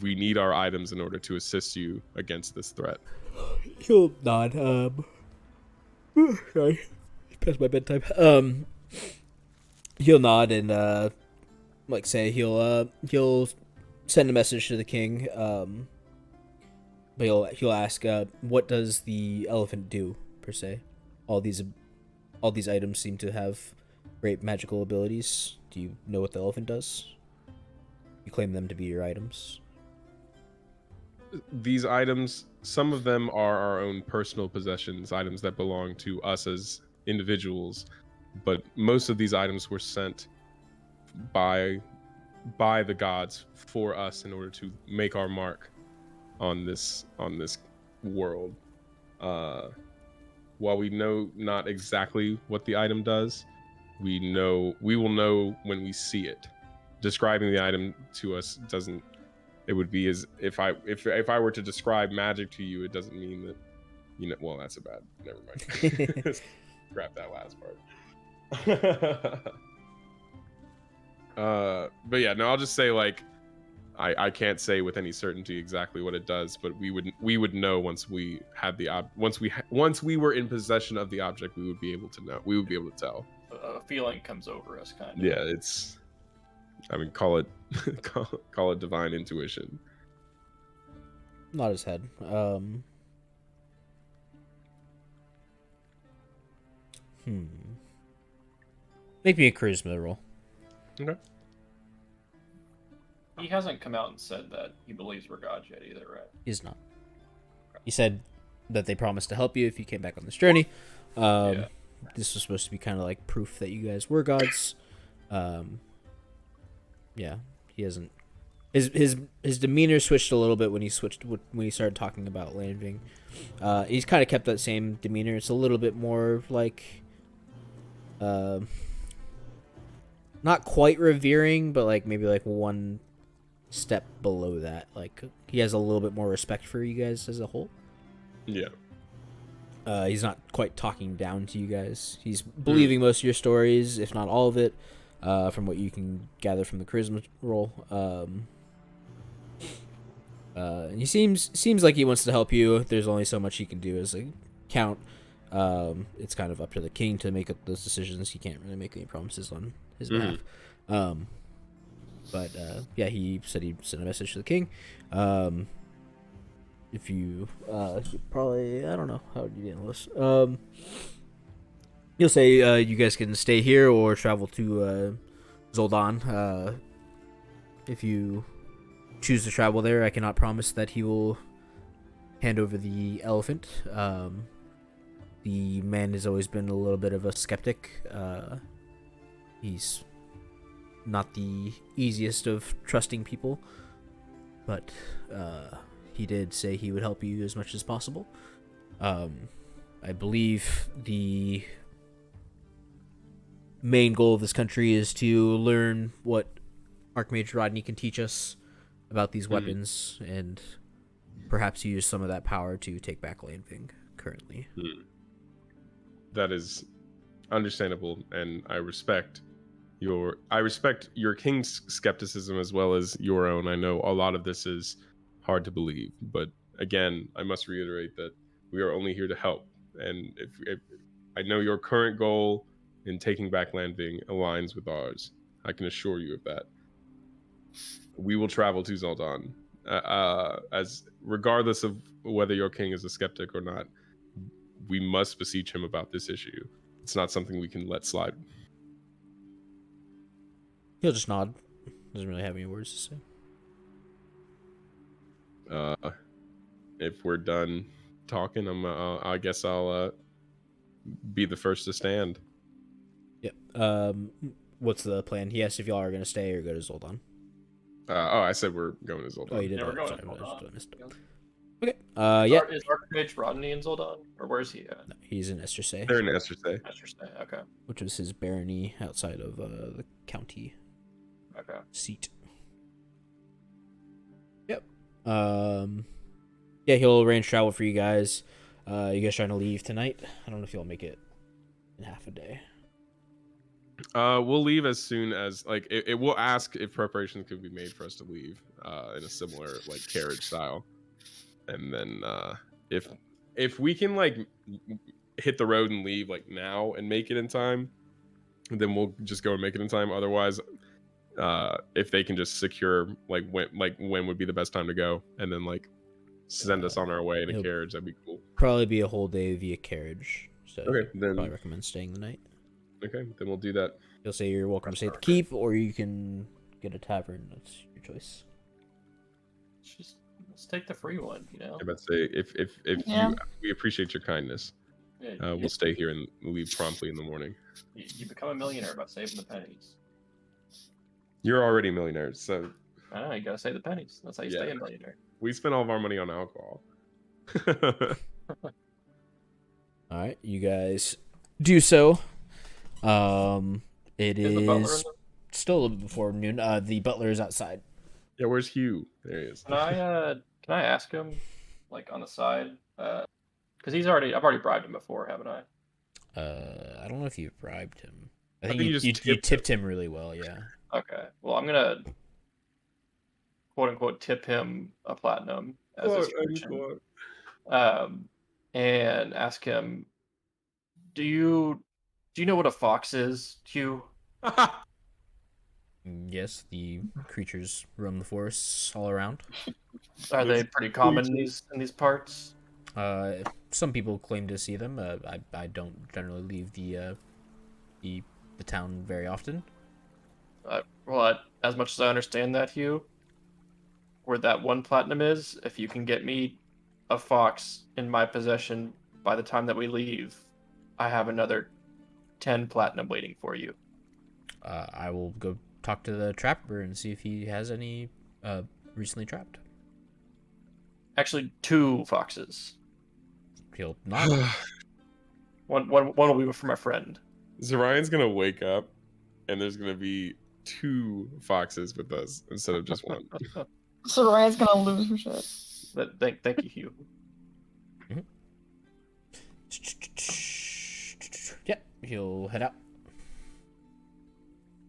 we need our items in order to assist you against this threat. He'll nod. Sorry, past my bedtime. He'll nod and like say he'll send a message to the king. But he'll ask, what does the elephant do per se? All these items seem to have great magical abilities. Do you know what the elephant does? You claim them to be your items. These items, some of them are our own personal possessions, items that belong to us as individuals, but most of these items were sent by the gods for us in order to make our mark on this world. While we know not exactly what the item does, we will know when we see it. Describing the item to us doesn't. It would be as if I were to describe magic to you, it doesn't mean that well, that's a bad. Never mind. Scrap that last part. But yeah, no, I'll just say like I can't say with any certainty exactly what it does, but we would know once we had once we were in possession of the object, we would be able to know. We would be able to tell. A feeling comes over us, kind of. Yeah, it's. I mean, call it call it divine intuition. Not his head. Make me a charisma roll. Okay. He hasn't come out and said that he believes we're gods yet either, right? He's not. He said that they promised to help you if you came back on this journey. Yeah. This was supposed to be kind of like proof that you guys were gods. Yeah, he hasn't. His demeanor switched a little bit when he started talking about landing. He's kind of kept that same demeanor. It's a little bit more like, not quite revering, but like maybe like one step below that. Like he has a little bit more respect for you guys as a whole. Yeah. He's not quite talking down to you guys. He's believing most of your stories, if not all of it, from what you can gather from the charisma roll. He seems like he wants to help you. There's only so much he can do as a count. It's kind of up to the king to make those decisions. He can't really make any promises on his behalf. But yeah, he said he'd send a message to the king. If you probably, I don't know, how would you handle this? He'll say you guys can stay here or travel to Zoldan. If you choose to travel there, I cannot promise that he will hand over the elephant. The man has always been a little bit of a skeptic. He's not the easiest of trusting people, but he did say he would help you as much as possible. I believe the main goal of this country is to learn what Archmage Rodney can teach us about these weapons, and perhaps use some of that power to take back Landving currently. That is understandable, and I respect your king's skepticism as well as your own. I know a lot of this is hard to believe, but again, I must reiterate that we are only here to help. And if I know your current goal in taking back Landving aligns with ours, I can assure you of that. We will travel to Zoldan, as regardless of whether your king is a skeptic or not. We must beseech him about this issue. It's not something we can let slide. He'll just nod. Doesn't really have any words to say. If we're done talking, I guess I'll be the first to stand. Yep. What's the plan? He asked if y'all are gonna stay or go to Zoldan. I said we're going to Zoldan. Oh, you did. Yeah, we're going Sorry, to I Zoldan. missed it. Okay. Yeah. Is Archmage Rodney in Zoldan? Or where's he at? No, he's in Estersay, They're in Estersay. Interesting. Okay. which was his barony outside of the county Okay. seat. Yep. Yeah, he'll arrange travel for you guys. You guys trying to leave tonight? I don't know if you'll make it in half a day. We'll leave as soon as it will ask if preparations could be made for us to leave in a similar carriage style, and then if we can hit the road and leave like now and make it in time, then we'll just go and make it in time. Otherwise, if they can just secure like when would be the best time to go, and then like send us on our way in a It'll carriage, that'd be cool. Probably be a whole day via carriage. So Okay, then probably recommend staying the night. okay, then we'll do that. You'll say you're welcome to stay at the keep, or you can get a tavern. That's your choice. Just let's take the free one, you know. I'm about to say if Yeah. we appreciate your kindness. Yeah, We'll stay here and leave promptly in the morning. you become a millionaire by saving the pennies. You're already millionaires, so I know, you gotta save the pennies. That's how you stay Yeah. a millionaire. we spend all of our money on alcohol. All right, you guys do so. It Is the butler in is the- still a little bit before noon. The butler is outside. Yeah, where's Hugh? There he is. Can I ask him, like on the side, because I've already bribed him before, haven't I? I don't know if you bribed him. I think think you you just tipped him really well. Yeah. Okay. Well, I'm gonna quote unquote tip him a platinum as his commission. And ask him, do you know what a fox is, Hugh? Yes, the creatures roam the forests all around. Are they pretty common in these parts? Some people claim to see them. I don't generally leave the town very often. Well, as much as I understand that, Hugh, where that one platinum is, if you can get me a fox in my possession by the time that we leave, I have another 10 platinum waiting for you. I will go talk to the trapper and see if he has any recently trapped. Actually, 2 foxes. He'll not. One will be for my friend. Zorion's gonna wake up, and there's gonna be 2 foxes with us instead of just one. Soraya's gonna lose her shit. But thank you, Hugh. Yep, he'll head out.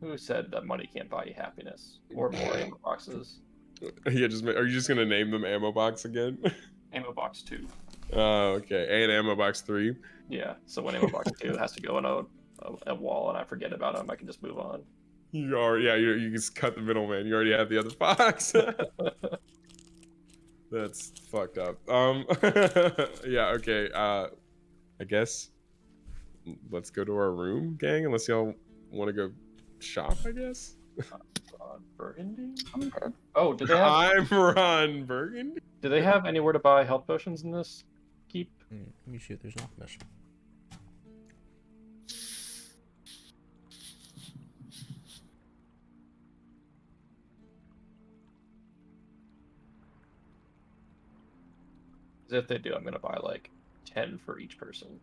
Who said that money can't buy you happiness or more ammo boxes? Yeah, are you just gonna name them ammo box again? Ammo box 2. Oh, okay. And ammo box 3. Yeah, so when ammo box 2 has to go in a wall and I forget about him, I can just move on. You just cut the middleman. You already have the other fox. That's fucked up. Yeah, okay. I guess let's go to our room, gang, unless y'all want to go shop, I guess. Burgundy? I'm good. Oh, did they have I'm Ron Burgundy. do they have anywhere to buy health potions in this keep? Let me see if there's an mission. Because if they do, I'm gonna buy like 10 for each person.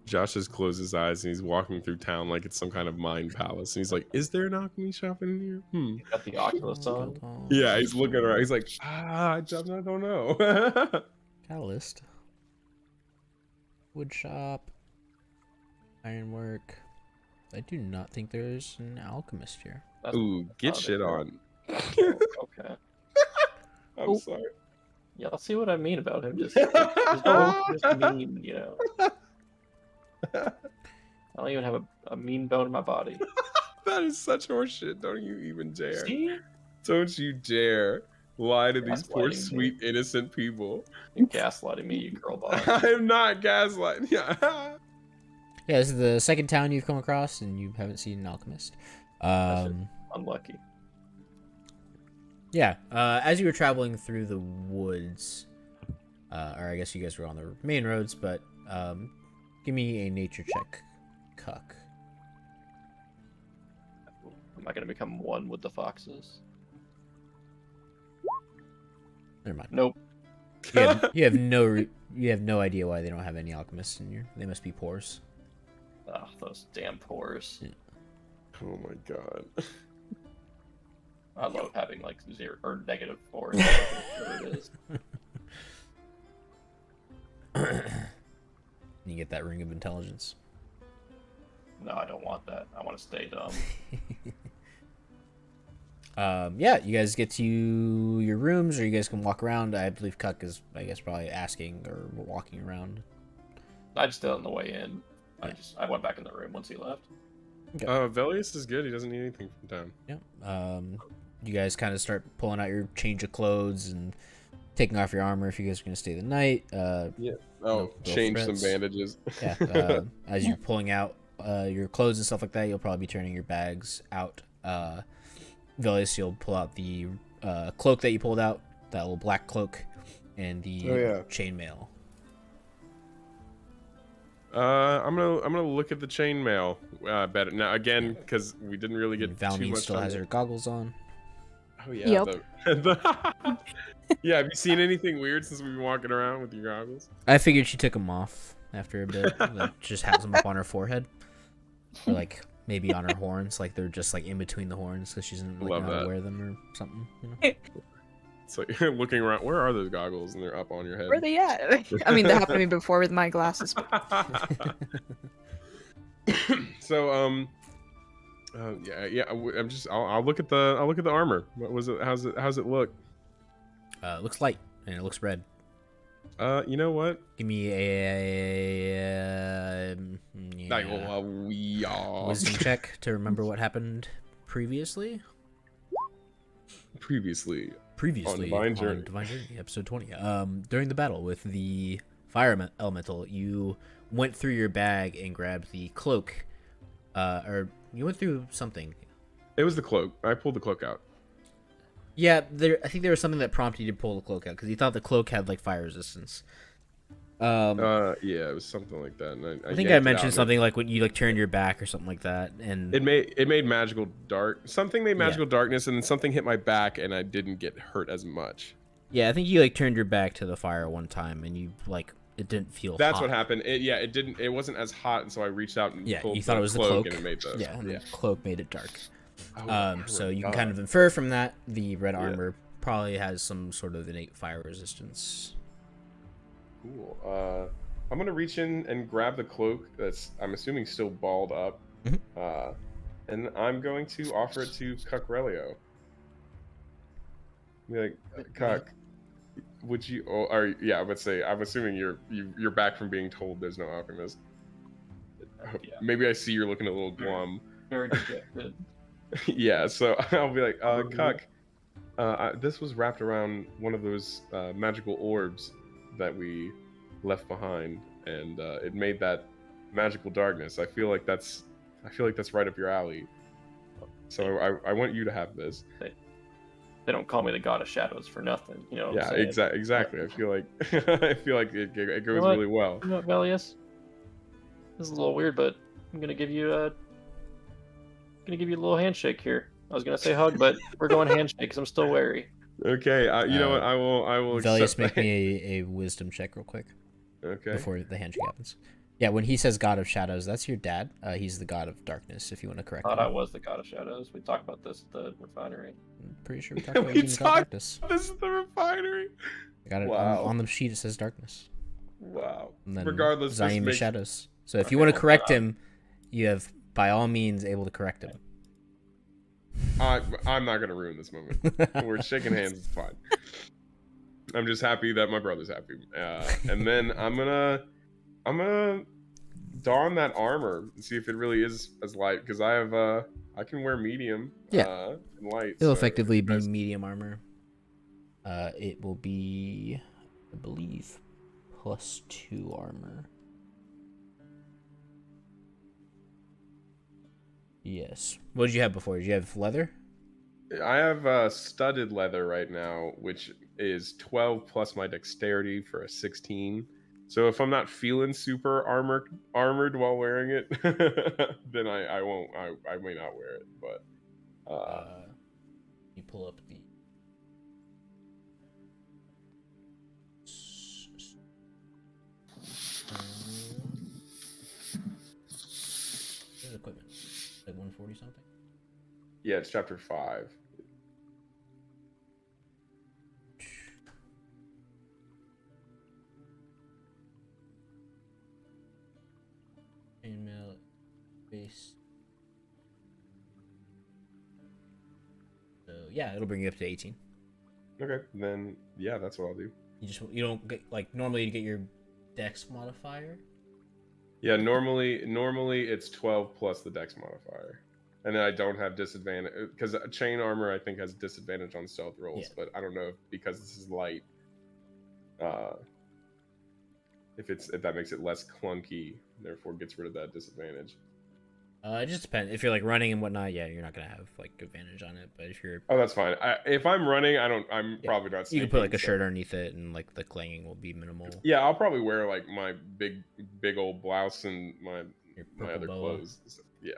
Josh just closed his eyes and he's walking through town like it's some kind of mind palace. And he's like, "Is there an alchemy shop in here?" You got the Oculus on. Yeah, he's looking around. He's like, I don't know. Catalyst. Wood shop. Ironwork. I do not think there's an alchemist here. That's Ooh, get they shit go. on. Okay. I'm Oh. sorry. Yeah, let's see what I mean about him. Just mean, you know. I don't even have a mean bone in my body. That is such horseshit. Don't you even dare. See? Don't you dare lie to these poor, Gaslighting me. sweet, innocent people. You're gaslighting me, you girl boss. I am not gaslighting. Yeah. Yeah, this is the second town you've come across, and you haven't seen an alchemist. Unlucky. Yeah, as you were traveling through the woods, or I guess you guys were on the main roads, but give me a nature check, Cuck. Am I gonna become one with the foxes? Never mind. Nope. You have no idea why they don't have any alchemists in here. They must be pores. Ah, those damn pores. Yeah. Oh my god. I love having like 0 or -4. Whatever it is. You get that ring of intelligence. No, I don't want that. I want to stay dumb. Yeah, you guys get to your rooms, or you guys can walk around. I believe Cuck is, I guess, probably asking or walking around. I just did it on the way in. Yeah. I went back in the room once he left. Velius is good. He doesn't need anything from town. Yeah. You guys kind of start pulling out your change of clothes and taking off your armor if you guys are gonna stay the night. Yeah. No Change some threats. bandages. Yeah. As you're pulling out your clothes and stuff like that, you'll probably be turning your bags out. Velius, you'll pull out the cloak that you pulled out, that little black cloak, and the chainmail. I'm gonna look at the chainmail better now again because we didn't really get too Valmine much still time has her goggles on. Oh yeah. Yep. Yeah. Have you seen anything weird since we've been walking around with your goggles? I figured she took them off after a bit. Like, just has them up on her forehead, or like maybe on her horns, like they're just like in between the horns because she doesn't like, know how to wear them or something. You know? It's like looking around. Where are those goggles? And they're up on your head. Where are they at? I mean, that happened to me before with my glasses. So yeah. I'll look at the armor. What was it? How's it look? It looks light and it looks red. You know what? Give me a wisdom check to remember what happened previously. Previously On Divine Journey, episode 20. During the battle with the fire elemental, you went through your bag and grabbed the cloak. Or you went through something. It was the cloak. I pulled the cloak out. Yeah, I think there was something that prompted you to pull the cloak out because you thought the cloak had like fire resistance. Yeah, it was something like that. And I think I mentioned something like when you like turned your back or something like that, and it made magical dark. Something made magical darkness, and then something hit my back, and I didn't get hurt as much. Yeah, I think you like turned your back to the fire one time, and you like it didn't feel. That's hot. what happened. It didn't. It wasn't as hot, and so I reached out and pulled you thought it was the cloak, and it made the the cloak made it dark. Oh, so you can kind of infer from that the red armor probably has some sort of innate fire resistance. Cool. I'm gonna reach in and grab the cloak that's I'm assuming still balled up, and I'm going to offer it to Cuckrelio. Be like, Cuck, would you? I would say I'm assuming you're back from being told there's no alchemist. Yeah. Maybe I see you're looking a little glum. Very dejected. Yeah, so I'll be like, Cuck, this was wrapped around one of those magical orbs that we left behind, and it made that magical darkness. I feel like that's right up your alley. So I want you to have this. They don't call me the God of Shadows for nothing, you know. Yeah, exactly. I feel like it goes really well. You know what, Velius? This is a little weird, but I'm gonna give you a little handshake here. I was gonna say hug, but we're going handshake because I'm still wary. Okay, you know what? I will. Velius, make me a wisdom check real quick. Okay. Before the handshake happens. Yeah, when he says God of Shadows, that's your dad. He's the God of Darkness, if you want to correct I thought him. I was the God of Shadows. We talked about this at the refinery. I'm pretty sure we talked about being the God of Darkness. This is the refinery. I got it on the sheet. It says Darkness. Wow. And then Regardless, Zaim is Shadows. So if you want to correct him, you have by all means able to correct him. I'm not gonna ruin this moment. We're shaking hands. It's fine. I'm just happy that my brother's happy. And then I'm gonna don that armor and see if it really is as light, because I can wear medium. And light. It'll effectively be medium armor. It will be, I believe, +2 armor. Yes. What did you have before? Did you have leather? I have studded leather right now, which is 12 plus my dexterity for a 16. So if I'm not feeling super armored while wearing it, then I won't. I may not wear it. But you pull up the equipment, like 140 something. Yeah, it's chapter 5. Chainmail. Base. So yeah, it'll bring you up to 18. Okay, then yeah, that's what I'll do. You don't get like normally you get your Dex modifier. Yeah, normally it's 12 plus the Dex modifier, and then I don't have disadvantage because chain armor I think has disadvantage on stealth rolls, Yeah. but I don't know if because this is light, if that makes it less clunky, therefore gets rid of that disadvantage. It just depends. If you're like running and whatnot, yeah, you're not gonna have like advantage on it. But if you're Oh, that's fine. If I'm running, I'm Yeah. probably not. You can put like sneaking, a so- shirt underneath it, and like the clanging will be minimal. Yeah, I'll probably wear like my big old blouse and my Your my purple other boa. clothes. So, yeah.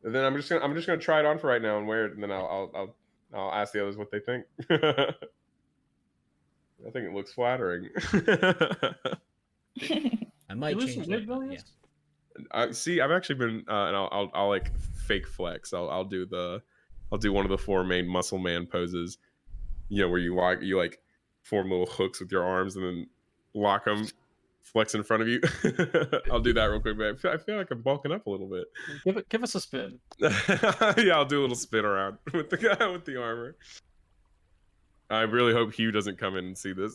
And then I'm just gonna try it on for right now and wear it, and then I'll ask the others what they think. I think it looks flattering. I might You lose change some weight, that. Yeah. Villius? See, I've actually been, and I'll like fake flex. I'll do one of the four main muscle man poses. You know, where you like form little hooks with your arms and then lock them, flex in front of you. I'll do that real quick, but I feel like I'm bulking up a little bit. Give us a spin. Yeah, I'll do a little spin around with the guy with the armor. I really hope Hugh doesn't come in and see this.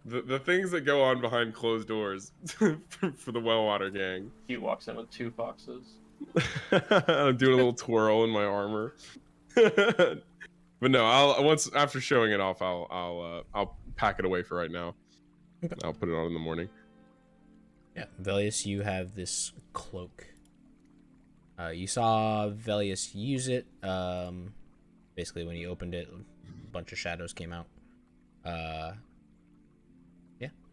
The things that go on behind closed doors for the Wellwater gang. He walks in with 2 foxes. I'm doing a little twirl in my armor. But no, after showing it off, I'll pack it away for right now. Okay. I'll put it on in the morning. Yeah, Velius, you have this cloak. You saw Velius use it. Basically, when he opened it, a bunch of shadows came out. Yeah,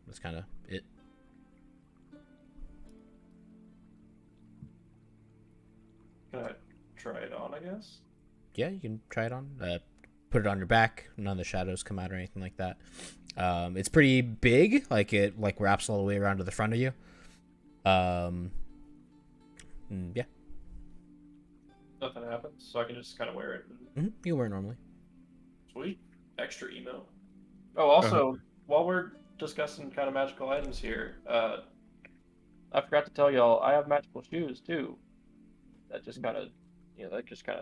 that's kind of it. Can I try it on, I guess? Yeah, you can try it on. Put it on your back. None of the shadows come out or anything like that. It's pretty big. Like it wraps all the way around to the front of you. Yeah. Nothing happens, so I can just kind of wear it. You wear it normally. Sweet. Extra emo. Oh, also, while we're discussing kind of magical items here, I forgot to tell y'all, I have magical shoes too. That just kind of,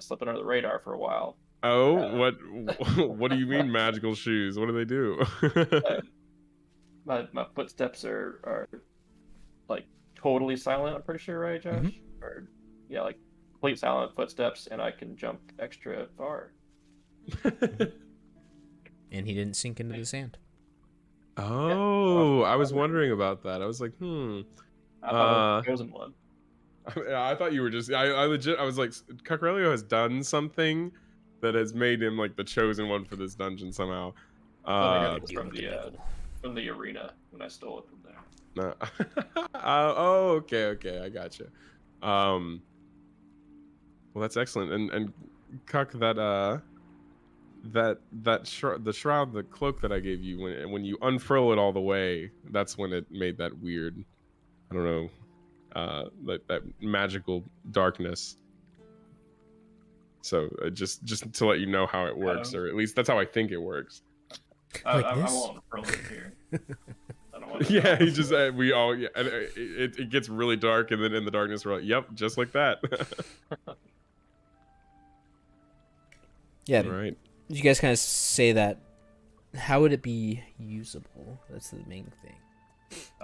slipped under the radar for a while. Oh, what do you mean magical shoes? What do they do? My footsteps are like totally silent. I'm pretty sure, right, Josh? Or yeah, like complete silent footsteps, and I can jump extra far. And he didn't sink into the sand. Oh, I was wondering about that. I was like, I thought I was the chosen one. I thought you were just. I was like, Cucurellio has done something that has made him like the chosen one for this dungeon somehow. I got it from the arena when I stole it from there. Oh, okay, I gotcha. Well, that's excellent. And Cuck, the shroud, the cloak that I gave you, when you unfurl it all the way, that's when it made that weird, I don't know, that magical darkness. So just to let you know how it works, or at least that's how I think it works. Like I this? won't unfurl it here. I don't want to Yeah, he just we all and it gets really dark, and then in the darkness we're like, yep, just like that. Yeah. Right. You guys kind of say that. How would it be usable? That's the main thing.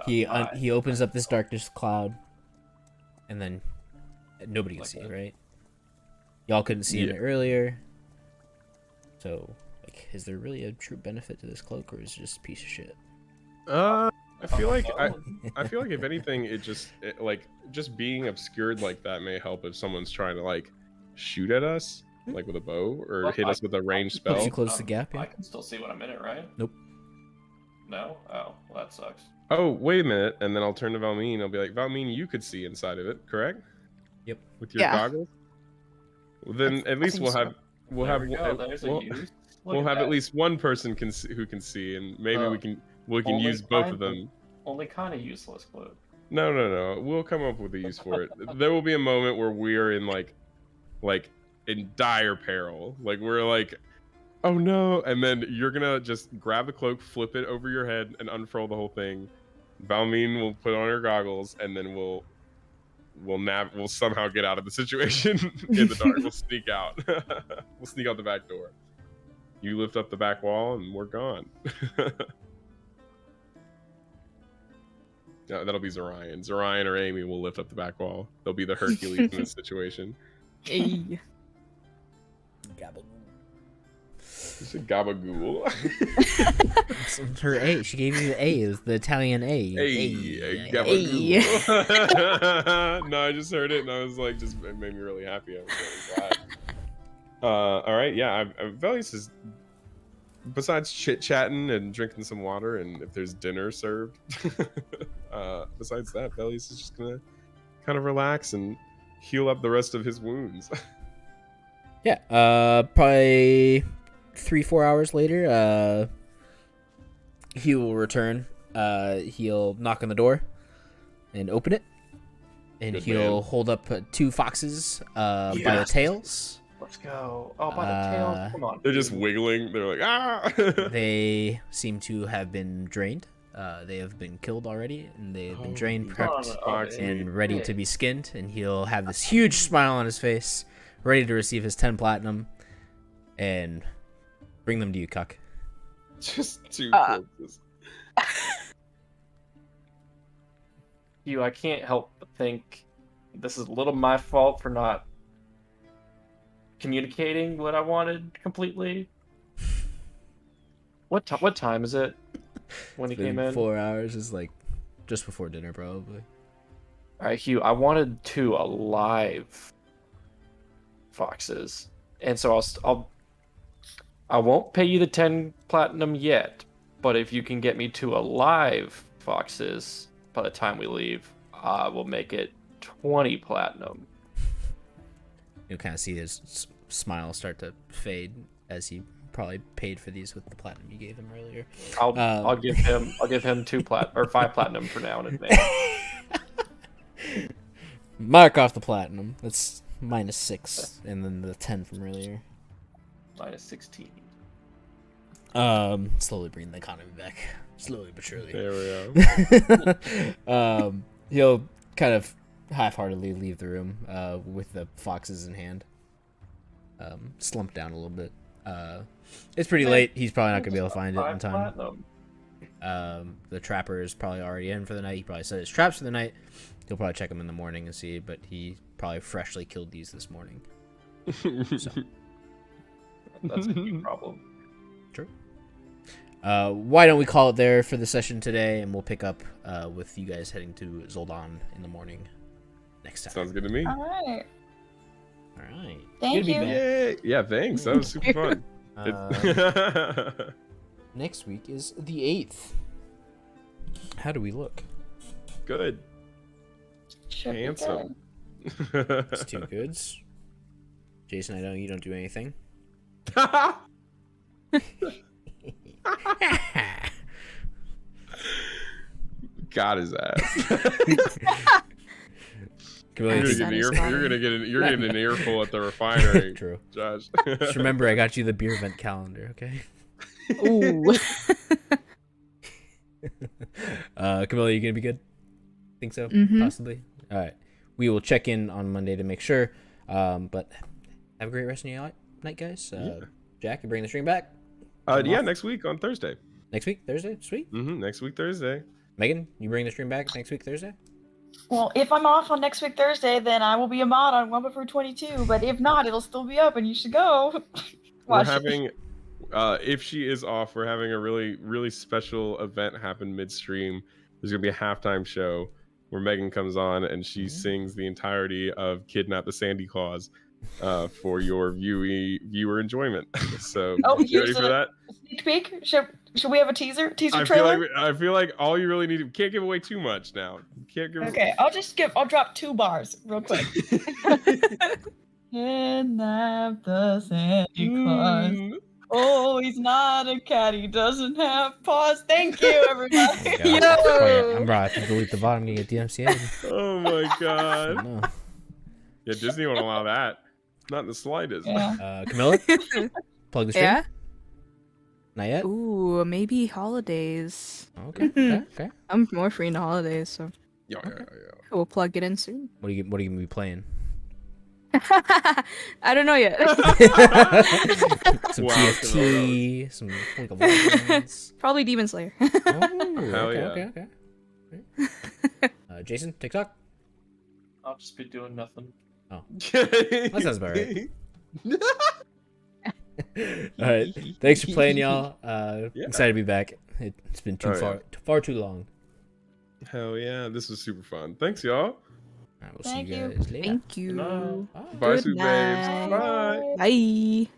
He opens up this darkness cloud, and then nobody can see it, right? Y'all couldn't see it earlier. So, like, is there really a true benefit to this cloak, or is it just a piece of shit? I feel like if anything, like just being obscured like that may help if someone's trying to like shoot at us, like with a bow, or hit us with a ranged Helps spell. you close the gap, yeah. I can still see when I'm in it, right? Nope. No? Oh, well, that sucks. Oh, wait a minute, and then I'll turn to Valmeen. I'll be like, Valmeen, you could see inside of it, correct? Yep. With your goggles. Well, then at least we'll have There we go. There's a use. We'll have at least one person who can see, and maybe we can use both of them. Only kind of useless cloak. No. We'll come up with a use for it. There will be a moment where we're in like in dire peril. Like we're like, oh no, and then you're gonna just grab the cloak, flip it over your head, and unfurl the whole thing, Balmeen will put on her goggles, and then we'll somehow get out of the situation in the dark. We'll sneak out. We'll sneak out the back door. You lift up the back wall, and we're gone. No, that'll be Zorion. Zorion or Amy will lift up the back wall. They'll be the Hercules in this situation. Hey. You said gabagool. It's her A. She gave you the A. It was the Italian A. Hey, gabagool. No, I just heard it and I was like, just it made me really happy. I was really glad. All right, yeah. Velius is, besides chit chatting and drinking some water, and if there's dinner served, besides that, Velius is just gonna kind of relax and heal up the rest of his wounds. Yeah. Probably 3-4 hours later, he will return. He'll knock on the door and open it, and Good he'll man. hold up 2 foxes by the tails. Let's go. Oh, by the tails. Come on. They're just wiggling. They're like, ah. They seem to have been drained. They have been killed already, and they have been drained, prepped, and ready to be skinned. And he'll have this huge smile on his face, ready to receive his 10 platinum, and bring them to you, Cuck. Just 2 corpses. I can't help but think this is a little my fault for not communicating what I wanted completely. What time is it when he came in? 4 hours is like just before dinner, probably. All right, Hugh. I wanted 2 alive foxes, and so I won't pay you the 10 platinum yet, but if you can get me 2 alive foxes by the time we leave, I will make it 20 platinum. You'll kind of see his smile start to fade as he probably paid for these with the platinum you gave him earlier. I'll give him 5 platinum for now in advance. Mark off the platinum. That's -6, and then the 10 from earlier. -16. Slowly bringing the economy back, slowly but surely. There we go. He'll kind of half-heartedly leave the room with the foxes in hand. Slump down a little bit. It's pretty late. He's probably not gonna be able to find it in time. The trapper is probably already in for the night. He probably set his traps for the night. He'll probably check them in the morning and see, but he probably freshly killed these this morning. So. That's a huge problem. True. Why don't we call it there for the session today, and we'll pick up with you guys heading to Zoldan in the morning next time. Sounds good to me. All right. All right. Thank you. Yay. Yeah, thanks. That was super fun. Next week is the 8th. How do we look? Good. Should be Handsome. It's 2 goods. Jason, I know you don't do anything. Got his ass. You're You're getting an earful at the refinery. True. Josh. Just remember, I got you the beer vent calendar, okay? Ooh. Camilla, you gonna be good? Think so? Mhm. Possibly. All right. We will check in on Monday to make sure. But have a great rest of your night, guys. Jack, you bring the stream back? Yeah, next week on Thursday. Next week, Thursday? Sweet. Next week Thursday. Megan, you bring the stream back next week, Thursday? Well, if I'm off on next week Thursday, then I will be a mod on 1.22. But if not, it'll still be up, and you should go. We're having, if she is off, we're having a really, really special event happen midstream. There's gonna be a halftime show where Megan comes on and she sings the entirety of "Kidnap the Sandy Claus" for your viewer enjoyment. So, you ready for that? Sneak peek. Should we have a teaser trailer? I feel like all you really need. We can't give away too much now. Can't give. Okay, I'll drop 2 bars real quick. Kidnap the Sandy Claus. Oh, he's not a cat. He doesn't have paws. Thank you, everybody. I'm bro. I have to delete the bottom to get DMCA. Oh my god. No. Yeah, Disney won't allow that. Not in the slightest. Yeah. Camilla, plug the stream. Yeah. Not yet. Ooh, maybe holidays. Okay. Okay. I'm more free in the holidays, so Yeah. we'll plug it in soon. What are you gonna be playing? I don't know yet. Some Wow, TFT, some League of Legends. Probably Demon Slayer. Oh, Hell okay, yeah. okay. Jason, TikTok. I'll just be doing nothing. Oh, that sounds about right. All right. Thanks for playing, y'all. Yeah. Excited to be back. It's been far too long. Hell yeah, this was super fun. Thanks, y'all. All right, we'll Thank see you you. guys later. Thank you. night. Bye. Bye, Good sweet babes. night. Bye. Bye.